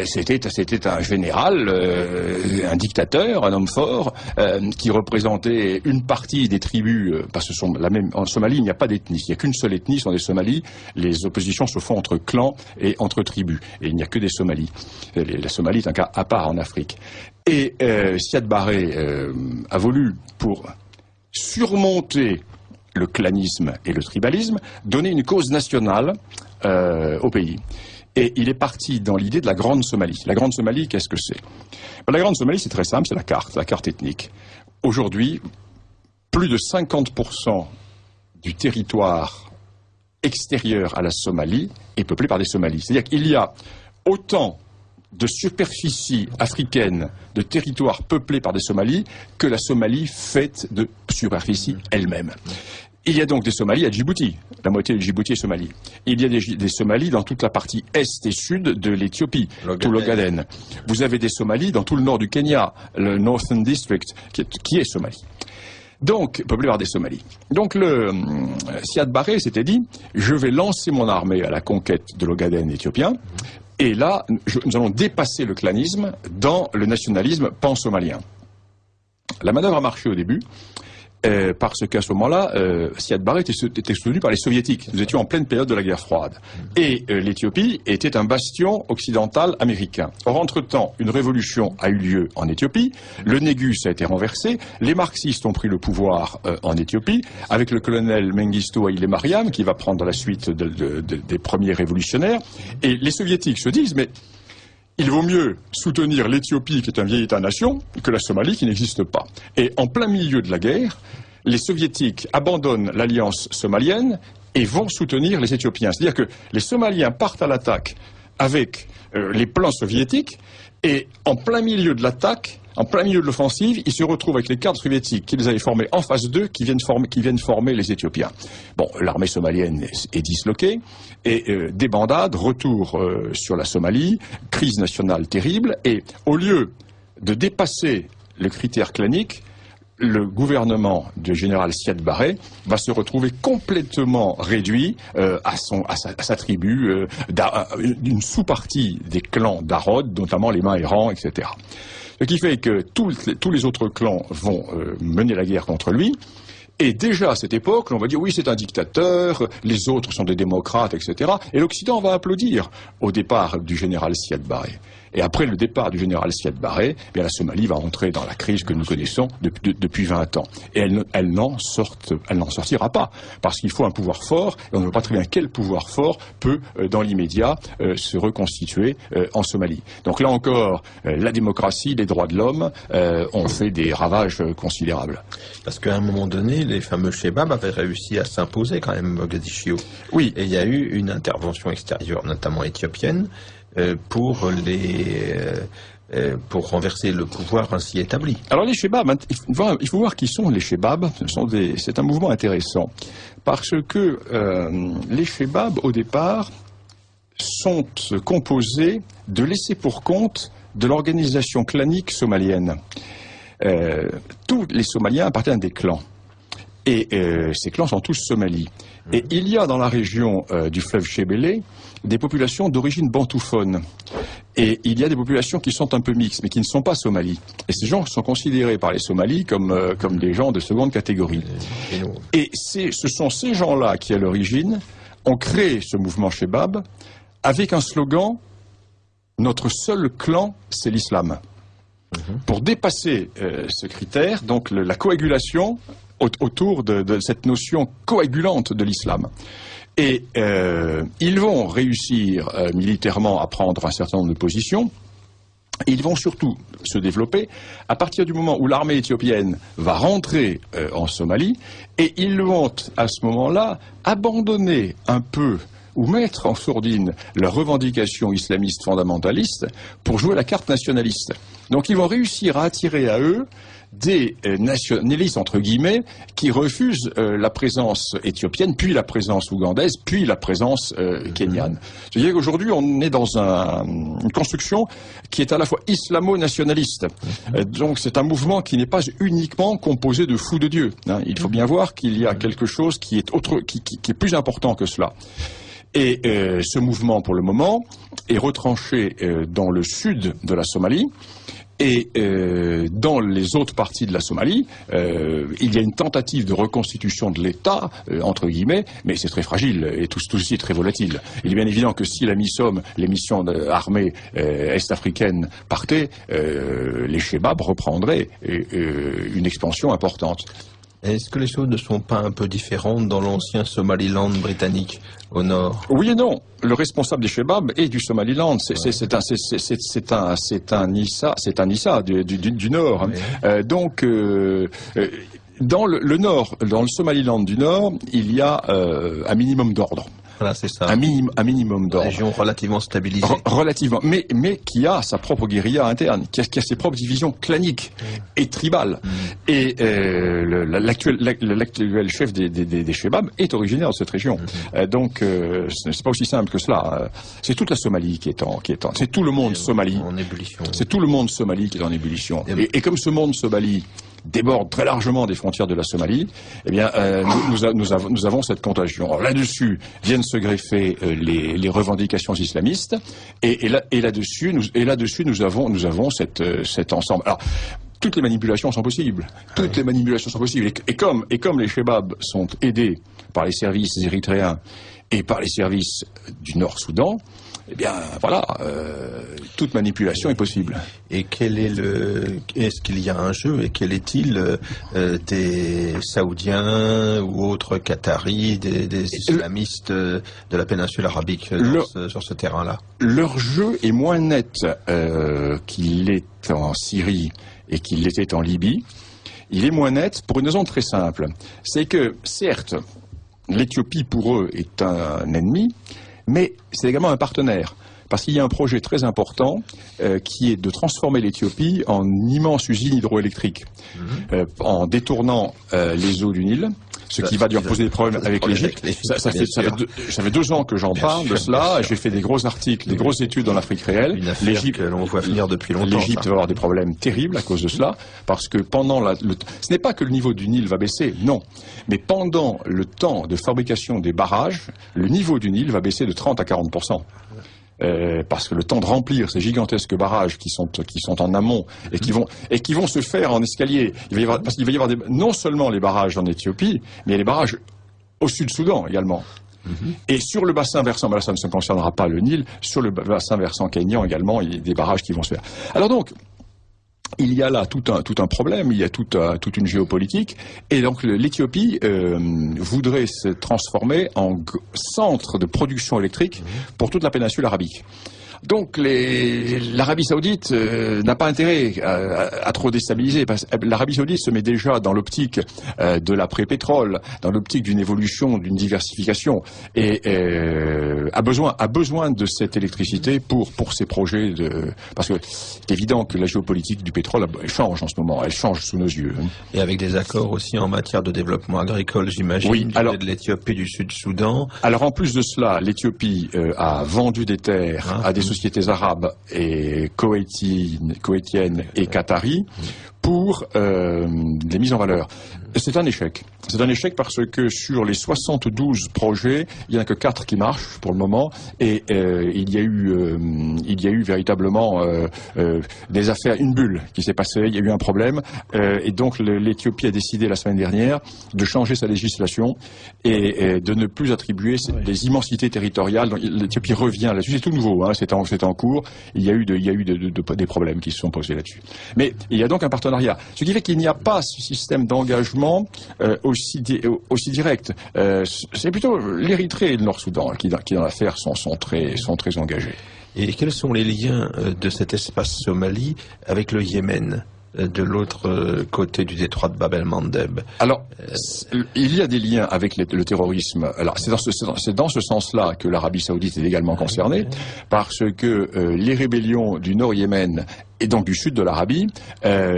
C'était un général, un dictateur, un homme fort, qui représentait une partie des tribus, parce que en Somalie, il n'y a pas d'ethnie, il n'y a qu'une seule ethnie, ce sont des Somalis. Les oppositions se font entre clans et entre tribus, et il n'y a que des Somalis. La Somalie est un cas à part en Afrique. Et Siad Barré a voulu, pour surmonter le clanisme et le tribalisme, donner une cause nationale au pays. Et il est parti dans l'idée de la Grande Somalie. La Grande Somalie, qu'est-ce que c'est? La Grande Somalie, c'est très simple, c'est la carte ethnique. Aujourd'hui, plus de 50% du territoire extérieur à la Somalie est peuplé par des Somalis. C'est-à-dire qu'il y a autant de superficie africaine, de territoire peuplé par des Somalis, que la Somalie fait de superficie elle-même. Il y a donc des Somalis à Djibouti. La moitié de Djibouti est Somalie. Il y a des Somalis dans toute la partie est et sud de l'Éthiopie, tout l'Ogaden. Vous avez des Somalis dans tout le nord du Kenya, le Northern District, qui est Somalie. Donc, peuplé par des Somalis. Donc, Siad Barre s'était dit, je vais lancer mon armée à la conquête de l'Ogaden éthiopien, et là, nous allons dépasser le clanisme dans le nationalisme pan-somalien. La manœuvre a marché au début, parce qu'à ce moment-là, Siad Barre était soutenu par les Soviétiques. Nous étions en pleine période de la guerre froide. Et l'Éthiopie était un bastion occidental américain. Or, entre-temps, une révolution a eu lieu en Éthiopie, le Négus a été renversé, les marxistes ont pris le pouvoir en Éthiopie, avec le colonel Mengistu Haile Mariam, qui va prendre la suite des premiers révolutionnaires, et les Soviétiques se disent, mais il vaut mieux soutenir l'Éthiopie, qui est un vieil État-nation, que la Somalie, qui n'existe pas. Et en plein milieu de la guerre, les Soviétiques abandonnent l'alliance somalienne et vont soutenir les Éthiopiens. C'est-à-dire que les Somaliens partent à l'attaque avec les plans soviétiques, et en plein milieu de l'attaque, en plein milieu de l'offensive, ils se retrouvent avec les cadres soviétiques qu'ils avaient formés en phase 2, qui viennent former les Éthiopiens. Bon, l'armée somalienne est disloquée, et débandade, retour sur la Somalie, crise nationale terrible, et au lieu de dépasser le critère clanique, le gouvernement du général Siad Barre va se retrouver complètement réduit à sa tribu, d'une sous-partie des clans d'Arod, notamment les Mahérans, etc. Ce qui fait que tous les autres clans vont mener la guerre contre lui. Et déjà à cette époque, on va dire oui, c'est un dictateur, les autres sont des démocrates, etc. Et l'Occident va applaudir au départ du général Siad Barre. Et après le départ du général Siad Barre, eh bien la Somalie va entrer dans la crise que nous connaissons depuis 20 ans. Et elle n'en sortira pas, parce qu'il faut un pouvoir fort, et on ne voit pas très bien quel pouvoir fort peut, dans l'immédiat, se reconstituer en Somalie. Donc là encore, la démocratie, les droits de l'homme ont fait des ravages considérables. Parce qu'à un moment donné, les fameux Chebab avaient réussi à s'imposer quand même, Mogadiscio. Oui. Et il y a eu une intervention extérieure, notamment éthiopienne, pour renverser le pouvoir ainsi établi. Alors les Chebab, il faut voir qui sont les Chebab. C'est un mouvement intéressant parce que les Chebab au départ sont composés de laissés pour compte de l'organisation clanique somalienne. Tous les Somaliens appartiennent à des clans. Et ces clans sont tous somalis. Et il y a dans la région du fleuve Chébélé des populations d'origine bantouphone. Et il y a des populations qui sont un peu mixtes, mais qui ne sont pas somalis. Et ces gens sont considérés par les Somalis comme des gens de seconde catégorie. Et ce sont ces gens-là qui, à l'origine, ont créé ce mouvement Chebab avec un slogan « Notre seul clan, c'est l'islam ». Pour dépasser ce critère, donc la coagulation autour de cette notion coagulante de l'islam. Et ils vont réussir militairement à prendre un certain nombre de positions. Et ils vont surtout se développer à partir du moment où l'armée éthiopienne va rentrer en Somalie, et ils vont à ce moment-là abandonner un peu ou mettre en sourdine leurs revendications islamistes fondamentalistes pour jouer la carte nationaliste. Donc ils vont réussir à attirer à eux des nationalistes, entre guillemets, qui refusent la présence éthiopienne, puis la présence ougandaise, puis la présence kenyane. C'est-à-dire qu'aujourd'hui, on est dans une construction qui est à la fois islamo-nationaliste. Donc c'est un mouvement qui n'est pas uniquement composé de fous de Dieu. Hein. Il faut bien voir qu'il y a quelque chose qui est plus important que cela. Et ce mouvement, pour le moment, est retranché dans le sud de la Somalie. Et dans les autres parties de la Somalie, il y a une tentative de reconstitution de l'État, entre guillemets, mais c'est très fragile et tout ceci est très volatile. Il est bien évident que si la MISOM, les missions armées est-africaines, partaient, les Chebab reprendraient une expansion importante. Est-ce que les choses ne sont pas un peu différentes dans l'ancien Somaliland britannique au nord? Oui et non. Le responsable des Shebab est du Somaliland. C'est un Issa du nord. Ouais. Dans le nord, dans le Somaliland du nord, il y a un minimum d'ordre. Voilà, c'est ça. Un minimum d'ordre. Région relativement stabilisée. Relativement, mais qui a sa propre guérilla interne, qui a ses propres divisions claniques et tribales. Et l'actuel chef des Shebab est originaire de cette région. Donc, c'est pas aussi simple que cela. C'est toute la Somalie qui est en c'est tout le monde Somalie. En ébullition. C'est tout le monde Somalie qui est en ébullition. Et comme ce monde Somalie déborde très largement des frontières de la Somalie, eh bien, nous avons cette contagion. Alors, là-dessus viennent se greffer les revendications islamistes, et là-dessus, nous avons cet ensemble. Alors, toutes les manipulations sont possibles. Toutes les manipulations sont possibles. Et comme les Shebab sont aidés par les services érythréens et par les services du Nord-Soudan, eh bien, voilà, toute manipulation est possible. Et est-ce qu'il y a un jeu, et quel est-il des Saoudiens ou autres Qataris, des islamistes de la péninsule arabique sur ce terrain-là? Leur jeu est moins net qu'il l'est en Syrie et qu'il l'était en Libye. Il est moins net pour une raison très simple. C'est que, certes, l'Éthiopie pour eux est un ennemi, mais c'est également un partenaire. Parce qu'il y a un projet très important qui est de transformer l'Éthiopie en immense usine hydroélectrique, en détournant les eaux du Nil, ce qui va lui poser des problèmes avec l'Égypte. Ça fait 2 ans que j'en parle de cela. J'ai fait des gros articles, des grosses études dans l'Afrique réelle. L'Égypte, l'on voit venir depuis longtemps. L'Égypte va avoir des problèmes terribles à cause de cela, parce que pendant ce n'est pas que le niveau du Nil va baisser, non, mais pendant le temps de fabrication des barrages, le niveau du Nil va baisser de 30 à 40%. Parce que le temps de remplir ces gigantesques barrages qui sont en amont et qui vont se faire en escalier, parce qu'il va y avoir non seulement les barrages en Éthiopie, mais il y a les barrages au Sud-Soudan également. Et sur le bassin versant, ça ne concernera pas le Nil, sur le bassin versant kényan également, il y a des barrages qui vont se faire. Alors donc, il y a là tout un problème, il y a toute une géopolitique, et donc l'Éthiopie voudrait se transformer en centre de production électrique pour toute la péninsule arabique. Donc l'Arabie Saoudite n'a pas intérêt à trop déstabiliser, parce que l'Arabie Saoudite se met déjà dans l'optique de l'après-pétrole, dans l'optique d'une évolution, d'une diversification, et a besoin de cette électricité pour ses projets parce que c'est évident que la géopolitique du pétrole elle change en ce moment, elle change sous nos yeux. Et avec des accords aussi en matière de développement agricole, j'imagine, oui, alors, de l'Éthiopie, du Sud-Soudan. Alors en plus de cela, l'Éthiopie a vendu des terres à des sociétés arabes et koweïtiennes et qataries pour des mises en valeur. C'est un échec. C'est un échec parce que sur les 72 projets, il n'y en a que 4 qui marchent pour le moment, et il y a eu véritablement des affaires, une bulle qui s'est passée, il y a eu un problème, et donc l'Éthiopie a décidé la semaine dernière de changer sa législation et de ne plus attribuer des immensités territoriales. L'Éthiopie revient là-dessus, c'est tout nouveau, hein, c'est en cours, il y a eu des problèmes qui se sont posés là-dessus. Mais il y a donc un partenariat, ce qui fait qu'il n'y a pas ce système d'engagement aussi direct. C'est plutôt l'Érythrée et le Nord-Soudan qui dans l'affaire sont très engagés. Et quels sont les liens de cet espace Somalie avec le Yémen, de l'autre côté du détroit de Bab el-Mandeb? Alors, il y a des liens avec le terrorisme. Alors, c'est dans ce sens-là que l'Arabie Saoudite est également concernée, parce que les rébellions du Nord-Yémen et donc du sud de l'Arabie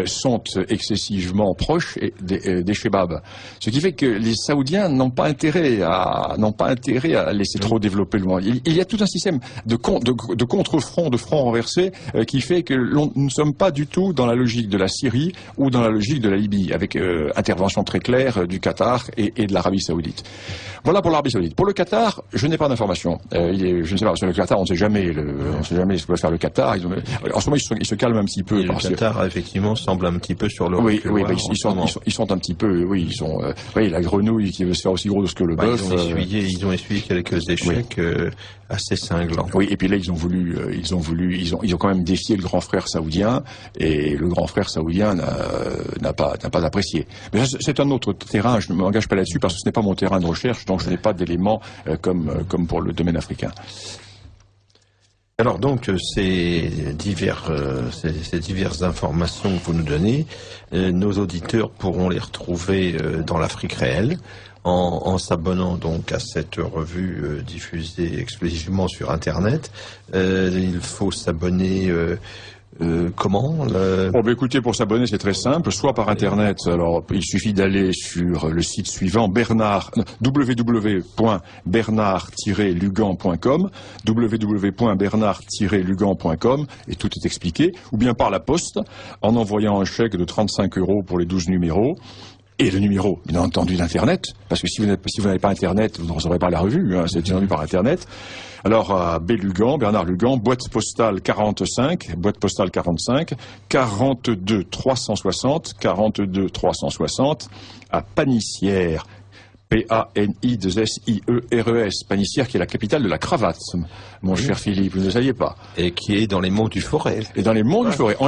sont excessivement proches des Shebab. Ce qui fait que les Saoudiens n'ont pas intérêt à laisser trop développer le monde. Il y a tout un système de contre-front, de front renversé, qui fait que nous ne sommes pas du tout dans la logique de la Syrie ou dans la logique de la Libye, avec intervention très claire du Qatar et de l'Arabie Saoudite. Voilà pour l'Arabie Saoudite. Pour le Qatar, je n'ai pas d'informations. Je ne sais pas, parce que le Qatar, on ne sait jamais ce que va faire le Qatar. En ce moment, ils se calment calme un petit peu. Et le Qatar, effectivement, semble un petit peu sur le oui, ils sont un petit peu, la grenouille qui veut se faire aussi grosse que le bœuf. Ils ont essuyé quelques échecs assez cinglants. Oui, et puis là, ils ont quand même défié le grand frère saoudien, et le grand frère saoudien n'a pas apprécié. Mais c'est un autre terrain, je ne m'engage pas là-dessus parce que ce n'est pas mon terrain de recherche, donc je n'ai pas d'éléments comme pour le domaine africain. Alors donc ces diverses informations que vous nous donnez, nos auditeurs pourront les retrouver dans l'Afrique réelle en s'abonnant donc à cette revue diffusée exclusivement sur Internet. Il faut s'abonner comment écoutez, pour s'abonner, c'est très simple, soit par Internet. Alors, il suffit d'aller sur le site suivant, www.bernard-lugan.com, www.bernard-lugan.com, et tout est expliqué, ou bien par la poste, en envoyant un chèque de 35 € pour les 12 numéros. Et le numéro, bien entendu, d'Internet, parce que si vous n'avez pas Internet, vous ne recevrez pas la revue, c'est vendu par Internet. Alors, à Lugan, Bernard Lugan, boîte postale 45, 42 360, à Panissières, P-A-N-I-2-S-I-E-R-E-S, Panissières, qui est la capitale de la cravate, mon cher Philippe, vous ne le saviez pas. Et qui est dans les monts du Forêt. Et dans les monts du Forêt,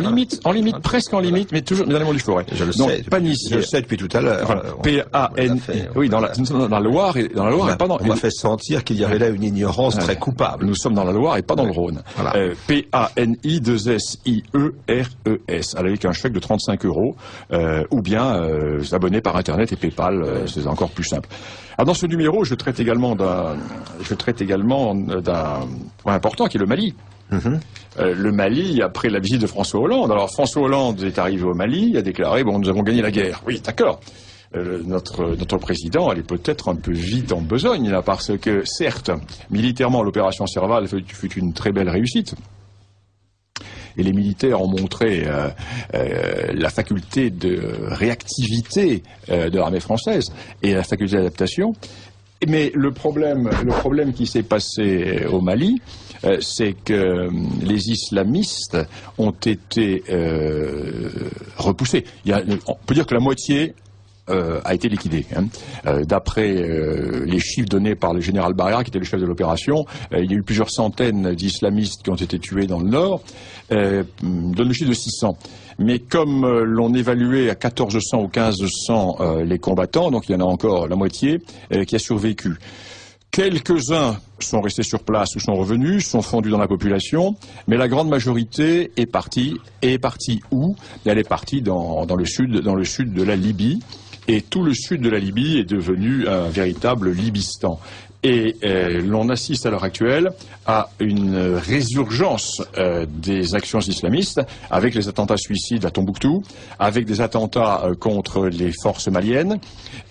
presque en limite, mais toujours dans les monts du Forêt. Je le sais. Panissières. Je le sais depuis tout à l'heure. Voilà. P-A-N, oui, dans la Loire et dans la Loire et pas dans. On m'a fait sentir qu'il y avait là une ignorance très coupable. Nous sommes dans la Loire et pas dans le Rhône. Voilà. P-A-N-I-2-S-I-E-R-E-S, avec un chèque de 35 €, ou bien s'abonner par Internet et PayPal, c'est encore plus simple. Alors dans ce numéro, je traite également d'un point important qui est le Mali. Le Mali, après la visite de François Hollande. Alors François Hollande est arrivé au Mali, a déclaré nous avons gagné la guerre. Oui, d'accord. Notre président allait peut-être un peu vite en besogne là, parce que certes, militairement, l'opération Serval fut une très belle réussite. Et les militaires ont montré la faculté de réactivité de l'armée française et la faculté d'adaptation. Mais le problème qui s'est passé au Mali, c'est que les islamistes ont été repoussés. On peut dire que la moitié a été liquidé. D'après les chiffres donnés par le général Barrera, qui était le chef de l'opération, il y a eu plusieurs centaines d'islamistes qui ont été tués dans le nord, donne le chiffre de 600. Mais comme l'on évaluait à 1400 ou 1500 les combattants, donc il y en a encore la moitié qui a survécu. Quelques-uns sont restés sur place ou sont revenus, sont fondus dans la population, mais la grande majorité est partie. Et est partie où? Elle est partie dans le sud de la Libye. Et tout le sud de la Libye est devenu un véritable Libistan. Et l'on assiste à l'heure actuelle à une résurgence des actions islamistes, avec les attentats suicides à Tombouctou, avec des attentats contre les forces maliennes,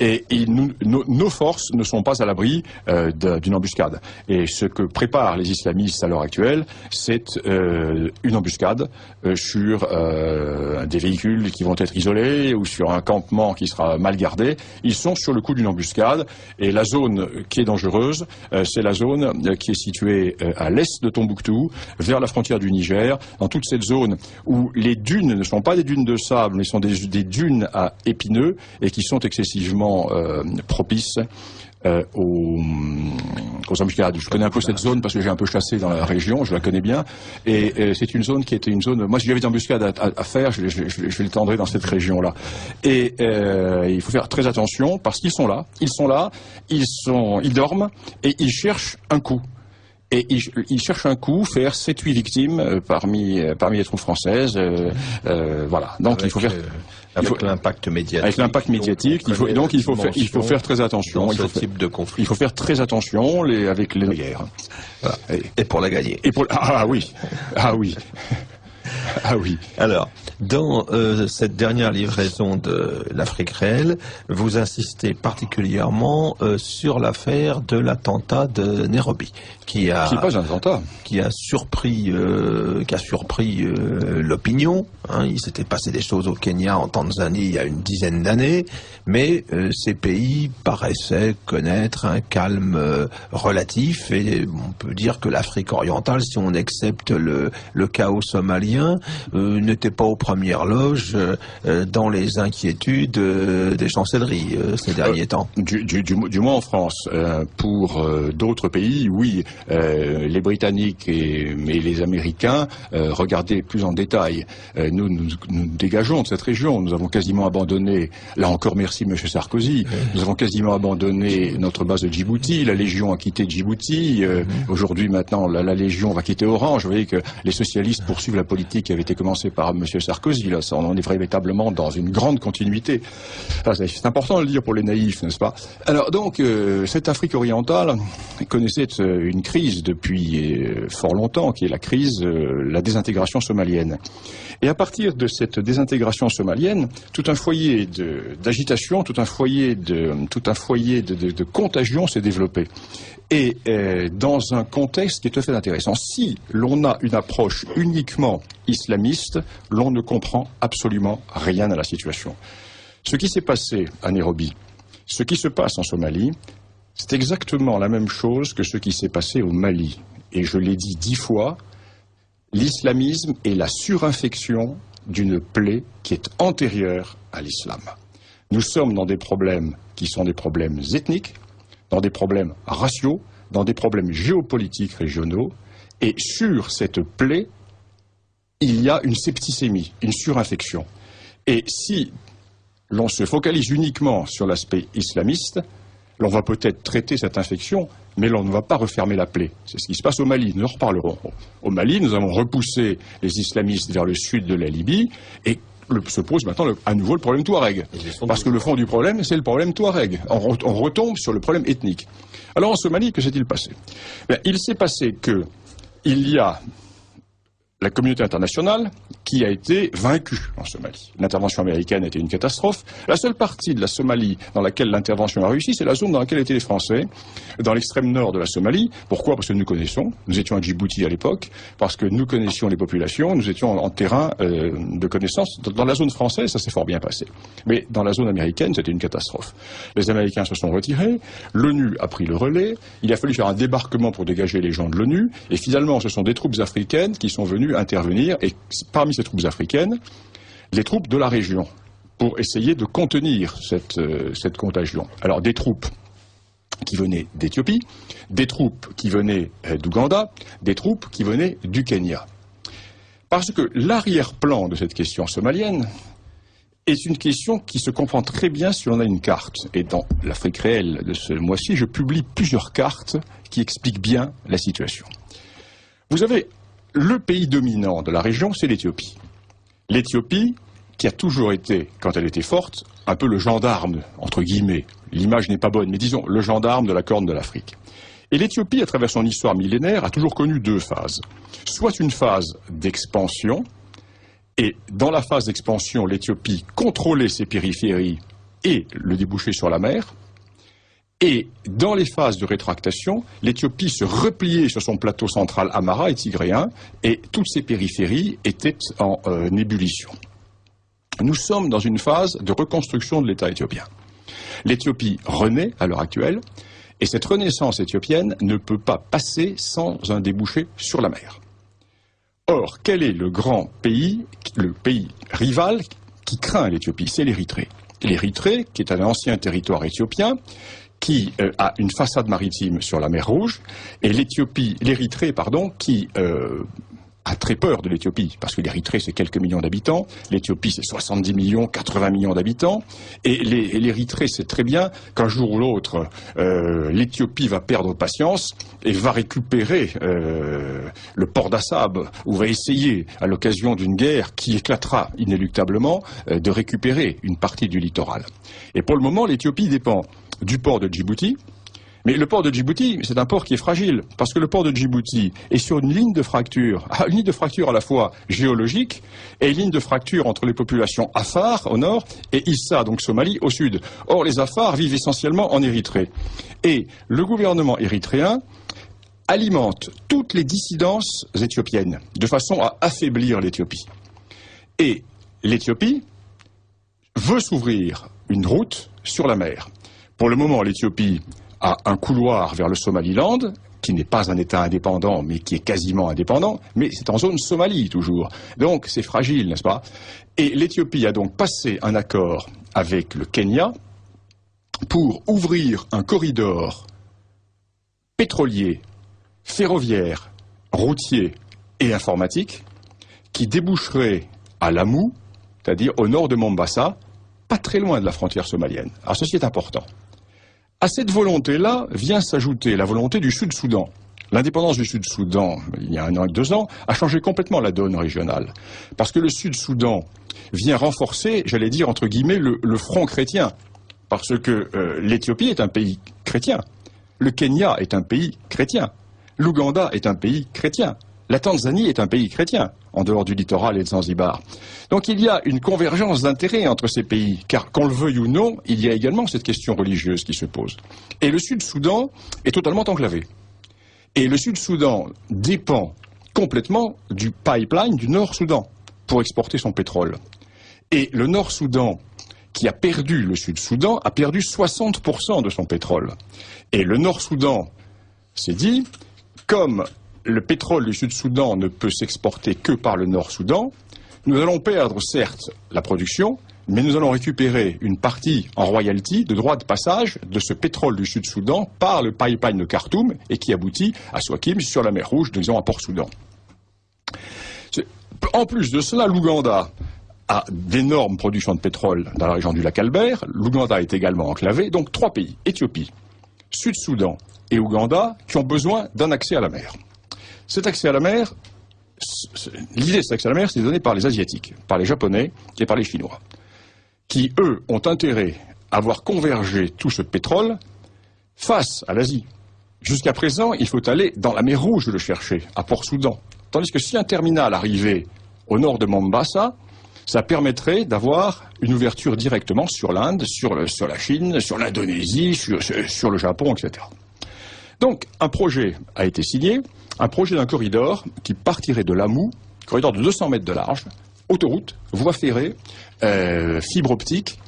et nos forces ne sont pas à l'abri d'une embuscade. Et ce que préparent les islamistes à l'heure actuelle, c'est une embuscade sur des véhicules qui vont être isolés, ou sur un campement qui sera mal gardé. Ils sont sur le coup d'une embuscade, et la zone qui est dangereuse, c'est la zone qui est située à l'est de Tombouctou, vers la frontière du Niger, dans toute cette zone où les dunes ne sont pas des dunes de sable, mais sont des dunes à épineux, et qui sont excessivement propices aux embuscades. Je connais un peu cette zone parce que j'ai un peu chassé dans la région, je la connais bien, et c'est une zone qui était une zone... Moi, si j'avais des embuscades à faire, je les tendrais dans cette région-là. Et il faut faire très attention, parce qu'ils sont là, ils dorment, et ils cherchent un coup. Et ils cherchent un coup, faire 7-8 victimes parmi les troupes françaises. Voilà. Donc il faut faire... Avec l'impact médiatique. Avec l'impact médiatique, il faut faire très attention. Dans ce type de conflit. Il faut faire très attention avec les guerres. Voilà. Et pour la gagner. Ah oui. Ah oui. Alors, Dans cette dernière livraison de l'Afrique réelle, vous insistez particulièrement sur l'affaire de l'attentat de Nairobi, qui a surpris l'opinion. Hein. Il s'était passé des choses au Kenya, en Tanzanie, il y a une dizaine d'années, mais ces pays paraissaient connaître un calme relatif, et on peut dire que l'Afrique orientale, si on accepte le chaos somalien, n'était pas aux premières loges dans les inquiétudes des chancelleries ces derniers temps. Du moins en France. Pour d'autres pays, oui, les Britanniques et les Américains regardaient plus en détail. Nous dégageons de cette région. Nous avons quasiment abandonné, là encore merci M. Sarkozy, nous avons quasiment abandonné notre base de Djibouti. La Légion a quitté Djibouti. Aujourd'hui, maintenant, la Légion va quitter Orange. Vous voyez que les socialistes poursuivent la politique qui avait été commencée par M. Sarkozy. Là, on est véritablement dans une grande continuité. C'est important de le dire pour les naïfs, n'est-ce pas? Alors donc, cette Afrique orientale connaissait une crise depuis fort longtemps, qui est la crise, la désintégration somalienne. Et à partir de cette désintégration somalienne, tout un foyer d'agitation, tout un foyer de contagion s'est développé. Et dans un contexte qui est tout à fait intéressant. Si l'on a une approche uniquement islamiste, l'on ne comprend absolument rien à la situation. Ce qui s'est passé à Nairobi, ce qui se passe en Somalie, c'est exactement la même chose que ce qui s'est passé au Mali. Et je l'ai dit 10 fois, l'islamisme est la surinfection d'une plaie qui est antérieure à l'islam. Nous sommes dans des problèmes qui sont des problèmes ethniques, dans des problèmes raciaux, dans des problèmes géopolitiques régionaux, et sur cette plaie, il y a une septicémie, une surinfection. Et si l'on se focalise uniquement sur l'aspect islamiste, l'on va peut-être traiter cette infection, mais l'on ne va pas refermer la plaie. C'est ce qui se passe au Mali, nous en reparlerons. Au Mali, nous avons repoussé les islamistes vers le sud de la Libye, et se pose maintenant à nouveau le problème Touareg. Parce que le fond du problème, c'est le problème Touareg. On retombe sur le problème ethnique. Alors en Somalie, que s'est-il passé? Il s'est passé qu'il y a la communauté internationale qui a été vaincue en Somalie. L'intervention américaine a été une catastrophe. La seule partie de la Somalie dans laquelle l'intervention a réussi, c'est la zone dans laquelle étaient les Français, dans l'extrême nord de la Somalie. Pourquoi? Parce que nous étions à Djibouti à l'époque, parce que nous connaissions les populations, nous étions en terrain de connaissance. Dans la zone française, ça s'est fort bien passé. Mais dans la zone américaine, c'était une catastrophe. Les Américains se sont retirés, l'ONU a pris le relais, il a fallu faire un débarquement pour dégager les gens de l'ONU, et finalement, ce sont des troupes africaines qui sont venues intervenir, et parmi ces troupes africaines, les troupes de la région, pour essayer de contenir cette contagion. Alors des troupes qui venaient d'Éthiopie, des troupes qui venaient d'Ouganda, des troupes qui venaient du Kenya. Parce que l'arrière-plan de cette question somalienne est une question qui se comprend très bien si on a une carte. Et dans l'Afrique réelle de ce mois-ci, je publie plusieurs cartes qui expliquent bien la situation. Vous avez le pays dominant de la région, c'est l'Éthiopie. L'Éthiopie, qui a toujours été, quand elle était forte, un peu le gendarme, entre guillemets. L'image n'est pas bonne, mais disons le gendarme de la Corne de l'Afrique. Et l'Éthiopie, à travers son histoire millénaire, a toujours connu deux phases. Soit une phase d'expansion, et dans la phase d'expansion, l'Éthiopie contrôlait ses périphéries et le débouché sur la mer. Et dans les phases de rétractation, l'Éthiopie se repliait sur son plateau central Amhara et tigréen, et toutes ses périphéries étaient en ébullition. Nous sommes dans une phase de reconstruction de l'État éthiopien. L'Éthiopie renaît à l'heure actuelle, et cette renaissance éthiopienne ne peut pas passer sans un débouché sur la mer. Or, quel est le grand pays, le pays rival qui craint l'Éthiopie? C'est l'Érythrée. L'Érythrée, qui est un ancien territoire éthiopien, qui a une façade maritime sur la mer Rouge, et l'Érythrée, qui a très peur de l'Éthiopie, parce que l'Érythrée, c'est quelques millions d'habitants, l'Éthiopie, c'est 70 millions, 80 millions d'habitants, et l'Érythrée sait très bien qu'un jour ou l'autre, l'Éthiopie va perdre patience et va récupérer le port d'Assab, ou va essayer, à l'occasion d'une guerre qui éclatera inéluctablement, de récupérer une partie du littoral. Et pour le moment, l'Éthiopie dépend du port de Djibouti, Mais le port de Djibouti, c'est un port qui est fragile, parce que le port de Djibouti est sur une ligne de fracture à la fois géologique et une ligne de fracture entre les populations Afar au nord et Issa, donc Somalie, au sud. Or, les Afars vivent essentiellement en Érythrée. Et le gouvernement érythréen alimente toutes les dissidences éthiopiennes, de façon à affaiblir l'Éthiopie. Et l'Éthiopie veut s'ouvrir une route sur la mer. Pour le moment, l'Éthiopie a un couloir vers le Somaliland, qui n'est pas un État indépendant, mais qui est quasiment indépendant, mais c'est en zone Somalie toujours. Donc c'est fragile, n'est-ce pas? Et l'Éthiopie a donc passé un accord avec le Kenya pour ouvrir un corridor pétrolier, ferroviaire, routier et informatique qui déboucherait à Lamu, c'est-à-dire au nord de Mombasa, pas très loin de la frontière somalienne. Alors ceci est important. À cette volonté-là vient s'ajouter la volonté du Sud-Soudan. L'indépendance du Sud-Soudan, il y a 1 an et 2 ans, a changé complètement la donne régionale. Parce que le Sud-Soudan vient renforcer, j'allais dire entre guillemets, le front chrétien. Parce que l'Éthiopie est un pays chrétien. Le Kenya est un pays chrétien. L'Ouganda est un pays chrétien. La Tanzanie est un pays chrétien, en dehors du littoral et de Zanzibar. Donc il y a une convergence d'intérêts entre ces pays, car qu'on le veuille ou non, il y a également cette question religieuse qui se pose. Et le Sud-Soudan est totalement enclavé. Et le Sud-Soudan dépend complètement du pipeline du Nord-Soudan pour exporter son pétrole. Et le Nord-Soudan, qui a perdu le Sud-Soudan, a perdu 60% de son pétrole. Et le Nord-Soudan s'est dit, comme le pétrole du Sud-Soudan ne peut s'exporter que par le Nord-Soudan, nous allons perdre certes la production, mais nous allons récupérer une partie en royalty de droit de passage de ce pétrole du Sud-Soudan par le pipeline de Khartoum et qui aboutit à Swakim sur la mer Rouge, disons à Port-Soudan. En plus de cela, l'Ouganda a d'énormes productions de pétrole dans la région du lac Albert. L'Ouganda est également enclavé. Donc 3 pays, Éthiopie, Sud-Soudan et Ouganda, qui ont besoin d'un accès à la mer. Cet accès à la mer, l'idée de cet accès à la mer, c'est donné par les Asiatiques, par les Japonais et par les Chinois, qui, eux, ont intérêt à voir converger tout ce pétrole face à l'Asie. Jusqu'à présent, il faut aller dans la mer Rouge le chercher, à Port-Soudan. Tandis que si un terminal arrivait au nord de Mombasa, ça permettrait d'avoir une ouverture directement sur l'Inde, sur la Chine, sur l'Indonésie, sur le Japon, etc. Donc, un projet a été signé, un projet d'un corridor qui partirait de Lamu, corridor de 200 mètres de large, autoroute, voie ferrée, fibre optique,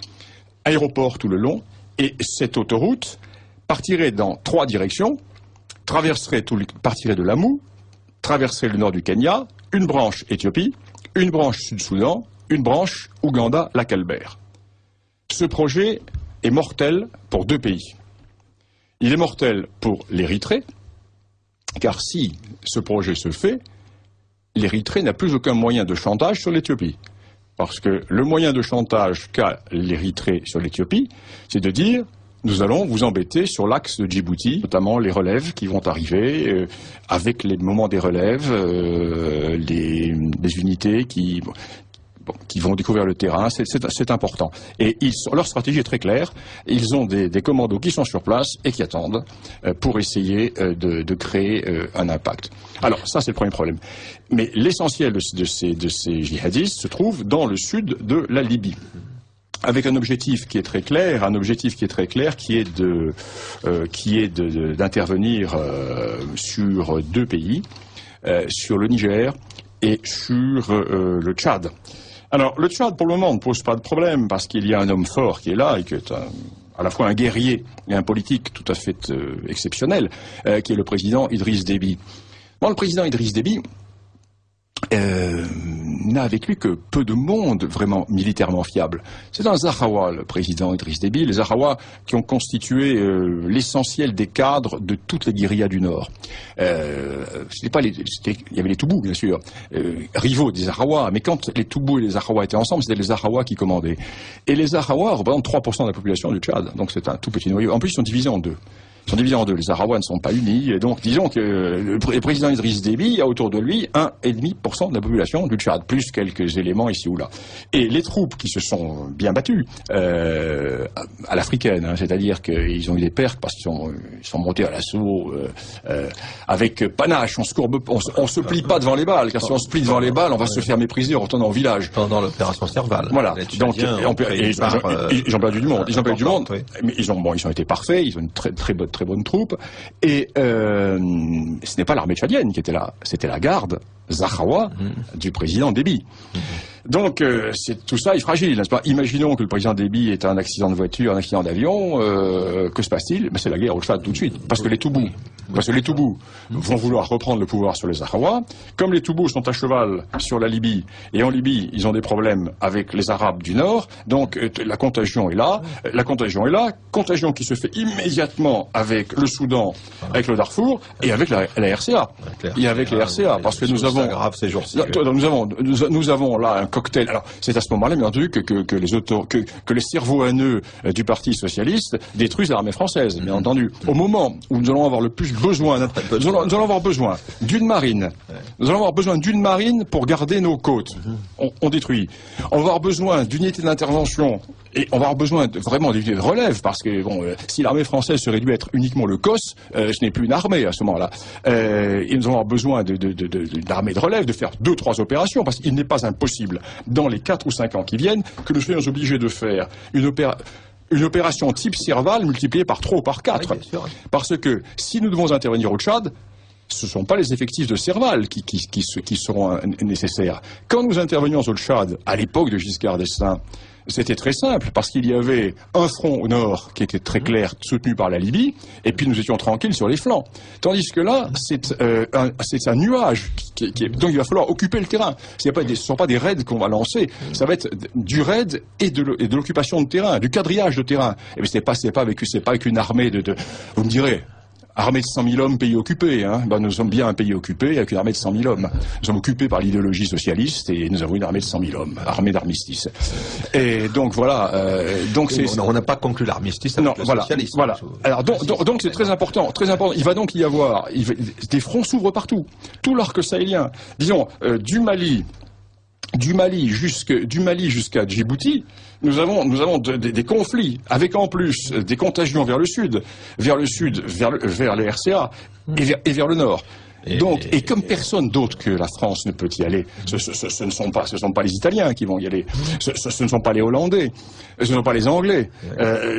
aéroport tout le long, et cette autoroute partirait dans 3 directions, partirait de Lamu, traverserait le nord du Kenya, une branche Éthiopie, une branche Sud-Soudan, une branche Ouganda-Lac Albert. Ce projet est mortel pour 2 pays. Il est mortel pour l'Érythrée, car si ce projet se fait, l'Érythrée n'a plus aucun moyen de chantage sur l'Éthiopie. Parce que le moyen de chantage qu'a l'Érythrée sur l'Éthiopie, c'est de dire « nous allons vous embêter sur l'axe de Djibouti », notamment les relèves qui vont arriver, avec les moments des relèves, les unités qui vont découvrir le terrain, c'est important. Et leur stratégie est très claire, ils ont des commandos qui sont sur place et qui attendent pour essayer de créer un impact. Alors ça c'est le premier problème. Mais l'essentiel de ces djihadistes se trouve dans le sud de la Libye. Avec un objectif qui est très clair, qui est d'intervenir sur 2 pays, sur le Niger et sur le Tchad. Alors, le Tchad, pour le moment, ne pose pas de problème, parce qu'il y a un homme fort qui est là, et qui est à la fois un guerrier et un politique tout à fait exceptionnel, qui est le président Idriss Déby. Bon, le président Idriss Déby n'a avec lui que peu de monde vraiment militairement fiable. C'est un Zahawa, le président Idriss Déby, les Zahawa qui ont constitué l'essentiel des cadres de toutes les guérillas du Nord. Il y avait les Toubous, bien sûr, rivaux des Zahawa, mais quand les Toubous et les Zahawa étaient ensemble, c'était les Zahawa qui commandaient. Et les Zahawa représentent 3% de la population du Tchad, donc c'est un tout petit noyau. En plus, ils sont divisés en 2. sont divisés en deux. Les Araouas ne sont pas unis, et donc disons que le président Idriss Déby a autour de lui 1,5% de la population du Tchad, plus quelques éléments ici ou là. Et les troupes qui se sont bien battues à l'africaine, hein, c'est-à-dire qu'ils ont eu des pertes parce qu'ils sont montés à l'assaut avec panache. On se plie pas devant les balles, car si on se plie devant les balles, on va se faire mépriser en retournant au village. Pendant l'opération Serval. Voilà. Donc ils ont perdu du monde. Ils ont perdu du monde. Mais ils ont été parfaits. Ils ont une très bonne troupe. Et ce n'est pas l'armée tchadienne qui était là. C'était la garde Zahawa du président Déby. Donc, tout ça est fragile, n'est-ce pas? Imaginons que le président Déby ait un accident de voiture, un accident d'avion, que se passe-t-il? C'est la guerre au Tchad tout de suite, parce que les Toubous vont vouloir reprendre le pouvoir sur les Zahawa. Comme les Toubous sont à cheval sur la Libye, et en Libye, ils ont des problèmes avec les Arabes du Nord, donc la contagion est là, contagion qui se fait immédiatement avec le Soudan, avec le Darfour, et avec la RCA. Et avec les RCA, parce que nous avons là un cocktail. Alors, c'est à ce moment-là, bien entendu, que les cerveaux haineux du Parti socialiste détruisent l'armée française, bien entendu. Au moment où nous allons avoir le plus besoin, nous allons avoir besoin d'une marine. Nous allons avoir besoin d'une marine pour garder nos côtes. On détruit. On va avoir besoin d'unités d'intervention. Et on va avoir besoin vraiment d'unités de relève, parce que si l'armée française se réduit à être uniquement le COS, ce n'est plus une armée à ce moment-là. Et nous allons avoir besoin d'une armée de relève, de faire 2-3 opérations, parce qu'il n'est pas impossible, dans les 4 ou 5 ans qui viennent, que nous soyons obligés de faire une opération type Serval multipliée par 3 ou par 4. Oui, parce que si nous devons intervenir au Tchad, ce ne sont pas les effectifs de Serval qui seront nécessaires. Quand nous intervenions au Tchad, à l'époque de Giscard d'Estaing, c'était très simple, parce qu'il y avait un front au nord qui était très clair, soutenu par la Libye, et puis nous étions tranquilles sur les flancs. Tandis que là, c'est un nuage, donc il va falloir occuper le terrain. Ce ne sont pas des raids qu'on va lancer, ça va être du raid et de l'occupation de terrain, du quadrillage de terrain. Et bien c'est pas avec une armée vous me direz, armée de 100 000 hommes, pays occupé. Hein. Nous sommes bien un pays occupé avec une armée de 100 000 hommes. Nous sommes occupés par l'idéologie socialiste et nous avons une armée de 100 000 hommes, armée d'armistice. Et donc voilà. On n'a pas conclu l'armistice avec le socialisme. Voilà. Alors donc c'est très important, très important. Il va donc y avoir des fronts s'ouvrent partout. Tout l'arc sahélien, disons du Mali jusqu'à Djibouti, nous avons des conflits, avec en plus des contagions vers le sud, vers les RCA et vers le nord. Et comme personne d'autre que la France ne peut y aller, ce ne sont pas les Italiens qui vont y aller, ce ne sont pas les Hollandais, ce ne sont pas les Anglais.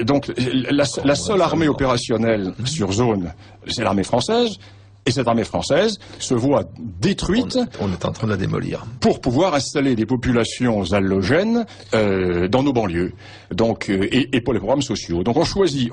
Donc la seule armée opérationnelle sur zone, c'est l'armée française. Et cette armée française se voit détruite. On est en train de la démolir. Pour pouvoir installer des populations allogènes dans nos banlieues. Donc et pour les programmes sociaux. Donc on choisit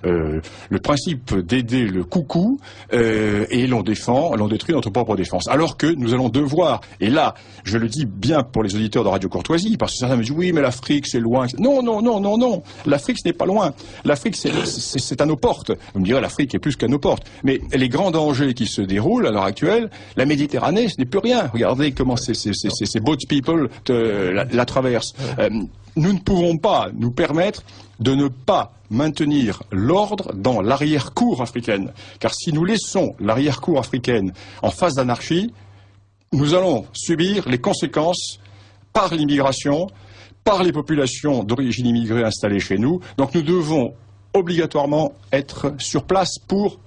le principe d'aider le coucou et l'on détruit notre propre défense. Alors que nous allons devoir, et là je le dis bien pour les auditeurs de Radio Courtoisie, parce que certains me disent oui mais l'Afrique c'est loin. Non. L'Afrique ce n'est pas loin. L'Afrique c'est à nos portes. Vous me direz l'Afrique est plus qu'à nos portes. Mais les grands dangers qui se déroulent à l'heure actuelle, la Méditerranée, ce n'est plus rien. Regardez comment ces boat people la traversent. Nous ne pouvons pas nous permettre de ne pas maintenir l'ordre dans l'arrière-cour africaine. Car si nous laissons l'arrière-cour africaine en phase d'anarchie, nous allons subir les conséquences par l'immigration, par les populations d'origine immigrée installées chez nous. Donc nous devons obligatoirement être sur place pour...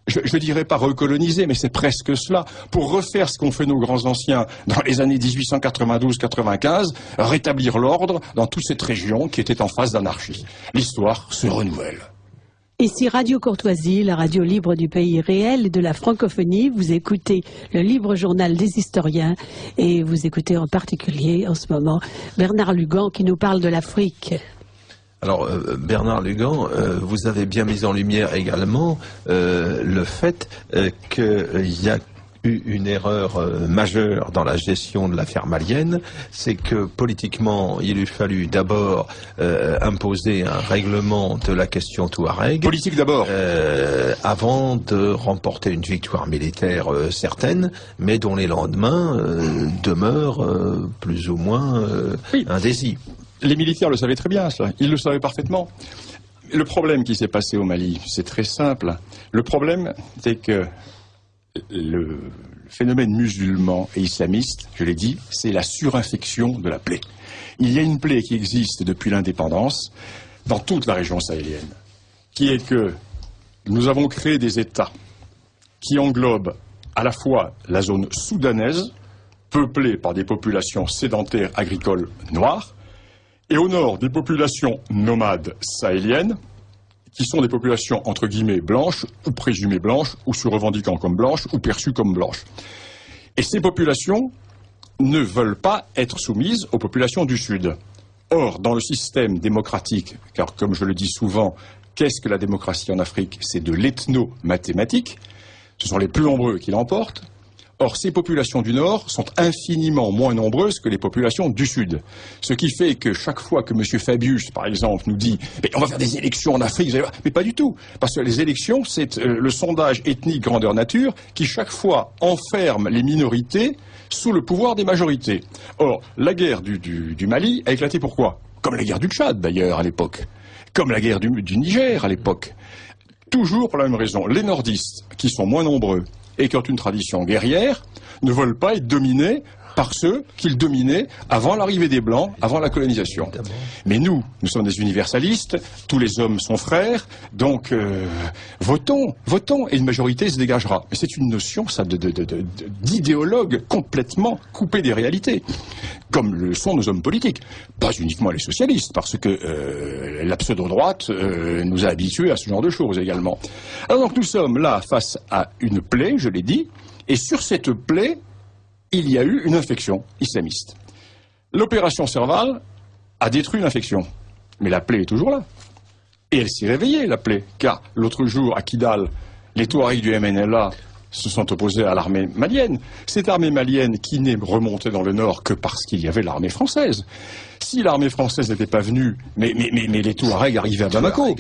Je ne dirais pas recoloniser, mais c'est presque cela, pour refaire ce qu'ont fait nos grands anciens dans les années 1892-95, rétablir l'ordre dans toute cette région qui était en phase d'anarchie. L'histoire se renouvelle. Ici Radio Courtoisie, la radio libre du pays réel et de la francophonie. Vous écoutez le libre journal des historiens et vous écoutez en particulier en ce moment Bernard Lugan qui nous parle de l'Afrique. Alors Bernard Lugan, vous avez bien mis en lumière également le fait qu'il y a eu une erreur majeure dans la gestion de l'affaire malienne, c'est que politiquement il eût fallu d'abord imposer un règlement de la question touareg. Politique d'abord. Avant de remporter une victoire militaire certaine, mais dont les lendemains demeurent plus ou moins indécis. Les militaires le savaient très bien, ça. Ils le savaient parfaitement. Le problème qui s'est passé au Mali, c'est très simple. Le problème, c'est que le phénomène musulman et islamiste, je l'ai dit, c'est la surinfection de la plaie. Il y a une plaie qui existe depuis l'indépendance dans toute la région sahélienne, qui est que nous avons créé des États qui englobent à la fois la zone soudanaise, peuplée par des populations sédentaires agricoles noires, et au nord des populations nomades sahéliennes, qui sont des populations entre guillemets blanches, ou présumées blanches, ou se revendiquant comme blanches, ou perçues comme blanches. Et ces populations ne veulent pas être soumises aux populations du Sud. Or, dans le système démocratique, car comme je le dis souvent, qu'est-ce que la démocratie en Afrique? C'est de l'ethno-mathématique. Ce sont les plus nombreux qui l'emportent. Or, ces populations du Nord sont infiniment moins nombreuses que les populations du Sud. Ce qui fait que chaque fois que M. Fabius, par exemple, nous dit « on va faire des élections en Afrique », mais pas du tout. Parce que les élections, c'est le sondage ethnique grandeur nature qui, chaque fois, enferme les minorités sous le pouvoir des majorités. Or, la guerre du Mali a éclaté pourquoi? Comme la guerre du Tchad, d'ailleurs, à l'époque. Comme la guerre du Niger, à l'époque. Toujours pour la même raison. Les nordistes, qui sont moins nombreux, et qui ont une tradition guerrière, ne veulent pas être dominés par ceux qu'ils dominaient avant l'arrivée des Blancs, avant la colonisation. Mais nous sommes des universalistes, tous les hommes sont frères, donc votons, et une majorité se dégagera. Mais c'est une notion, ça, d'idéologue complètement coupée des réalités, comme le sont nos hommes politiques. Pas uniquement les socialistes, parce que la pseudo-droite nous a habitués à ce genre de choses également. Alors donc nous sommes là face à une plaie, je l'ai dit, et sur cette plaie, il y a eu une infection islamiste. L'opération Serval a détruit l'infection, mais la plaie est toujours là. Et elle s'est réveillée, la plaie, car l'autre jour, à Kidal, les Touaregs du MNLA se sont opposés à l'armée malienne. Cette armée malienne qui n'est remontée dans le nord que parce qu'il y avait l'armée française. Si l'armée française n'était pas venue, mais les Touaregs arrivaient à Bamako.